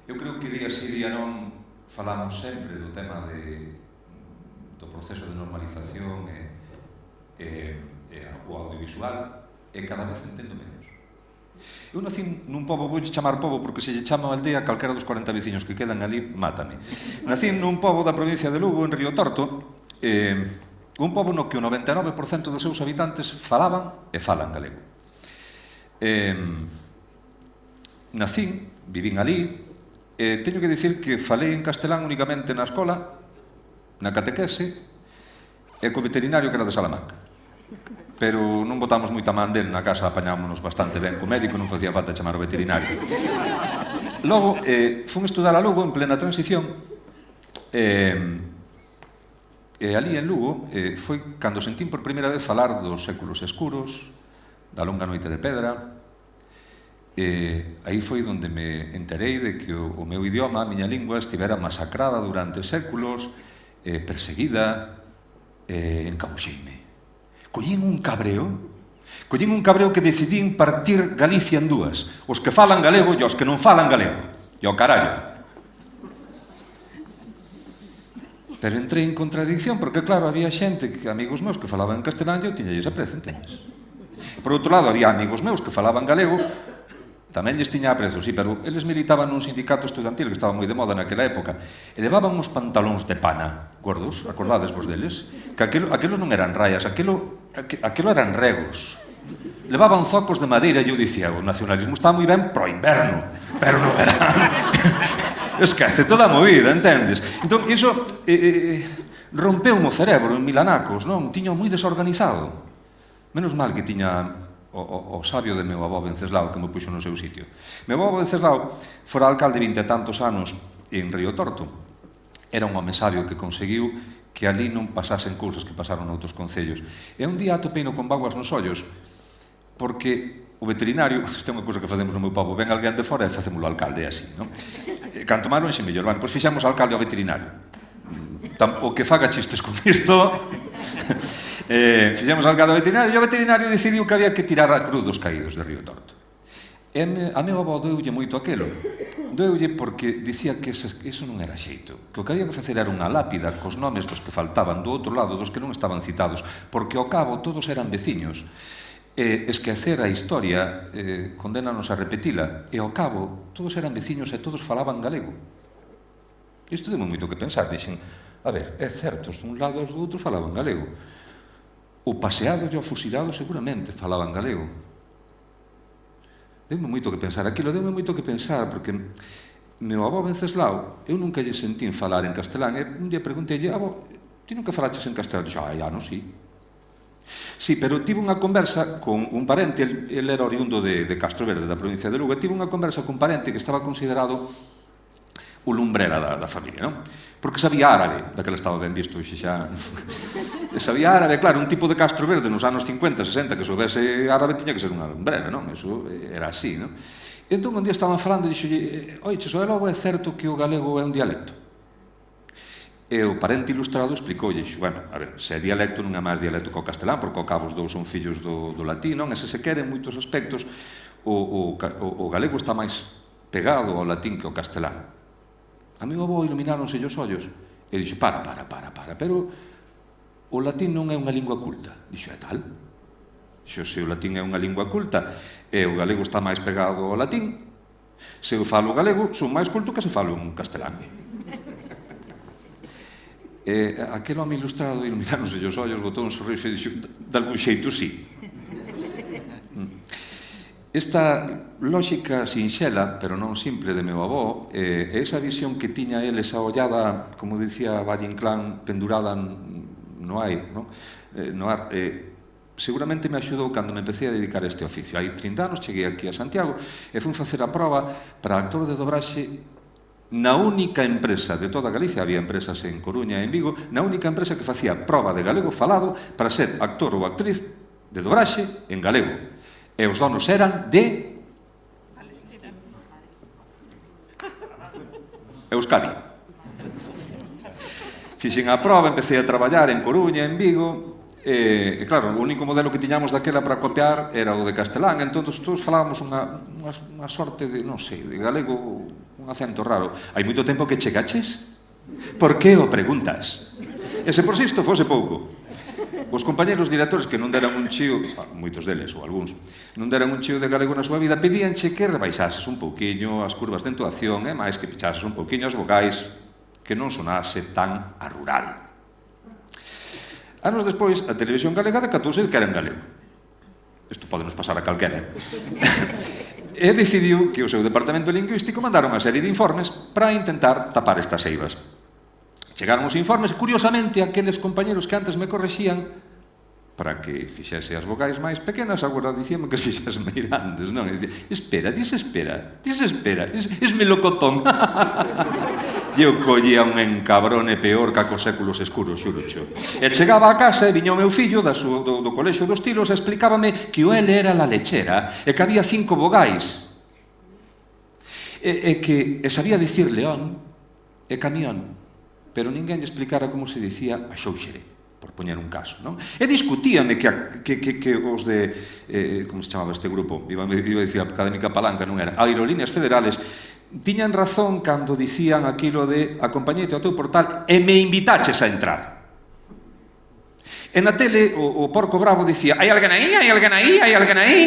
Eu creo que día sí, día non falamos sempre do tema do proceso de normalización o audiovisual e cada vez entendo menos. Eu nací nun pobo, vou chamar pobo porque se lle chama aldea calquera dos 40 veciños que quedan ali, mátame. Nací nun pobo da provincia de Lugo, en Río Torto, un pobo no que o 99% dos seus habitantes falaban e falan galego. Nacín, vivín ali, e teño que dicir que falei en castelán únicamente na escola, na catequese e co veterinario que era de Salamanca. Pero non botamos moita man del na casa, apañámonos bastante ben co médico, non facía falta chamar o veterinario. Logo, fun estudar a Lugo en plena transición, e ali en Lugo foi cando sentín por primeira vez falar dos séculos escuros, da longa noite de pedra, e aí foi onde me enterei de que o meu idioma, a miña lingua, estivera masacrada durante séculos, perseguida, encabuxeime. Collín un cabreo que decidín partir Galicia en dúas, os que falan galego e os que non falan galego, e ao carallo. Pero entrei en contradicción, porque claro, había xente, amigos meus, que falaban en castelán e eu tiñalles aprecio, entendes? Por outro lado, había amigos meus que falaban galego, tamén lles tiña aprecio, sí, pero eles militaban nun sindicato estudantil que estaba moi de moda naquela época e levaban uns pantalóns de pana gordos, acordades vos deles? Que aquelos non eran rayas, aquelo eran regos. Levaban zocos de madeira e eu dicía, o nacionalismo está moi ben pro inverno, pero no verán. Esquece toda a movida, entendes? Entón, iso rompeu o cerebro en milanacos, non? Tiña moi desorganizado. Menos mal que tiña o sabio de meu avó Venceslao que me puxo no seu sitio. Meu avó Venceslao fora alcalde 20 e tantos anos en Río Torto. Era un home sabio que conseguiu que ali non pasasen cousas que pasaron noutros concellos. E un día atopeino con vaguas nos ollos porque o veterinario, isto é unha cousa que facemos no meu pobo, ven alguén de fora e facémolo alcalde, así, non? Canto máis lonxe mellor, bueno, pois fixemos alcalde ao veterinario. O que faga chistes con isto... Fixemos alcalde ao veterinario e o veterinario decidiu que había que tirar a cruz dos caídos de Río Torto. E a meu avó doeulle moito aquelo. Doeulle porque dicía que eso non era xeito, que o que había que facer era unha lápida cos nomes dos que faltaban do outro lado, dos que non estaban citados, porque ao cabo todos eran veciños. Esquecer a historia condénanos a repetila, e ao cabo todos eran veciños e todos falaban galego. Isto deu moito que pensar, dixen, a ver, é certo, un lado e do outro falaban galego. O paseado e o fusilado seguramente falaban galego. Deu-me moito que pensar aquilo, deu-me moito que pensar, porque meu avó Venceslao, eu nunca lle sentín falar en castelán, e un día preguntei, avó, ti nunca falaches en castelán? Dixo, non, sí. Sí, pero tive unha conversa con un parente, el era oriundo de Castro Verde, da provincia de Lugo, e tive unha conversa con un parente que estaba considerado o lumbrera da familia, non? Porque sabía árabe, daquela estaba ben visto, hoxe xa... Sabía árabe, claro, un tipo de Castro Verde nos anos 50, 60, que soubese árabe tiña que ser unha lumbrera, non? Eso era así, non? Entón, un día estaban falando e dixolle, oiche, so, logo é certo que o galego é un dialecto? E o parente ilustrado explicoulle, bueno, a ver, se é dialecto non é máis dialecto que o castelán, porque ao cabo os dous son fillos do latín, non? E se quere, en moitos aspectos, o galego está máis pegado ao latín que ao castelán. A mi avó ilumináronse os ollos e dixo, para, pero o latín non é unha lingua culta. Dixo, é tal? Dixo, se o latín é unha lingua culta e o galego está máis pegado ao latín, se eu falo galego, son máis culto que se falo un castelán. E aquel home ilustrado ilumináronse os ollos, botou un sorriso e dixo, de algún xeito sí. Esta lógica sinxela, pero non simple de meu avó, esa visión que tiña el, esa ollada, como dicía Valle Inclán, pendurada no ar, seguramente me axudou cando me empecé a dedicar a este oficio. Hai 30 anos cheguei aquí a Santiago e fui facer a proba para actor de dobraxe na única empresa de toda Galicia, había empresas en Coruña e en Vigo, na única empresa que facía proba de galego falado para ser actor ou actriz de dobraxe en galego. E os donos eran de Euskadi. Fixen a proba, empecé a traballar en Coruña, en Vigo, e claro, o único modelo que tiñamos daquela para copiar era o de castelán, entón todos falábamos unha sorte de, non sei, de galego, un acento raro. Hai moito tempo que chegaches? Por que o preguntas? E se por si isto fose pouco, os compañeros directores que non deran un chío, moitos deles ou algúns, non deran un chío de galego na súa vida, pedíanche que rebaixases un pouquiño as curvas de entoación e máis que pichases un pouquiño as vogais, que non sonase tan a rural. Anos despois, a televisión galega decatouse que era en galego. Isto pode nos pasar a calquera. E decidiu que o seu departamento lingüístico mandara unha serie de informes para intentar tapar estas eivas. Chegaron os informes e, curiosamente, aqueles compañeros que antes me correxían para que fixese as vogais máis pequenas, agora dicíame que fixese máis grandes, non? E dicía, espera, es melocotón. E eu collía un encabrone peor que cos séculos escuros, xurocho. E chegaba a casa e viña o meu fillo do colexio dos tilos e explicábame que o L era la lechera e que había 5 vogais. E que sabía dicir león e camión, pero ninguén lle explicara como se dicía a xóuxere, por poñer un caso, non? E discutíame que os de, como se chamaba este grupo, iba a dicir Académica Palanca, non era, Aerolíneas Federales, tiñan razón cando dicían aquilo de acompañeite ao teu portal e me invitaches a entrar. E na tele o Porco Bravo dicía, hai alguén aí, hai alguén aí, hai alguén aí.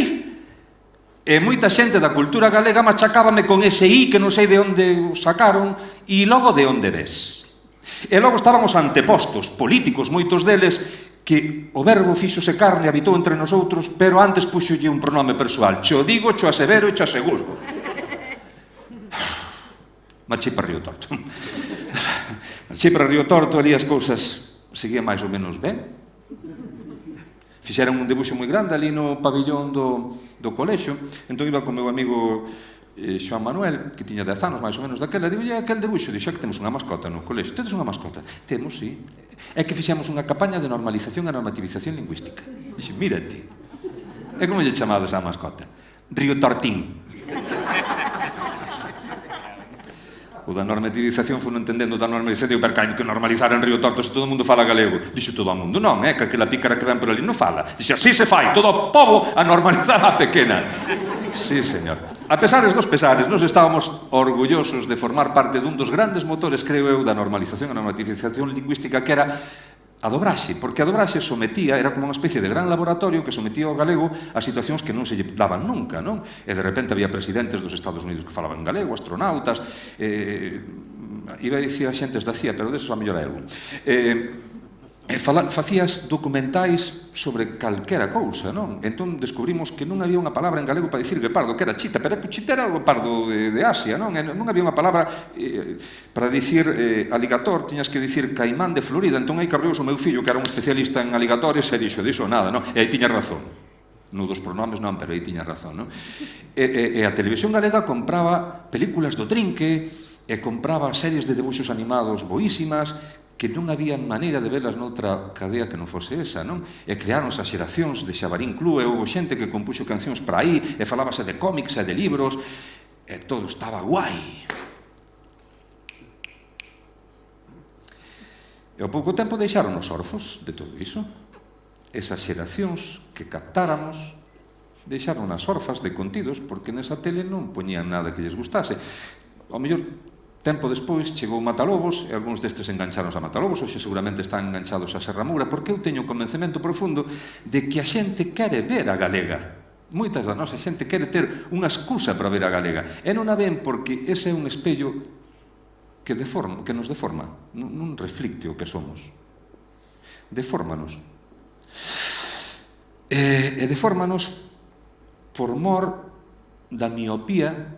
E moita xente da cultura galega machacábame con ese I que non sei de onde o sacaron e logo de onde ves. E logo estaban os antepostos, políticos, moitos deles, que o verbo fíxose carne, habitou entre nosotros, pero antes puxolle un pronome persoal. Cho digo, cho asevero e cho aseguro. Marchei para Río Torto. Marchei para Río Torto, ali as cousas seguían máis ou menos ben. Fixeron un debuxo moi grande ali no pabillón do colexio, entón iba con meu amigo Xoan Manuel, que tiña 10 anos máis ou menos daquela, digo, aquel debuxo, dixo que temos unha mascota no colexio. Tedes unha mascota? Temos, sí. É que fixemos unha campaña de normalización e normativización lingüística. Dixo, mírate. E como lle chamades a mascota? Río Tortín. O da normativización foi non entendendo da normalización, pero que normalizar en Río Torto se todo o mundo fala galego. Dixo, todo o mundo non, que aquela pícara que ven por ali non fala. Dixo, así se fai, todo o pobo a normalizar a pequena. Sí, señor. A pesares dos pesares, nos estábamos orgullosos de formar parte dun dos grandes motores, creo eu, da normalización e normativización lingüística, que era a dobraxe, porque a dobraxe sometía, era como unha especie de gran laboratorio que sometía ao galego a situacións que non se lle daban nunca, non? E de repente había presidentes dos Estados Unidos que falaban galego, astronautas, iba a dicir xentes da CIA, pero deso a mellor é algún. Facías documentais sobre calquera cousa, non? Entón descubrimos que non había unha palabra en galego para dicir guepardo, que era chita, pero que chita era o guepardo de Asia, non? Non había unha palabra para dicir aligator, tiñas que dicir caimán de Florida, entón aí cabreus o meu fillo, que era un especialista en aligatores, e dixo, nada, non? E aí tiña razón. Non dos pronomes non, pero aí tiña razón, non? E a televisión galega compraba películas do Trinque, e compraba series de debuxos animados boísimas que non había maneira de velas noutra cadea que non fose esa, non? E creáronse as xeracións de Xabarín Club, e houve xente que compuxo cancións para aí, e falábase de cómics e de libros, e todo estaba guai. E ao pouco tempo deixaron os orfos de todo iso. Esas xeracións que captáramos deixaron as orfas de contidos porque nesa tele non poñían nada que lles gustase. Ao mellor, tempo despois, chegou Matalobos e algúns destes engancharon a Matalobos, hoxe seguramente están enganchados a Serra Moura, porque eu teño o convencemento profundo de que a xente quere ver a galega. Moitas da nosa xente quere ter unha excusa para ver a galega. E non a ven porque ese é un espello que nos deforma, non reflicte o que somos. Defórmanos. E defórmanos por mor da miopía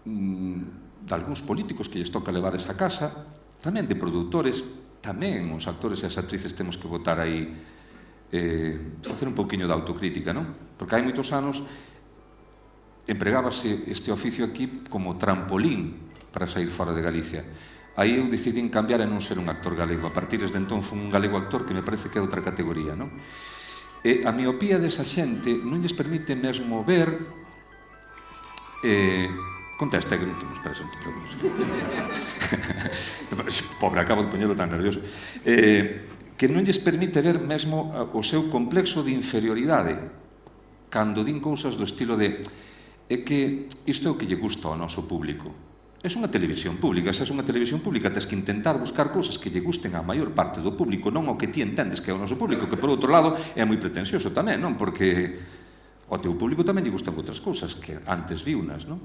de algúns políticos que lles toca levar esa casa, tamén de produtores, tamén os actores e as actrices temos que botar aí, facer un pouquiño de autocrítica, non? Porque hai moitos anos empregábase este oficio aquí como trampolín para sair fora de Galicia. Aí eu decidín cambiar e non ser un actor galego. A partir desde entón fui un galego actor que me parece que é outra categoría, non? E a miopía desa xente non lles permite mesmo ver... Contesta, que non temos presa, non te preocupes. Pobre, acabo de poñelo tan nervioso. Que non lles permite ver mesmo o seu complexo de inferioridade cando din cousas do estilo de é que isto é o que lle gusta ao noso público. É unha televisión pública, se é unha televisión pública tens que intentar buscar cousas que lle gusten á maior parte do público, non o que ti entendes que é o noso público, que por outro lado é moi pretensioso tamén, non? Porque ao teu público tamén lle gustan outras cousas que antes viunas, non?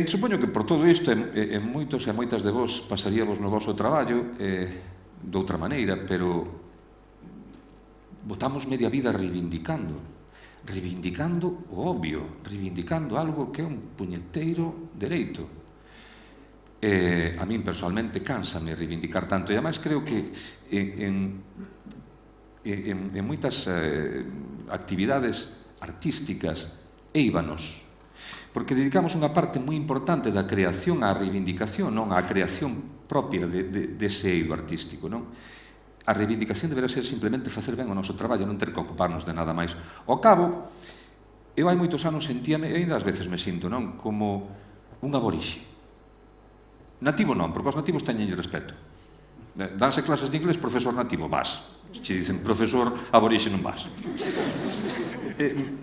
Supoño que por todo isto, moitos e moitas de vos pasaríamos no vosso traballo de outra maneira, pero botamos media vida reivindicando o obvio, reivindicando algo que é un puñeteiro dereito. A min personalmente cánsame reivindicar tanto, e ademais creo que en moitas actividades artísticas éibanos, porque dedicamos unha parte moi importante da creación á reivindicación, non á creación propia dese eido artístico, non? A reivindicación deberá ser simplemente facer ben o noso traballo, non ter que ocuparnos de nada máis. Ao cabo, eu hai moitos anos sentíame, e ainda ás veces me sinto, non? Como un aborixe. Nativo non, porque os nativos teñen respeto. Danse clases de inglés, profesor nativo, vas. Se dicen profesor aborixe, non vas.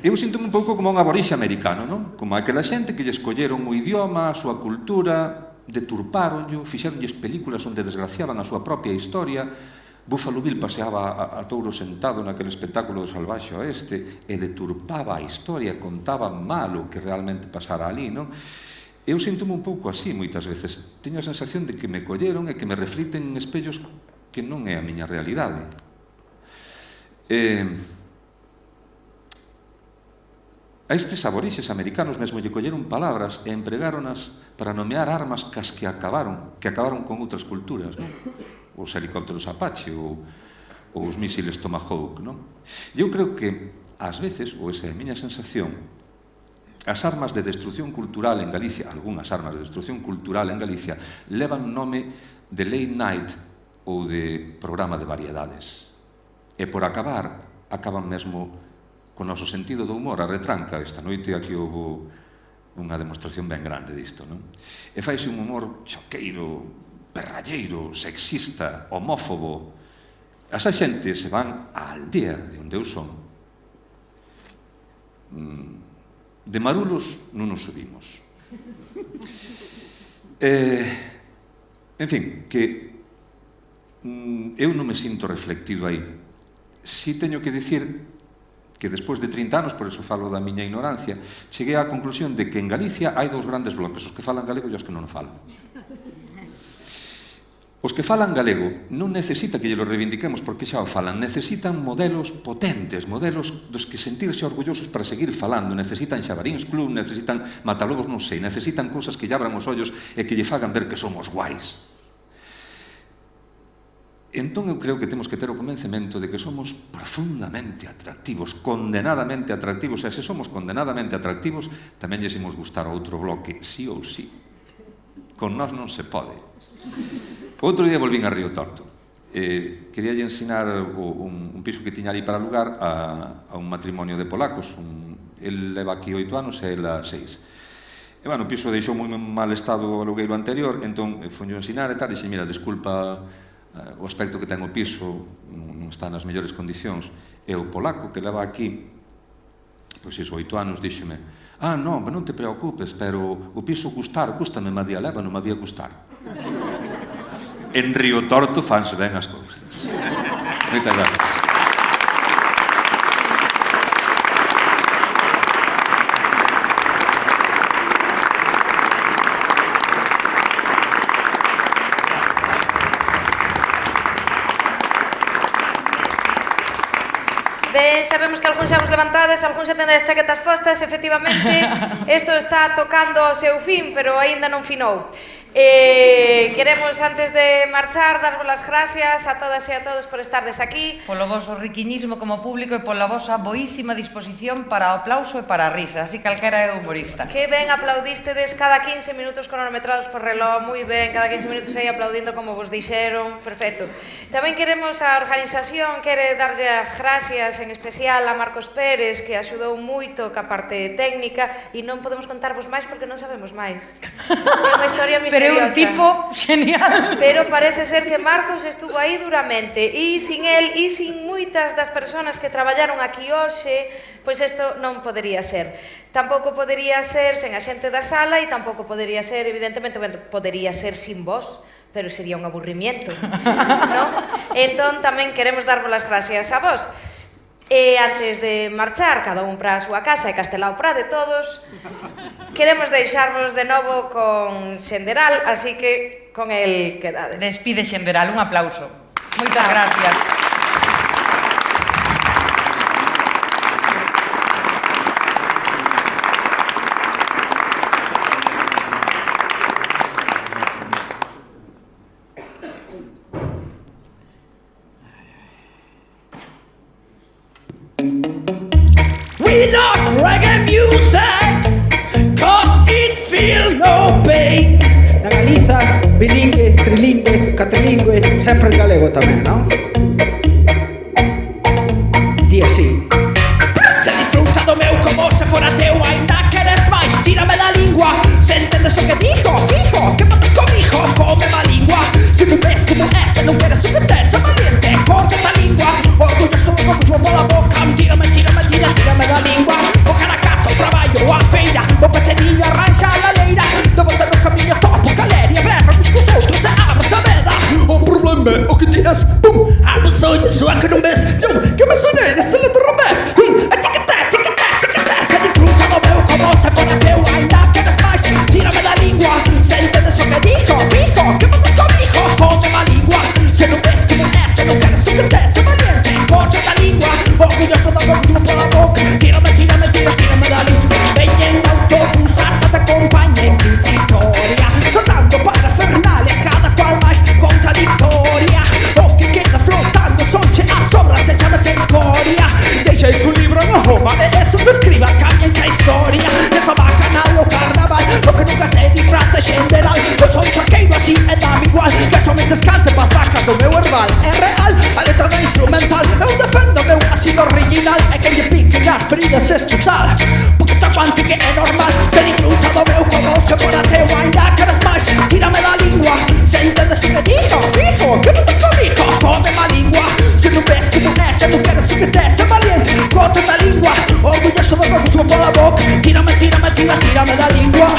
Eu sinto un pouco como un aborixe americano, non? Como aquela xente que lle escolleron o idioma, a súa cultura, deturparonllo, fixeronlles películas onde desgraciaban a súa propia historia. Buffalo Bill paseaba a touro sentado naquele espectáculo do Salvaxe Oeste e deturpaba a historia, contaba mal o que realmente pasara ali, non? Eu sinto-me un pouco así moitas veces. Teño a sensación de que me colleron e que me refliten en espellos que non é a miña realidade. A estes aborixes americanos mesmo lle colleron palabras e empregáronas para nomear armas cas que acabaron con outras culturas, non? Os helicópteros Apache ou os mísiles Tomahawk, non? Eu creo que, ás veces, ou esa é a miña sensación, as armas de destrucción cultural en Galicia, algunhas armas de destrucción cultural en Galicia, levan nome de late night ou de programa de variedades. E por acaban mesmo con o noso sentido do humor, a retranca. Esta noite aquí houve unha demostración ben grande disto, non? E faise un humor choqueiro, perralleiro, sexista, homófobo. Esa xente se van á aldea de onde eu son. De marulos non nos subimos. En fin, que eu non me sinto reflectido aí. Si teño que dicir que despois de 30 anos, por eso falo da miña ignorancia, cheguei á conclusión de que en Galicia hai dous grandes bloques, os que falan galego e os que non falan. Os que falan galego non necesita que lle lo reivindiquemos porque xa o falan, necesitan modelos potentes, modelos dos que sentirse orgullosos para seguir falando, necesitan Xabaríns Club, necesitan Matalobos, non sei, necesitan cousas que lle abran os ollos e que lle fagan ver que somos guais. Entón eu creo que temos que ter o convencemento de que somos profundamente atractivos, condenadamente atractivos, e se somos condenadamente atractivos, tamén lles imos gustar a outro bloque, sí ou sí. Con nós non se pode. Outro día volvín a Río Torto. Quería ensinar un piso que tiña ali para alugar a un matrimonio de polacos. El leva aquí 8 anos e ela 6. E, bueno, o piso deixou moi mal estado o alugueiro anterior, entón foi a ensinar e tal, e xe, mira, desculpa o aspecto que ten o piso, non está nas mellores condicións, e o polaco que leva aquí, pois iso, 8 anos, díxeme, non, non te preocupes, pero o piso custame má día leva, non me había custar. En Río Torto fanse ben as cousas. Moitas gracias. Sabemos que algúns xa vos levantades, algúns xa tendes chaquetas postas, efectivamente, isto está tocando ao seu fin, pero aínda non finou. Queremos, antes de marchar, darvos as gracias a todas e a todos por estardes aquí. Polo voso riquiñismo como público e pola vosa boísima disposición para o aplauso e para a risa, así calquera é humorista. Que ben aplaudístedes cada 15 minutos cronometrados por reloj, moi ben, cada 15 minutos aí aplaudindo como vos dixeron, perfecto. Tamén queremos, a organización quere darlle as gracias en especial a Marcos Pérez, que axudou moito ca parte técnica, e non podemos contarvos máis porque non sabemos máis. É unha historia misteriosa. Pero é un tipo genial. Pero parece ser que Marcos estuvo aí duramente, e sin el e sin moitas das persoas que traballaron aquí hoxe, pois isto non podería ser. Tampouco podería ser sen a xente da sala, e tampouco podería ser, evidentemente, podería ser sin vos, pero sería un aburrimiento, non? Entón tamén queremos darvos as gracias a vos. E antes de marchar, cada un para a súa casa e castelao para de todos, queremos deixarvos de novo con Xenderal, así que con el quedades. Despide Xenderal, un aplauso. Moitas gracias. We love reggae music, cause it feel no pain. Na Galiza, bilingüe, trilingüe, catrilingüe, sempre en galego tamén, non? Di así. Se disfruta do meu como se fora teu, ainda queres máis, tírame da lingua. Se entendes o que digo, hijo, que matas comigo, come má lingua. Se non ves como é, se non queres someterse valiente, corta da lingua. Orgullos todo como mismo pola boca, tírame da lingua. O cara a casa, o traballo, a feira, o peceniño arranxa a ladeira. De volta nos camiños topo galeria, berramos cos outros e abres a veda. O problema é o que ti és, pum, abres os olhos, só que non ves, que me sonei, se le do revés. Se disfruta do meu como se fora teu, ainda queres máis, tírame da lingua. Se entendes o que digo, hijo, que matas comigo, come má lingua. Se non ves como é, se non queres someterse valiente, corta da lingua. Orgulloso do mismo pola boca, tírame da lingua. Veñen autobús, asa te acompaña en inquisitoria, soltando parafernales, cada cual máis contradictoria. O que queda flotando sonche as sobras e chamase escoria. Deixeis un libro no homa e esos escribas cambian ca historia. Eso bacanal o carnaval, o que nunca se disfraz de Xenderal. Eu son chaqueiro así e dame igual, que somente escante pas vacas do meu herbal. É real, a letra da instrumental, eu defendo meu asilo original. E que lle pique as feridas este sal, porque se aguante que é normal. Se disfruta do meu como se fora teu, ainda queres máis, tírame da lingua. Se entendes o que digo, hijo, que matas comigo, come má lingua. Se non ves como é, se non queres someterse valiente, corta da lingua. Orgulloso do meu mismo pola boca, tírame da lingua.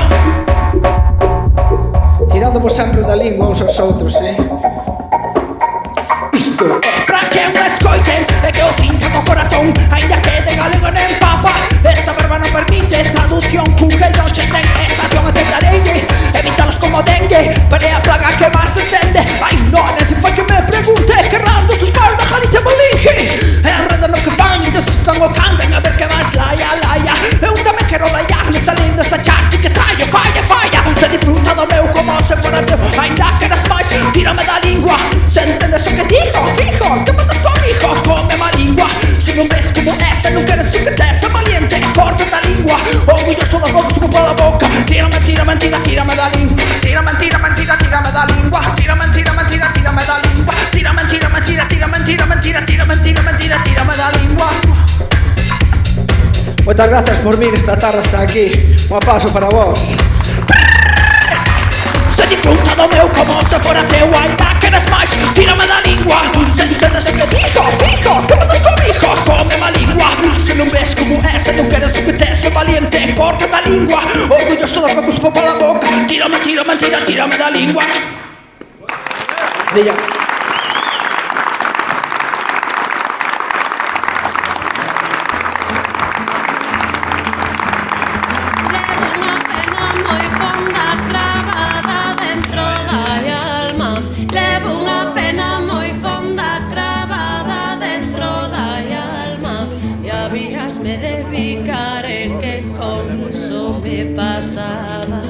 Tiradovos sempre da lingua uns aos outros, Isto pra que me escoiten e que o sinta co corazón, ainda que de galego nem papa. Esa verba non permite traducción, Google non che ten estación a tendareille. Evítalos como dengue, pero é a plaga que máis se entende. Ai, non, ese foi que me pregunte, que rando sus paros da Galicia Bolingi. É alrededor no que fan, e están o cantan a ver que máis laia. Eu tamén quero laiarles salir desa chassi que traio, falla. Se disfruta do meu como se fora teu, ainda queres máis, tírame da lingua. Se entendes o que digo, non queres que tes valiente, corta da lingua, orgulloso das bocas como pola boca. Tírame, tírame, tírame da lingua. Tírame, tírame, tírame da lingua. Tírame, tírame, tírame da lingua. Tírame, tírame, tírame da lingua. Moitas gracias por vir esta tarde hasta aquí. Un aplauso para vos. Se disfruta do meu como se fora teu. Ainda queres máis, tírame da lingua. Se entendes o que digo, fijo, que me das comigo. Come a lingua. Se non ves como é, se non queres o que tes, valiente, corta da lingua. Orgulloso das bocas pola boca. Tírame, tírame da lingua. Dillas. Pasaba